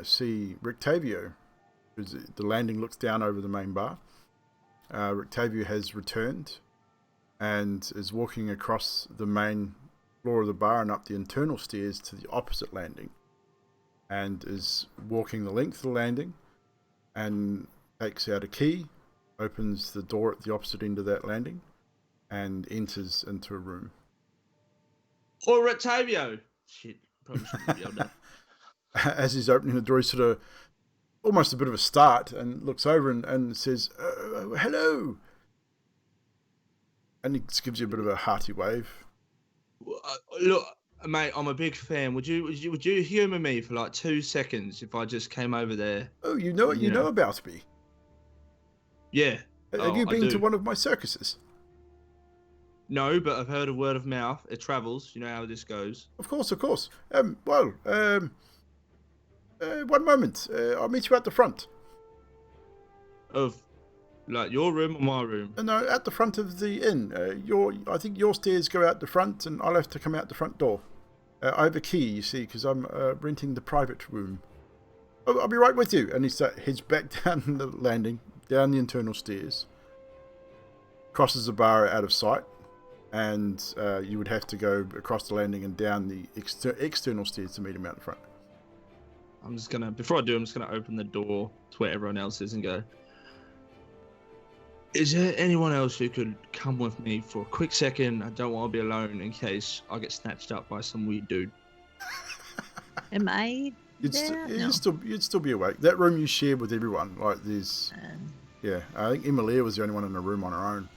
see Rictavio. The landing looks down over the main bar. Rictavio has returned and is walking across the main floor of the bar and up the internal stairs to the opposite landing, and is walking the length of the landing and takes out a key, opens the door at the opposite end of that landing, and enters into a room. Or Octavio. Shit, probably shouldn't be able to. As he's opening the door, he's sort of almost a bit of a start and looks over and says, hello. And he gives you a bit of a hearty wave. Look, mate, I'm a big fan. Would you humour me for like 2 seconds if I just came over there? Oh, you know what you know about me? Yeah. Have you been to one of my circuses? No, but I've heard of word of mouth. It travels. You know how this goes. Of course. One moment. I'll meet you at the front. Of, like, your room or my room? No, at the front of the inn. I think your stairs go out the front, and I'll have to come out the front door. I have a key, you see, because I'm renting the private room. Oh, I'll be right with you. And he heads back down the landing, down the internal stairs, crosses the bar out of sight, and you would have to go across the landing and down the external stairs to meet him out the front. Before I do, I'm just gonna open the door to where everyone else is and go, is there anyone else who could come with me for a quick second? I don't want to be alone in case I get snatched up by some weird dude. Am I there? No. You'd still be awake. That room you share with everyone. Like there's... yeah, I think Emilia was the only one in the room on her own.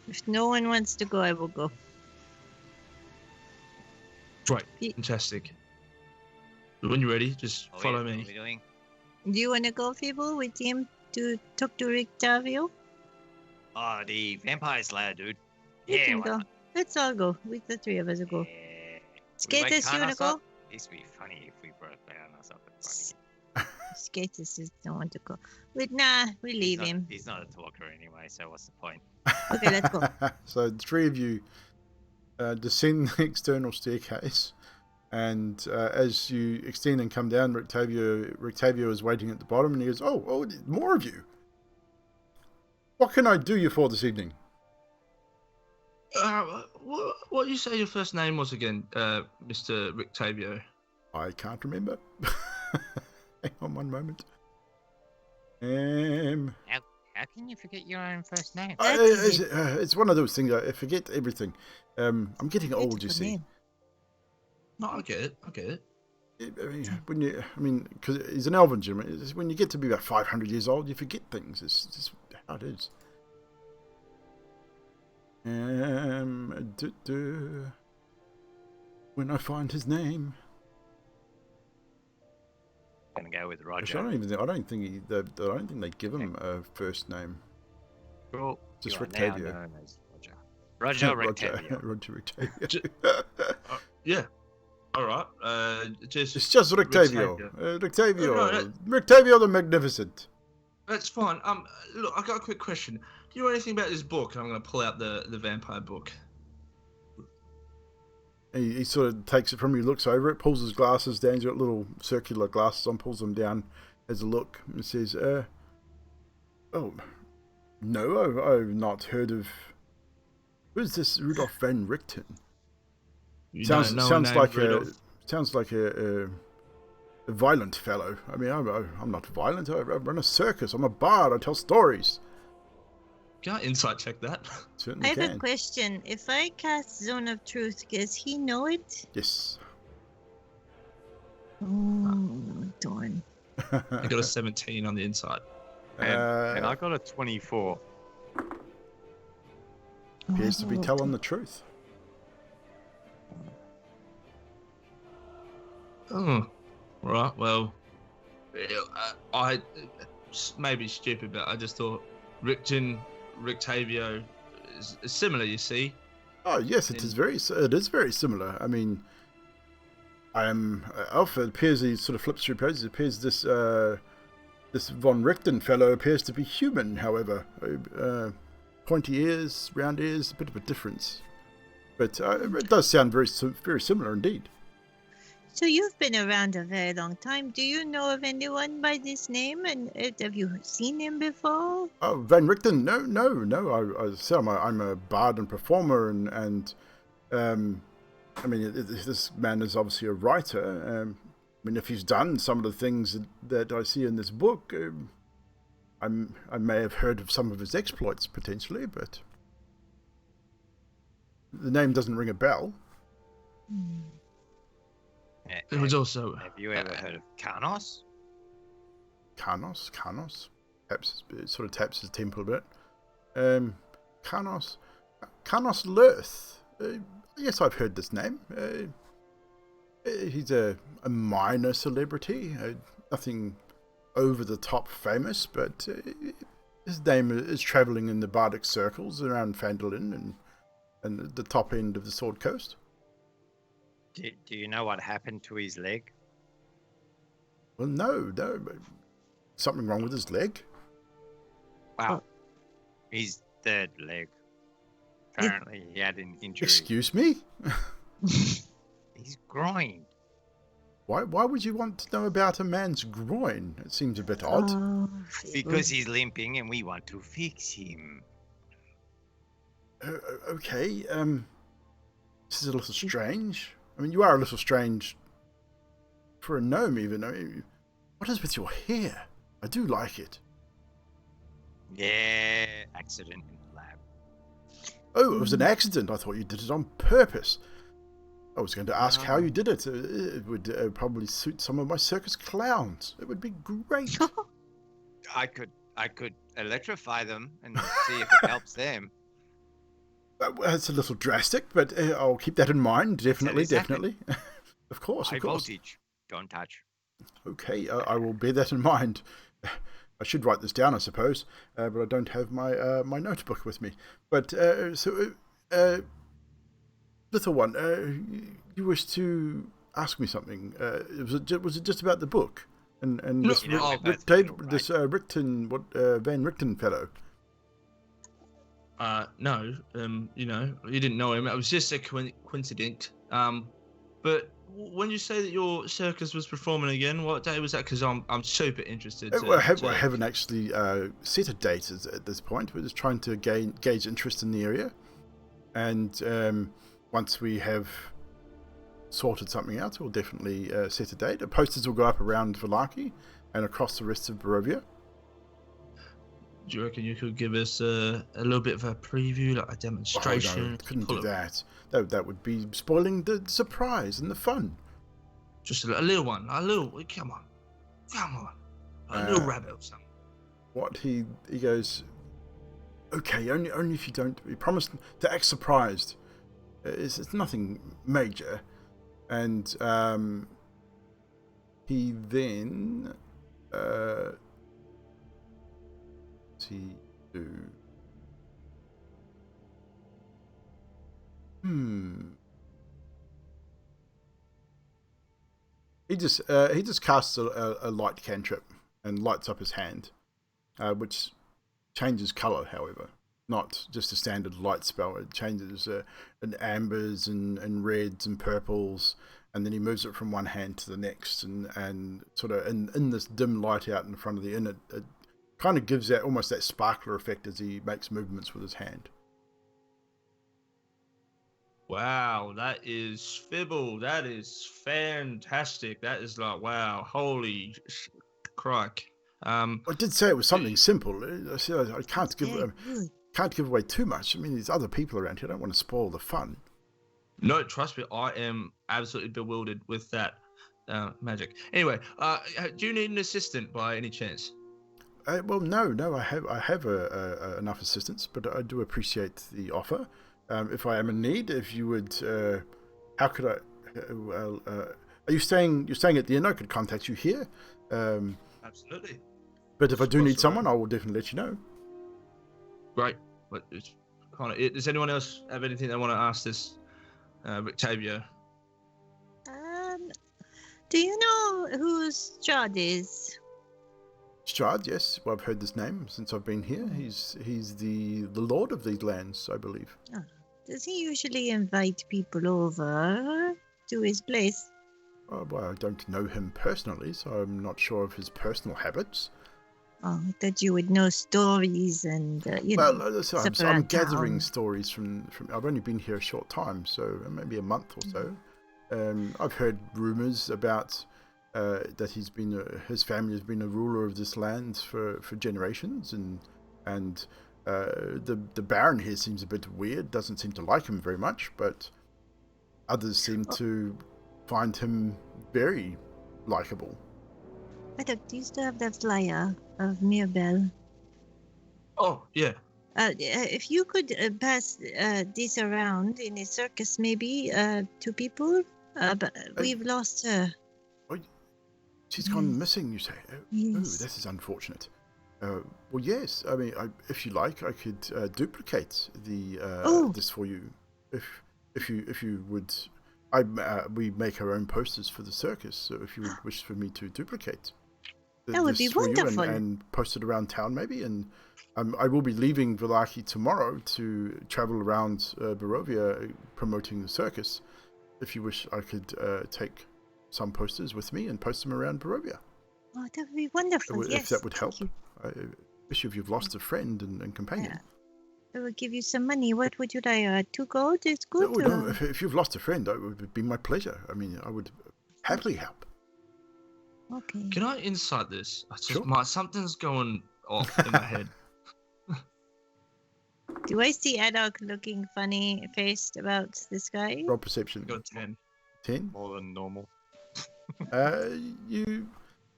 If no one wants to go, I will go. Great, fantastic. When you're ready, just follow me. What are we doing? Do you want to go, Feeble, with him to talk to Rictavio? Oh, the vampire slayer, dude. You Yeah, can why go. not? Let's all go. With the three of us go. Yeah. Skaters, you want to go? This would be funny if we brought us up in front. Skaters just don't want to go. But nah, we leave him. He's not a talker anyway, so what's the point? Okay, let's go. So the three of you descend the external staircase, and as you extend and come down, Rictavio is waiting at the bottom, and he goes, "Oh, more of you. What can I do you for this evening?" What did you say your first name was again, Mr. Rictavio? I can't remember. Hang on one moment. How can you forget your own first name? It's one of those things. I forget everything. I'm getting old, you see. No, I get it. Because he's an elven gentleman. When you get to be about 500 years old, you forget things. It's just how it is. When I find his name, Gonna go with Roger. Actually, I don't think they give him a first name. Cool. Just You are Rictavio. now known as Roger Rictavio. Roger Rictavio. Yeah. All right. It's just Rictavio. Rictavio. Rictavio the Magnificent. That's fine. Look, I got a quick question. Do you know anything about this book? I'm going to pull out the vampire book. He sort of takes it from you, looks over it, pulls his glasses down. He's got little circular glasses on, pulls them down, has a look, and says, "Oh, no, I've not heard of. Who's this Rudolf van Richten? Sounds like a violent fellow. I mean, I'm not violent. I run a circus. I'm a bard. I tell stories." Can I insight check that? Certainly I have can. a question. If I cast Zone of Truth, does he know it? Yes. Oh, darn. I got a 17 on the inside. And I got a 24. Appears to be telling the truth. Oh, right. Well, I maybe stupid, but I just thought Rictavio is similar. You see. Oh yes, it is very similar. I mean, I am Alpha. It appears he sort of flips through pages. It appears this von Richten fellow appears to be human. However, pointy ears, round ears, a bit of a difference, but it does sound very similar indeed. So you've been around a very long time. Do you know of anyone by this name? And have you seen him before? Oh, Van Richten? No. I said I'm a bard and performer, and I mean, this man is obviously a writer. I mean, if he's done some of the things that I see in this book, I may have heard of some of his exploits potentially, but the name doesn't ring a bell. There was also. Have you ever heard of Karnos? Karnos. Perhaps it sort of taps his temple a bit. Karnos Lurth. Yes, I've heard this name. He's a minor celebrity. Nothing over the top famous, but his name is travelling in the bardic circles around Phandalin and the top end of the Sword Coast. Do you know what happened to his leg? Well, no. Something wrong with his leg? Wow. His third leg. Apparently he had an injury. Excuse me? His groin. Why would you want to know about a man's groin? It seems a bit odd. Because he's limping and we want to fix him. Okay, this is a little strange. I mean, you are a little strange for a gnome, even. I mean, what is with your hair? I do like it. Yeah, accident in the lab. Oh, it was an accident. I thought you did it on purpose. I was going to ask how you did it. It would probably suit some of my circus clowns. It would be great. I could electrify them and see if it helps them. That's a little drastic, but I'll keep that in mind. Definitely, exactly. definitely. Of course, High of course. voltage. Don't touch. Okay, I will bear that in mind. I should write this down, I suppose, but I don't have my my notebook with me. But little one, you wish to ask me something? Was it just about the book and No, this you know, this Richten Van Richten fellow? No, you know, you didn't know him. It was just a coincidence. But when you say that your circus was performing again, what day was that? Because I'm super interested. I haven't actually set a date at this point. We're just trying to gauge interest in the area, and once we have sorted something out, we'll definitely set a date. The posters will go up around Valaki and across the rest of Barovia. Do you reckon you could give us a little bit of a preview, like a demonstration? Oh, no, couldn't do that. That would be spoiling the surprise and the fun. Just a little one, come on, a little rabbit or something. What he goes, okay, only if you don't. He promised to act surprised. It's nothing major, and he then He just casts a light cantrip and lights up his hand, which changes color. However, not just a standard light spell. It changes in ambers and reds and purples, and then he moves it from one hand to the next, and sort of in this dim light out in front of the inn, it kind of gives that almost that sparkler effect as he makes movements with his hand. Wow, that is Fibble. That is fantastic. That is like, wow, holy crike. I did say it was something simple. I said I can't give away too much. I mean, there's other people around here. I don't want to spoil the fun. No, trust me, I am absolutely bewildered with that magic. Anyway, do you need an assistant by any chance? Well, no, I have enough assistance, but I do appreciate the offer. If I am in need, if you would, how could I? Are you staying? You're staying at the inn. I could contact you here. Absolutely. But if I do need someone, I will definitely let you know. Great. But it's kind of it. Does anyone else have anything they want to ask this, Victavia? Do you know who Strahd is? Strahd, yes. Well, I've heard this name since I've been here. He's the lord of these lands, I believe. Oh. Does he usually invite people over to his place? Well, I don't know him personally, so I'm not sure of his personal habits. Oh, I thought you would know stories and, I'm gathering stories from. I've only been here a short time, so maybe a month or so. I've heard rumours about that his family has been a ruler of this land for generations, and the Baron here seems a bit weird, doesn't seem to like him very much, but others seem to find him very likable. Do you still have that flyer of Mirabelle? Oh, yeah. If you could pass this around in a circus, maybe, to people, but we've lost her. She's gone missing, you say? Yes. Oh, this is unfortunate. Well, yes. I mean, if you like, I could duplicate this for you. If you would, we make our own posters for the circus. So if you would wish for me to duplicate, that would be wonderful. And post it around town, maybe. And I will be leaving Valaki tomorrow to travel around Barovia promoting the circus. If you wish, I could take some posters with me and post them around Barovia. Oh, that would be wonderful. If that would help. Especially if you've lost a friend and companion. Yeah. I will give you some money. What would you like? 2 gold is good? No, if you've lost a friend, it would be my pleasure. I mean, I would happily help. Okay. Can I insight this? Sure. Something's going off in my head. Do I see Adok looking funny faced about this guy? Roll perception. Got 10. 10? More than normal.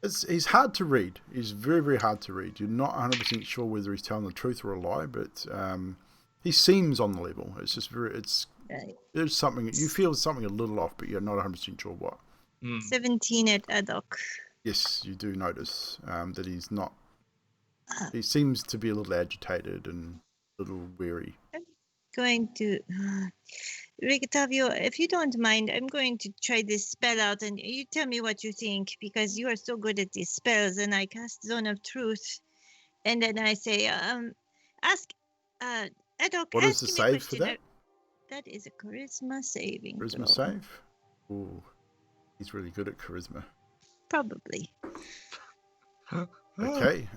He's hard to read. He's very, very hard to read. You're not 100% sure whether he's telling the truth or a lie, but He seems on the level. It's just Right. there's something, you feel something a little off, but you're not 100% sure what. 17 at ad hoc. Yes, you do notice that he's not. He seems to be a little agitated and a little weary. Going to Rictavio, if you don't mind, I'm going to try this spell out, and you tell me what you think, because you are so good at these spells. And I cast Zone of Truth, and then I say, ask, Adok, What is ask the him a save for question. that? That is a charisma saving Charisma throw. save. Ooh, he's really good at charisma. Probably. Okay.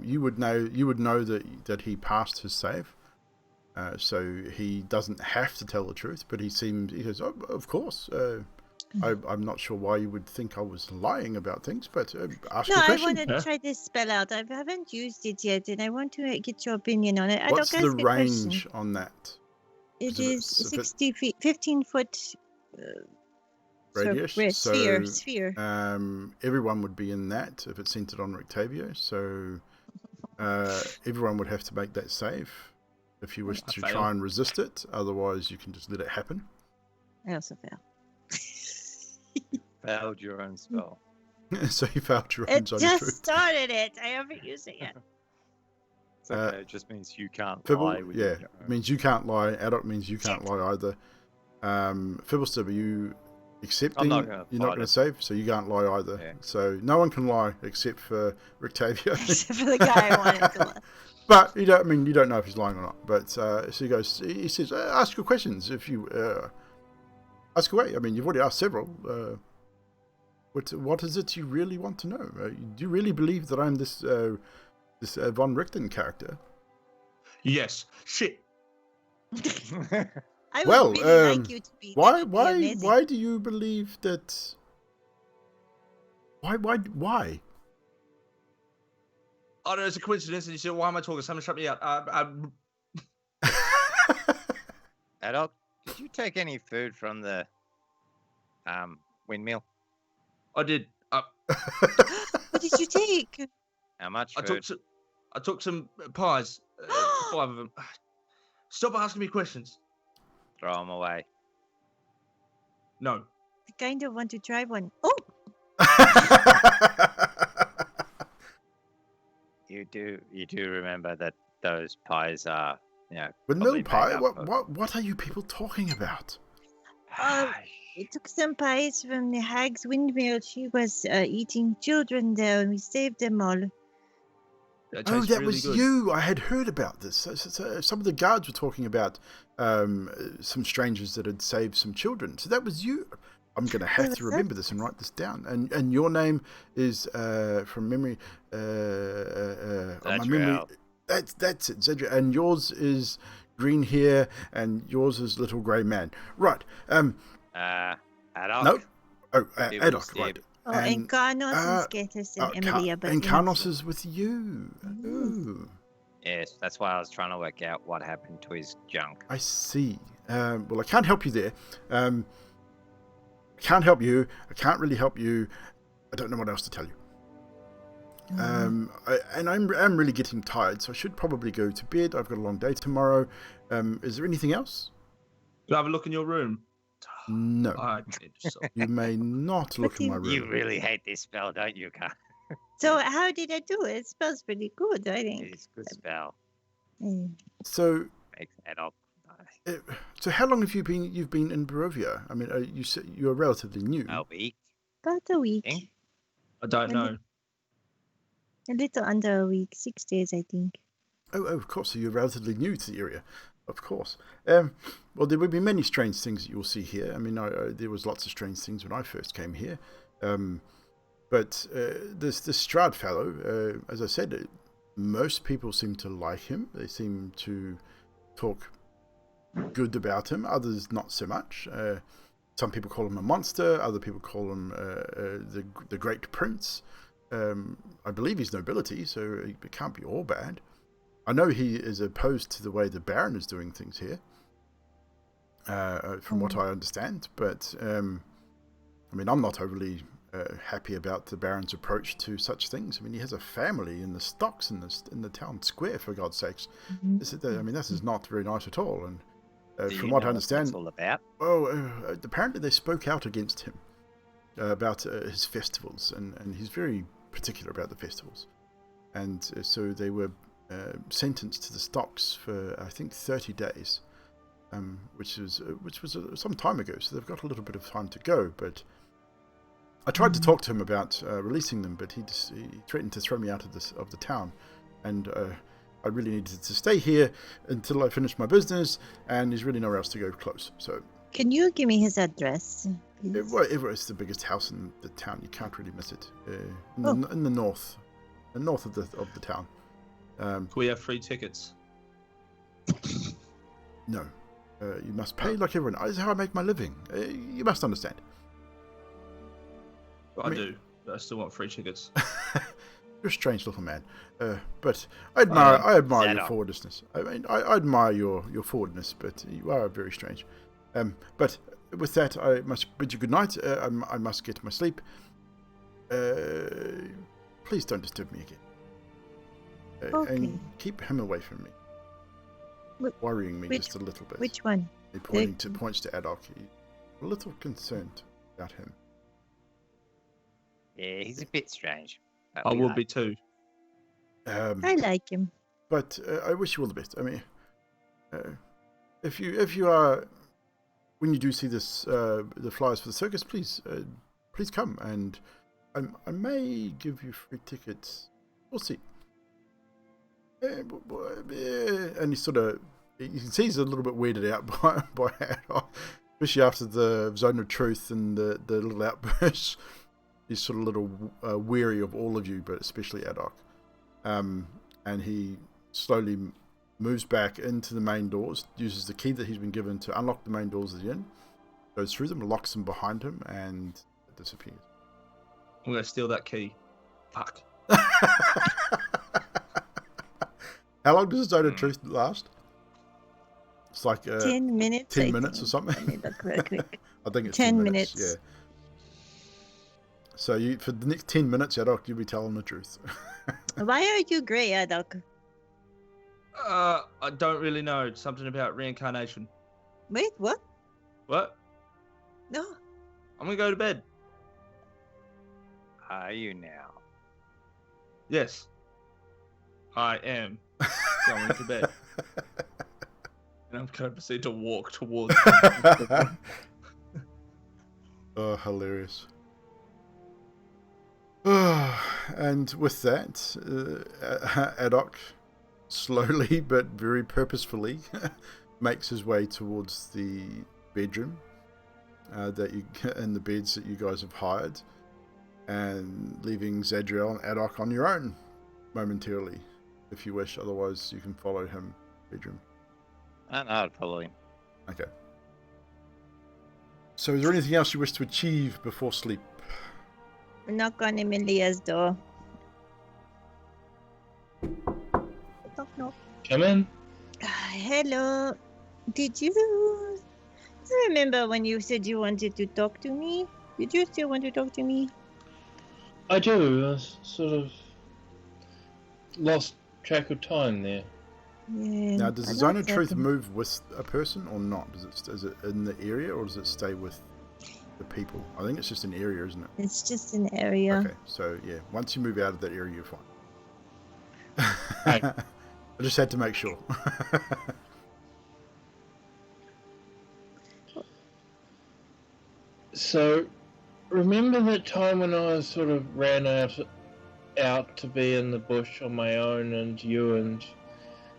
You would know that he passed his save. So he doesn't have to tell the truth, but he says, oh, of course. I'm not sure why you would think I was lying about things, but ask No, your I question. wanted to try this spell out. I haven't used it yet, and I want to get your opinion on it. What's Adok, the ask a question. range on that? It If is it's- if it- 60 feet, 15 foot Radius? sphere. Everyone would be in that if it's centered on Rictavio, so everyone would have to make that save if you wish to fail. try and resist it. Otherwise, you can just let it happen. I also fail. Failed your own spell. So you failed your own It zone of just truth. started it. I haven't used it yet. It's okay. It just means you can't Fibble, lie. With yeah, your it own. means you can't lie. Adult means you can't lie either. Fibblestub, are you accepting? not gonna You're not fight going to it. save, so you can't lie either. Yeah. So no one can lie except for Rictavio. Except for the guy I wanted to lie. But you don't know if he's lying or not. But so he goes. He says, "Ask your questions if you ask away." I mean, you've already asked several. What is it you really want to know? Do you really believe that I'm this von Richten character? Yes. Shit. I would Well, really like you to be. Why That would be amazing. why do you believe that? Why? Oh, no, it's a coincidence. And you said, why am I talking? Someone shut me out. Adult, did you take any food from the windmill? I did. What did you take? How much I food? took some pies. 5 of them. Stop asking me questions. Throw them away. No. I kind of want to try one. Oh, You do remember that those pies are, Windmill probably pie? made up of- What are you people talking about? we took some pies from the hag's windmill. She was eating children there, and we saved them all. That Oh, tastes that really was good. you. I had heard about this. So some of the guards were talking about some strangers that had saved some children. So that was you. I'm going to have was to that? remember this and write this down. And your name is, from memory, on my memory. Zadriel. That's it, Zadriel. And yours is green hair, and yours is little grey man. Right. Adult. No. Oh, It was Adok, right. Oh, and Carnos and uh, Skatus and Emilia. But and we're not Carnos sure. is with you. Ooh. Yes, that's why I was trying to work out what happened to his junk. I see. Well, I can't help you there. I can't help you. I can't really help you. I don't know what else to tell you. I'm really getting tired, so I should probably go to bed. I've got a long day tomorrow. Is there anything else? Can I have a look in your room? No. I need to stop. You may not look in my room. You really hate this spell, don't you, Carl? So how did I do it? It smells pretty good, I think. It's a good spell. Mm. So, Makes adult die. so how long have you've been in Barovia? I mean, you're relatively new. A week. About a week. Think? I don't know. A little under a week. 6 days, I think. Oh, of course. So you're relatively new to the area, of course. Well, there will be many strange things that you'll see here. I mean, there was lots of strange things when I first came here. But this Strahd fellow, as I said, most people seem to like him. They seem to talk good about him. Others not so much. Some people call him a monster. Other people call him the Great Prince. I believe he's nobility, so it can't be all bad. I know he is opposed to the way the Baron is doing things here, from what I understand. But I mean, I'm not overly happy about the Baron's approach to such things. I mean, he has a family in the stocks in the town square, for God's sakes. Mhm. This is not very nice at all. And Do from you what I know understand, that's all about? apparently they spoke out against him about his festivals, and he's very particular about the festivals. And so they were sentenced to the stocks for, I think, 30 days, which was some time ago. So they've got a little bit of time to go. But I tried to talk to him about releasing them, but he threatened to throw me out of the town, and I really needed to stay here until I finished my business, and there's really nowhere else to go close. So Can you give me his address, please? it's the biggest house in the town. You can't really miss it. In the north of the town. Can we have free tickets? No, you must pay like everyone. This is how I make my living. You must understand. I do, but I still want free tickets. You're a strange little man, but I admire your Zadok. forwardness. I mean, I admire your forwardness, but you are very strange. But with that, I must bid you good night. I must get my sleep. Please don't disturb me again. Okay. And keep him away from me. Worrying me just a little bit. Which one? He points to Adok. He's a little concerned about him. Yeah, he's a bit strange. but I we will like be too. I like him. But I wish you all the best. I mean, if you are, when you do see this, the flyers for the circus, please come, and I may give you free tickets. We'll see. And he sort of, you can see he's a little bit weirded out by Adok, especially after the zone of truth and the little outbursts. He's sort of a little weary of all of you, but especially Adok. And he slowly moves back into the main doors, uses the key that he's been given to unlock the main doors of the inn, goes through them, locks them behind him, and disappears. I'm going to steal that key. Fuck. How long does the zone of truth last? It's like 10 minutes. 10 I minutes think. or something. Let me look real quick. I think it's 10 10 minutes. Yeah. So for the next 10 minutes, Adok, you'll be telling the truth. Why are you grey, Adok? I don't really know. Something about reincarnation. Wait, what? What? No. I'm going to go to bed. Are you now? Yes. I am going to bed. And I'm going to proceed to walk towards Oh, hilarious. And with that, Adok slowly but very purposefully makes his way towards the bedroom and the beds that you guys have hired, and leaving Zadriel and Adok on your own momentarily, if you wish. Otherwise, you can follow him bedroom. No, I'd follow him. Okay. So, is there anything else you wish to achieve before sleep? Knock on Emilia's door. Knock, knock. Come in. Hello. Did you remember when you said you wanted to talk to me? Did you still want to talk to me? I do. I sort of lost track of time there. Yeah. Now, does the I zone like of truth that. move with a person or not? Is it in the area, or does it stay with the people? I think it's just an area, isn't it? It's just an area. Okay, so yeah, once you move out of that area, you're fine. Right. I just had to make sure. So, remember that time when I sort of ran out to be in the bush on my own, and you and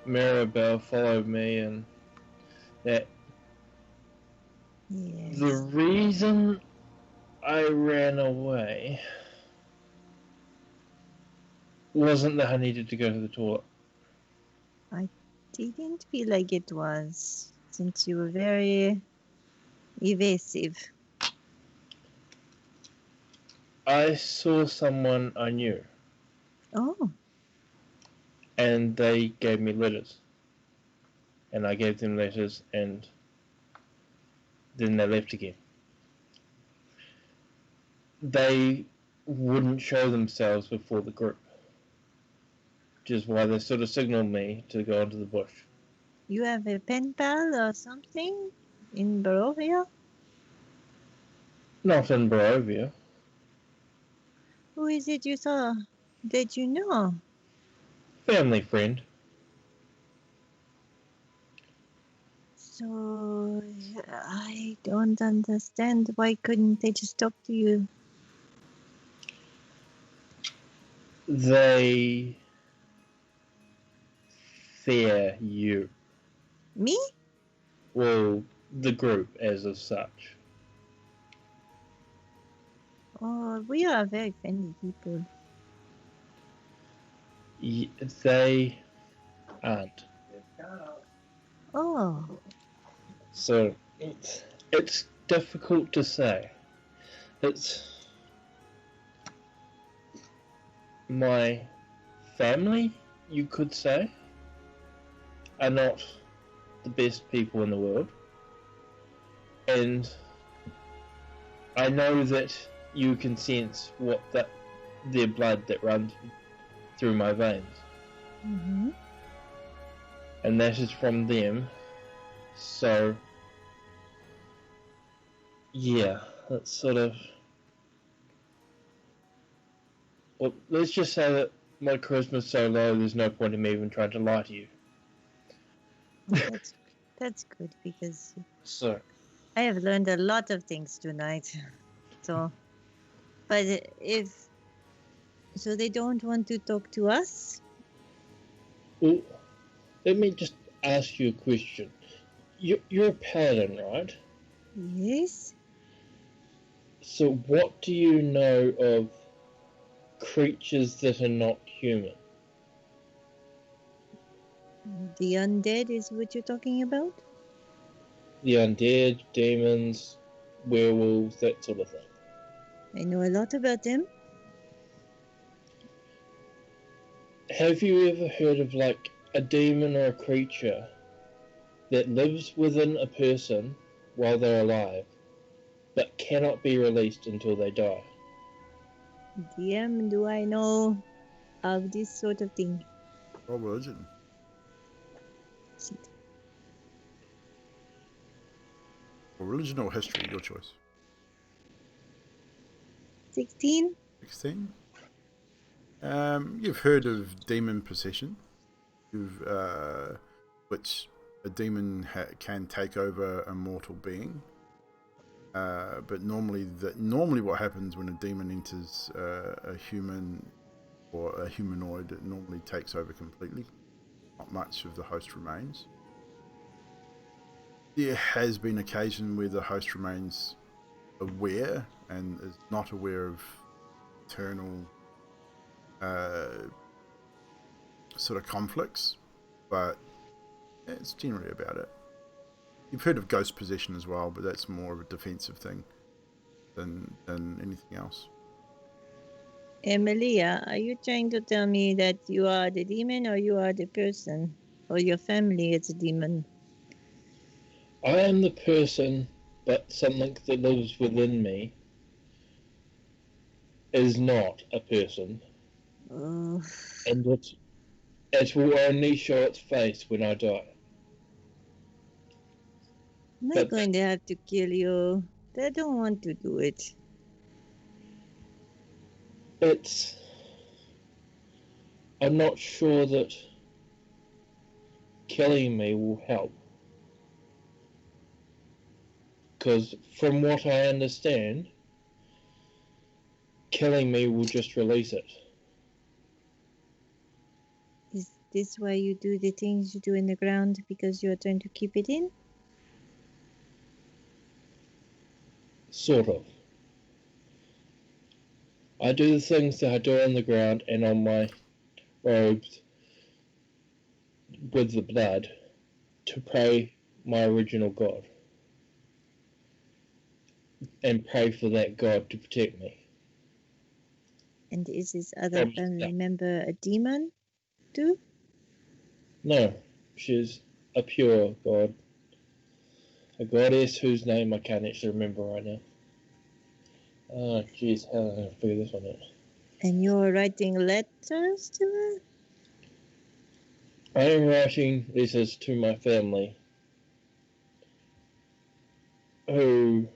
Maribel followed me, and that Yes. the reason I ran away wasn't that I needed to go to the toilet. Didn't feel like it was, since you were very evasive. I saw someone I knew, Oh, and they gave me letters. And I gave them letters, and then they left again. they wouldn't show themselves before the group. Which is why they sort of signaled me to go into the bush. You have a pen pal or something in Barovia? Not in Barovia. Who is it you saw that you know? Family friend. So I don't understand. Why couldn't they just talk to you? They fear you. Me? Well, the group as of such. Oh, we are very friendly people. They aren't. Oh, So it's difficult to say. It's my family, you could say, are not the best people in the world. And I know that you can sense what their blood that runs through my veins. mm-hmm. And that is from them. So, yeah, that's sort of... Well, let's just say that my charisma's so low, there's no point in me even trying to lie to you. Well, that's good because So, I have learned a lot of things tonight. So, but if so, they don't want to talk to us. well, let me just ask you a question. You're a paladin, right? Yes. So what do you know of creatures that are not human? The undead is what you're talking about? The undead, demons, werewolves, that sort of thing. I know a lot about them. Have you ever heard of like a demon or a creature that lives within a person while they're alive, but cannot be released until they die? DM, do I know of this sort of thing? Roll religion. Shit. Or religion or history, your choice. 16? 16. You've heard of demon possession, which a demon can take over a mortal being. But normally what happens when a demon enters a human or a humanoid, it normally takes over completely. Not much of the host remains. There has been occasion where the host remains aware and is not aware of internal sort of conflicts, but it's generally about it. You've heard of ghost possession as well, but that's more of a defensive thing than anything else. Emilia, are you trying to tell me that you are the demon or you are the person? Or your family is a demon? I am the person, but something that lives within me is not a person. Oh. And it will only show its face when I die. Am I going to have to kill you? I don't want to do it. I'm not sure that killing me will help. Because from what I understand, killing me will just release it. Is this why you do the things you do in the ground? Because you are trying to keep it in? Sort of. I do the things that I do on the ground and on my robes with the blood to pray my original God. And pray for that God to protect me. And is this other family member a demon too? No, she's a pure God. A goddess whose name I can't actually remember right now. Oh, jeez, how am I going to figure this one out? And you're writing letters to her? I am writing letters to my family, who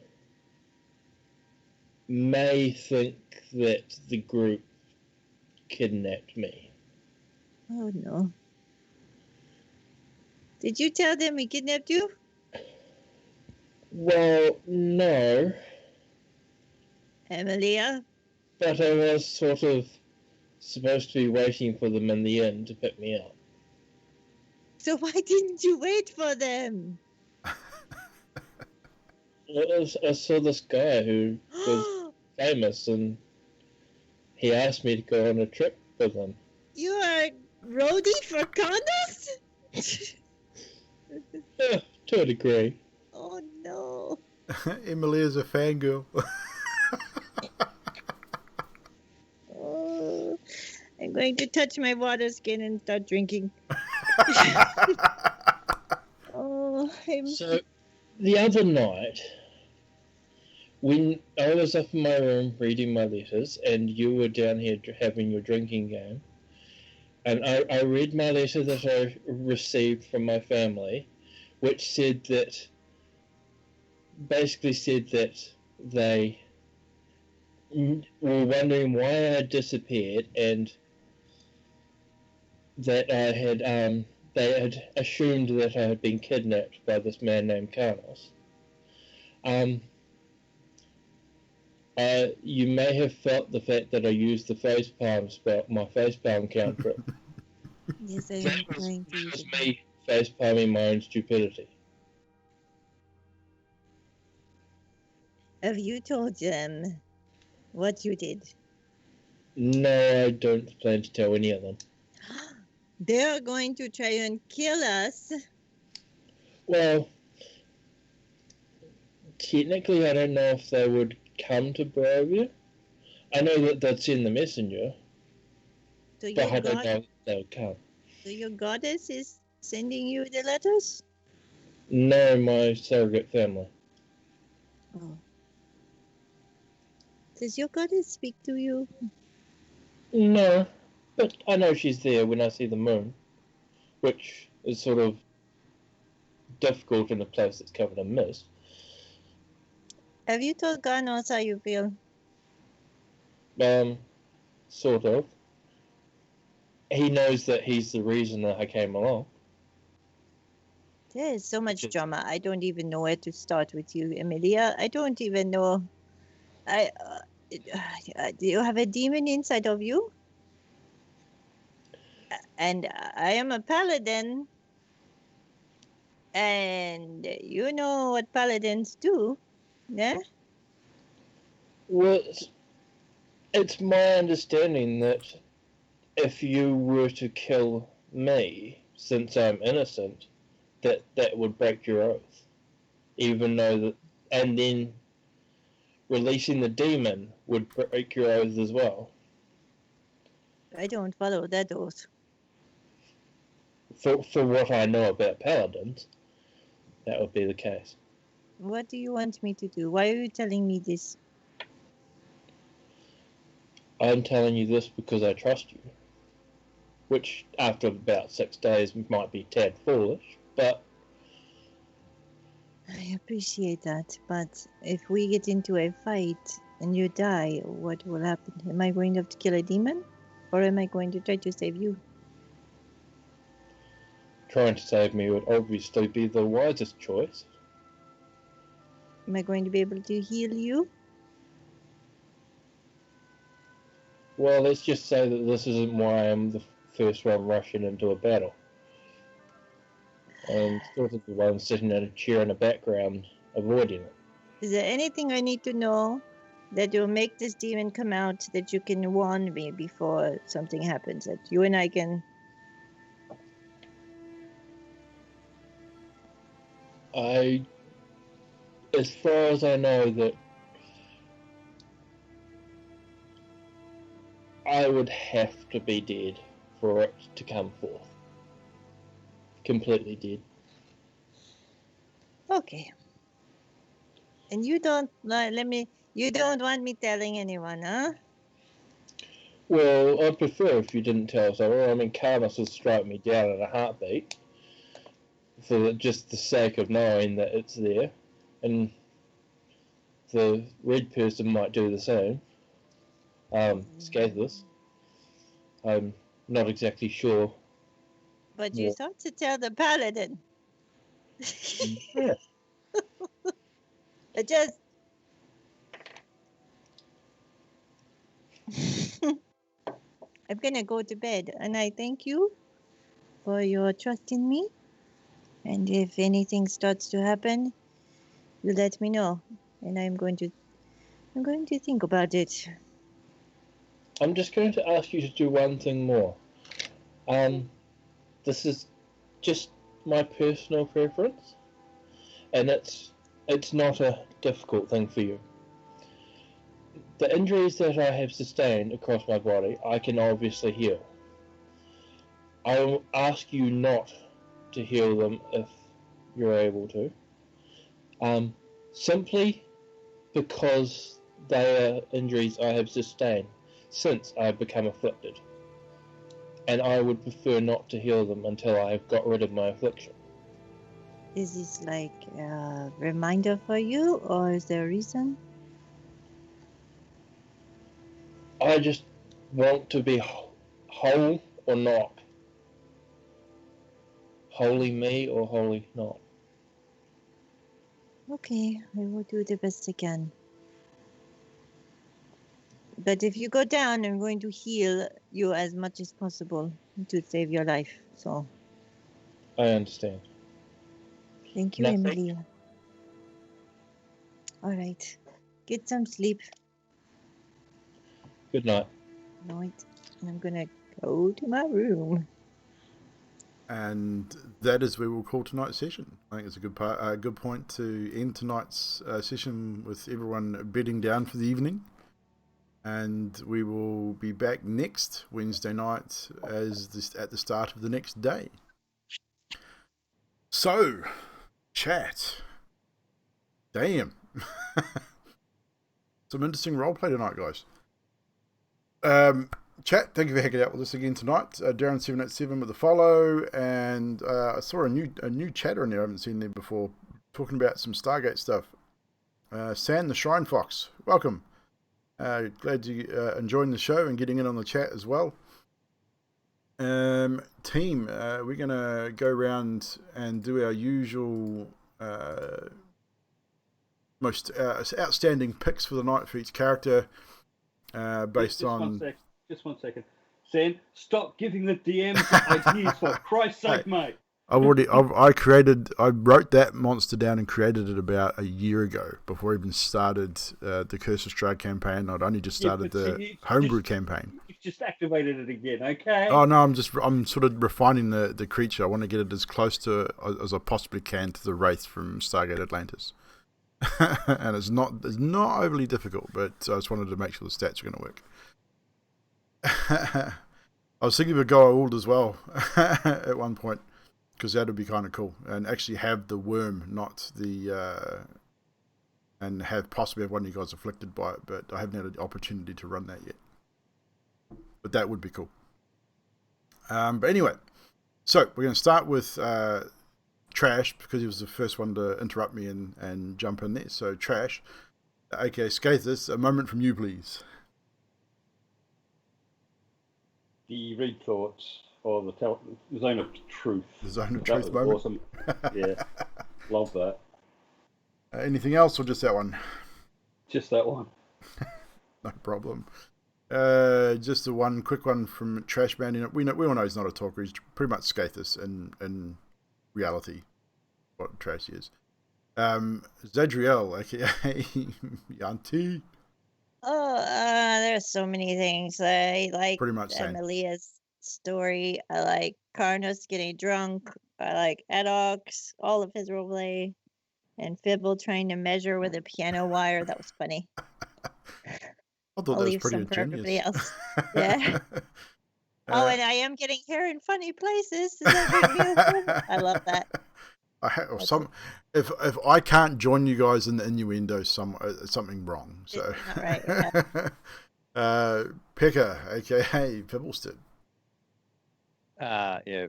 may think that the group kidnapped me. Oh no. Did you tell them we kidnapped you? Well, no, Emilia? but I was sort of supposed to be waiting for them in the inn to pick me up. So why didn't you wait for them? I saw this guy who was famous, and he asked me to go on a trip with him. You are a roadie for condos? To a degree. Oh no. Emily is a fangirl. Oh, I'm going to touch my water skin and start drinking. Oh, So, the other night, when I was up in my room reading my letters, and you were down here having your drinking game, and I read my letter that I received from my family, which said that, basically said that they were wondering why I had disappeared, and that I had, they had assumed that I had been kidnapped by this man named Carlos. You may have felt the fact that I used the facepalm spell, my facepalm cantrip. Yes, I'm That was, going to that use was it. me facepalming my own stupidity. Have you told them what you did? No, I don't plan to tell any of them. They're going to try and kill us. Well, technically, I don't know if they would come to Barovia. I know that they'd send the messenger, So but your I don't know god, if they would come. so your goddess is sending you the letters? No, my surrogate family. Oh. Does your goddess speak to you? No, but I know she's there when I see the moon, which is sort of difficult in a place that's covered in mist. Have you told Garnos how you feel? Sort of. He knows that he's the reason that I came along. There is so much drama. I don't even know where to start with you, Emilia. I don't even know. Do you have a demon inside of you? And I am a paladin. And you know what paladins do, yeah? Well, it's my understanding that if you were to kill me, since I'm innocent, that would break your oath. Even though that, and then releasing the demon would break your oath as well. I don't follow that oath. For what I know about paladins, that would be the case. What do you want me to do? Why are you telling me this? I'm telling you this because I trust you. Which, after about 6 days, might be tad foolish, but I appreciate that, but if we get into a fight and you die, what will happen? Am I going to have to kill a demon? Or am I going to try to save you? trying to save me would obviously be the wisest choice. Am I going to be able to heal you? Well, let's just say that this isn't why I'm the first one rushing into a battle. I'm sort of the one sitting in a chair in the background, avoiding it. Is there anything I need to know that will make this demon come out that you can warn me before something happens? That you and I can... As far as I know, that I would have to be dead for it to come forth. Completely dead. Okay. And you don't... let me... You don't want me telling anyone, huh? Well, I'd prefer if you didn't tell us all. I mean, Carlos would strike me down in a heartbeat for just the sake of knowing that it's there, and the red person might do the same. Scatheless. I'm not exactly sure. But you thought to tell the paladin. Yeah. I just. I'm gonna go to bed, and I thank you for your trust in me. And if anything starts to happen, you let me know, and I'm going to think about it. I'm just going to ask you to do one thing more. This is just my personal preference, and it's not a difficult thing for you. The injuries that I have sustained across my body, I can obviously heal. I will ask you not to heal them if you're able to. Simply because they are injuries I have sustained since I have become afflicted. And I would prefer not to heal them until I have got rid of my affliction. Is this like a reminder for you, or is there a reason? I just want to be whole or not. Wholly me or wholly not. Okay, I will do the best I can. But if you go down, I'm going to heal you as much as possible to save your life. So. I understand. Thank you, Emily. All right. Get some sleep. Good night. Night. I'm going to go to my room. And that is where we'll call tonight's session. I think it's a good point to end tonight's session with everyone bedding down for the evening. And we will be back next Wednesday night at the start of the next day. So, chat. Damn. Some interesting roleplay tonight, guys. Chat, thank you for hanging out with us again tonight. Darren787 with a follow, and I saw a new chatter in there I haven't seen there before, talking about some Stargate stuff. San the Shrine Fox, welcome. Glad you enjoying the show and getting in on the chat as well. Team, we're going to go around and do our usual most outstanding picks for the night for each character based on... Just one second. Sam, stop giving the DMs ideas for Christ's sake, mate. I wrote that monster down and created it about a year ago before I even started the Curse of Strahd campaign. I'd only just started the homebrew campaign. You've just activated it again, okay? Oh no, I'm sort of refining the creature. I want to get it as close to as I possibly can to the Wraith from Stargate Atlantis. And it's not overly difficult, but I just wanted to make sure the stats are going to work. I was thinking of a Goa'uld as well at one point, because that would be kind of cool, and actually have the worm, not the and possibly have one of you guys afflicted by it, but I haven't had an opportunity to run that yet. But that would be cool. But anyway, so we're going to start with Trash, because he was the first one to interrupt me and jump in there. So Trash, aka Scatheless, a moment from you, please. The read thoughts, or the zone of truth. The zone of truth moment. Awesome. Yeah, love that. Anything else, or just that one? Just that one. No problem. Just the one quick one from Trash Man. We all know he's not a talker. He's pretty much Scatheless in reality, what Trash is. Zadriel, aka Yanti. Oh, there's so many things. I like pretty much Amelia's story. I like Karnos getting drunk. I like Adox, all of his roleplay, and Fibble trying to measure with a piano wire. That was funny. I thought that was pretty ingenious. Else. Yeah. Oh, and I am getting hair in funny places. Does that make me fun? I love that. or some. If I can't join you guys in the innuendo, something wrong. So. Not right. Yeah. Pekka, aka Pibblestead. Yeah.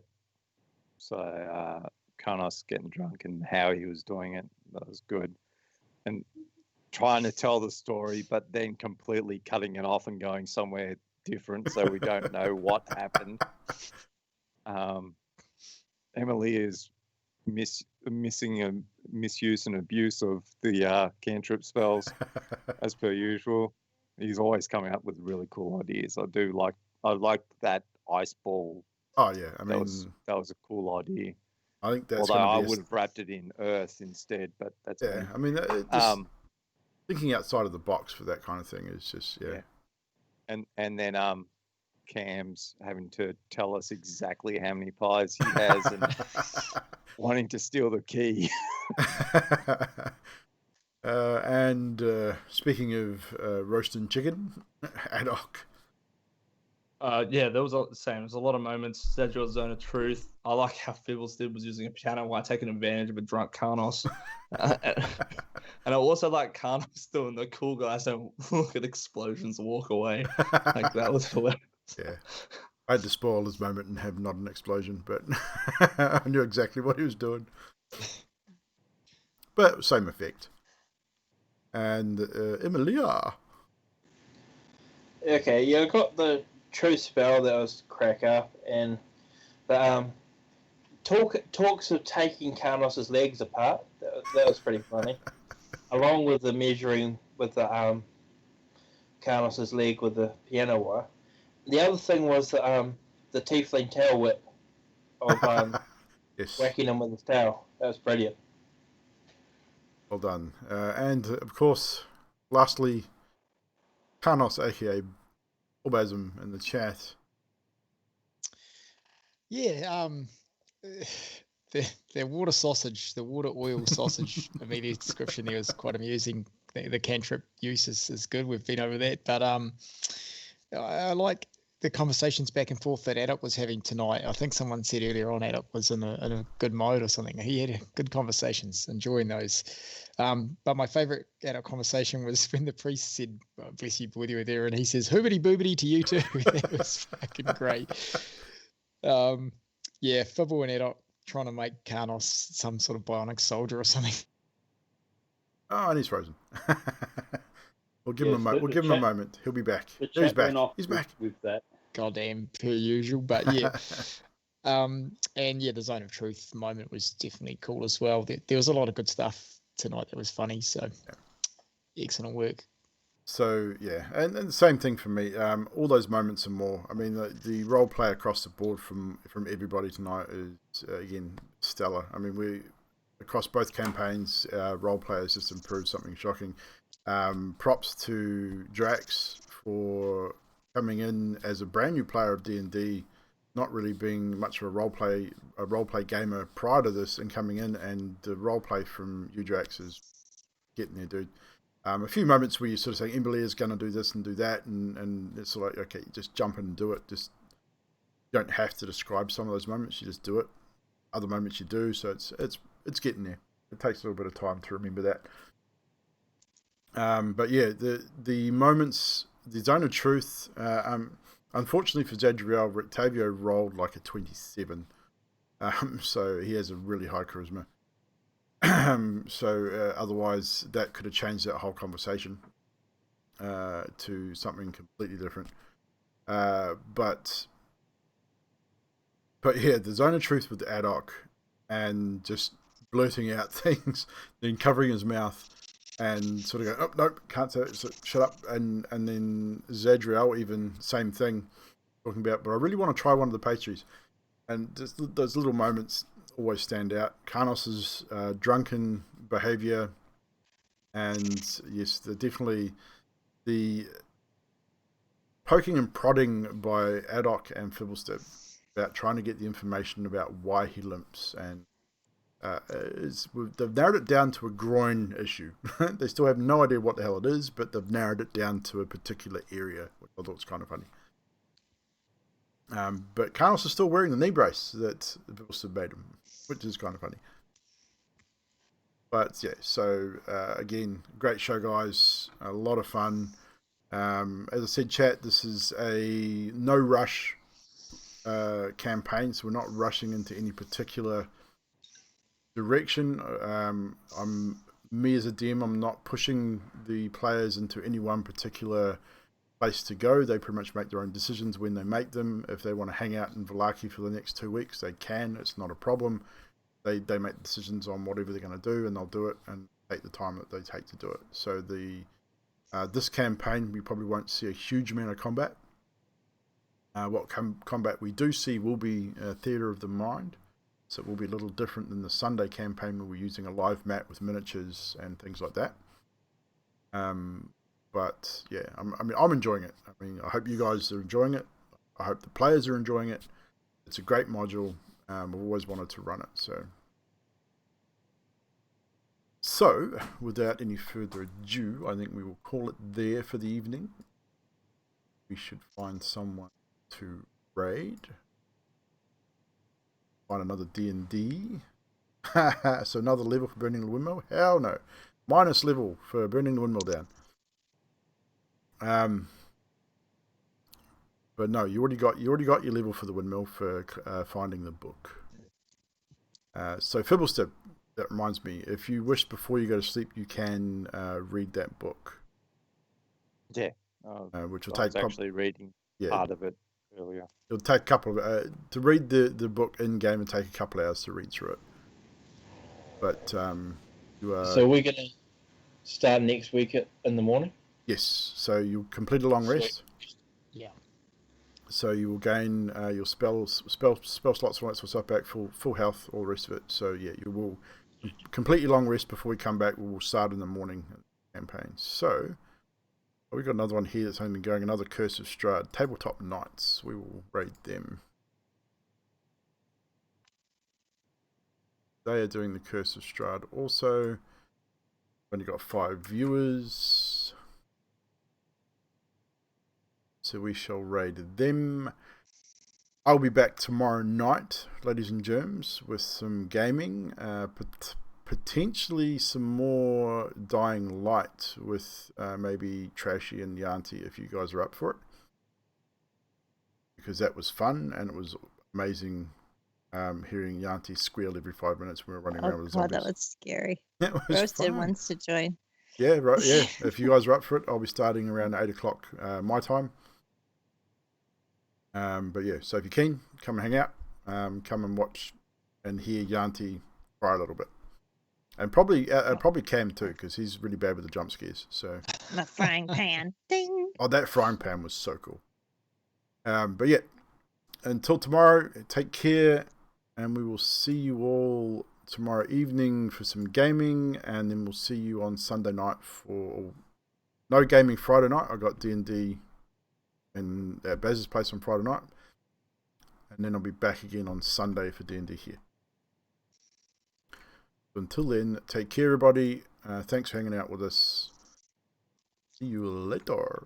So Karnos getting drunk and how he was doing it, that was good. And trying to tell the story, but then completely cutting it off and going somewhere different, so we don't know what happened. Emily is missing a misuse and abuse of the cantrip spells, as per usual. He's always coming up with really cool ideas. I like that ice ball. Oh yeah, I That mean that was a cool idea. I think that's. Although I would have wrapped it in earth instead, but that's yeah. me. I mean, just thinking outside of the box for that kind of thing is just yeah. And then Cam's having to tell us exactly how many pies he has and wanting to steal the key. And speaking of roasting chicken, ad hoc. Yeah, there was the same. There was a lot of moments. Zedriel's zone of truth. I like how Fibblestead was using a piano while taking advantage of a drunk Karnos. And I also like Karnos doing the cool guys don't look at explosions and walk away. Like that was hilarious. Yeah. I had to spoil his moment and have not an explosion, but I knew exactly what he was doing. But same effect. And Emilia. Okay, yeah, I got the true spell that was crack up, and the talks of taking Karnos's legs apart. That was pretty funny. Along with the measuring with the Karnos's leg with the piano wire. The other thing was the tiefling tail whip of yes. whacking him with his tail. That was brilliant. Well done. And of course, lastly, Karnos, aka Orbasm, in the chat. Yeah, the water sausage, the water oil sausage immediate description there was quite amusing. The cantrip use is good. We've been over that, but I like the conversations back and forth that Addock was having tonight. I think someone said earlier on Addock was in a good mode or something. He had good conversations, enjoying those. But my favourite Addock conversation was when the priest said, oh, bless you, boy, you were there, and he says, hoobity boobity to you too. That was fucking great. Yeah, Fibble and Addock trying to make Karnos some sort of bionic soldier or something. Oh, and he's frozen. We'll give him a moment. We'll give him a moment. He'll be back. He's back. He's back. With that. Goddamn, per usual. But yeah. And yeah, the zone of truth moment was definitely cool as well. There was a lot of good stuff tonight that was funny. So excellent work. So yeah, and the same thing for me. All those moments and more. I mean, the role play across the board from everybody tonight is again stellar. I mean, we across both campaigns, role players just improved something shocking. Props to Drax for coming in as a brand new player of D&D, not really being much of a role play gamer prior to this, and coming in, and the role play from you, Drax, is getting there, dude. A few moments where you sort of say, Emily is going to do this and do that, and it's sort of like, okay, just jump in and do it. Just you don't have to describe some of those moments; you just do it. Other moments you do, so it's getting there. It takes a little bit of time to remember that. But yeah, the moments, the zone of truth. Unfortunately for Zadriel, Rictavio rolled like a 27, so he has a really high charisma. So otherwise, that could have changed that whole conversation to something completely different. But yeah, the zone of truth with Addock and just blurting out things, then covering his mouth. And sort of go, oh, nope, can't say it, so shut up. And then Zadriel, even, same thing, talking about, but I really want to try one of the pastries. And just those little moments always stand out. Karnos's drunken behaviour, and yes, definitely the poking and prodding by Addock and Fibblestead about trying to get the information about why he limps, and they've narrowed it down to a groin issue. They still have no idea what the hell it is, but they've narrowed it down to a particular area, which I thought was kind of funny. But Karnos is still wearing the knee brace that Fibblestead made him, which is kind of funny. But yeah, so again, great show, guys. A lot of fun. As I said, chat, this is a no rush campaign, so we're not rushing into any particular direction. Me as a DM, I'm not pushing the players into any one particular place to go. They pretty much make their own decisions when they make them. If they want to hang out in Valaki for the next 2 weeks, they can. It's not a problem. They make decisions on whatever they're going to do, and they'll do it and take the time that they take to do it. So this campaign, we probably won't see a huge amount of combat. What combat we do see will be Theatre of the Mind. So it will be a little different than the Sunday campaign where we're using a live map with miniatures and things like that. But yeah, I'm enjoying it. I mean, I hope you guys are enjoying it. I hope the players are enjoying it. It's a great module. I've always wanted to run it. So, without any further ado, I think we will call it there for the evening. We should find someone to raid. Find another D&D. So another level for burning the windmill? Hell no. Minus level for burning the windmill down. But no, you already got your level for the windmill for finding the book. So Fibblestep, that reminds me, if you wish before you go to sleep, you can read that book. Yeah. Which will I take was actually reading part of it earlier. It'll take a couple of to read the book in game and take a couple of hours to read through it. But so we're gonna start next week in the morning. Yes. So you'll complete a long rest. Yeah. So you will gain your spell slots, all that sort of stuff back, full health, all the rest of it. So yeah, you will complete your long rest before we come back. We will start in the morning campaign. So we've got another one here that's only going, another Curse of Strahd. Tabletop Knights. We will raid them. They are doing the Curse of Strahd also. Only got 5 viewers. So we shall raid them. I'll be back tomorrow night, ladies and germs, with some gaming. Potentially some more Dying Light with maybe Trashy and Yanti if you guys are up for it. Because that was fun and it was amazing hearing Yanti squeal every 5 minutes when we were running around with zombies. That was scary. That was Roasted fun. wants to join. Yeah, right. Yeah, if you guys are up for it, I'll be starting around 8 o'clock my time. But yeah, so if you're keen, come and hang out. Come and watch and hear Yanti cry a little bit. And probably Cam too, because he's really bad with the jump scares. So My frying pan. Ding. Oh, that frying pan was so cool. But yeah, until tomorrow, take care, and we will see you all tomorrow evening for some gaming, and then we'll see you on Sunday night for no gaming Friday night. I got D&D at Baz's place on Friday night, and then I'll be back again on Sunday for D&D here. So until then, take care, everybody. Thanks for hanging out with us. See you later.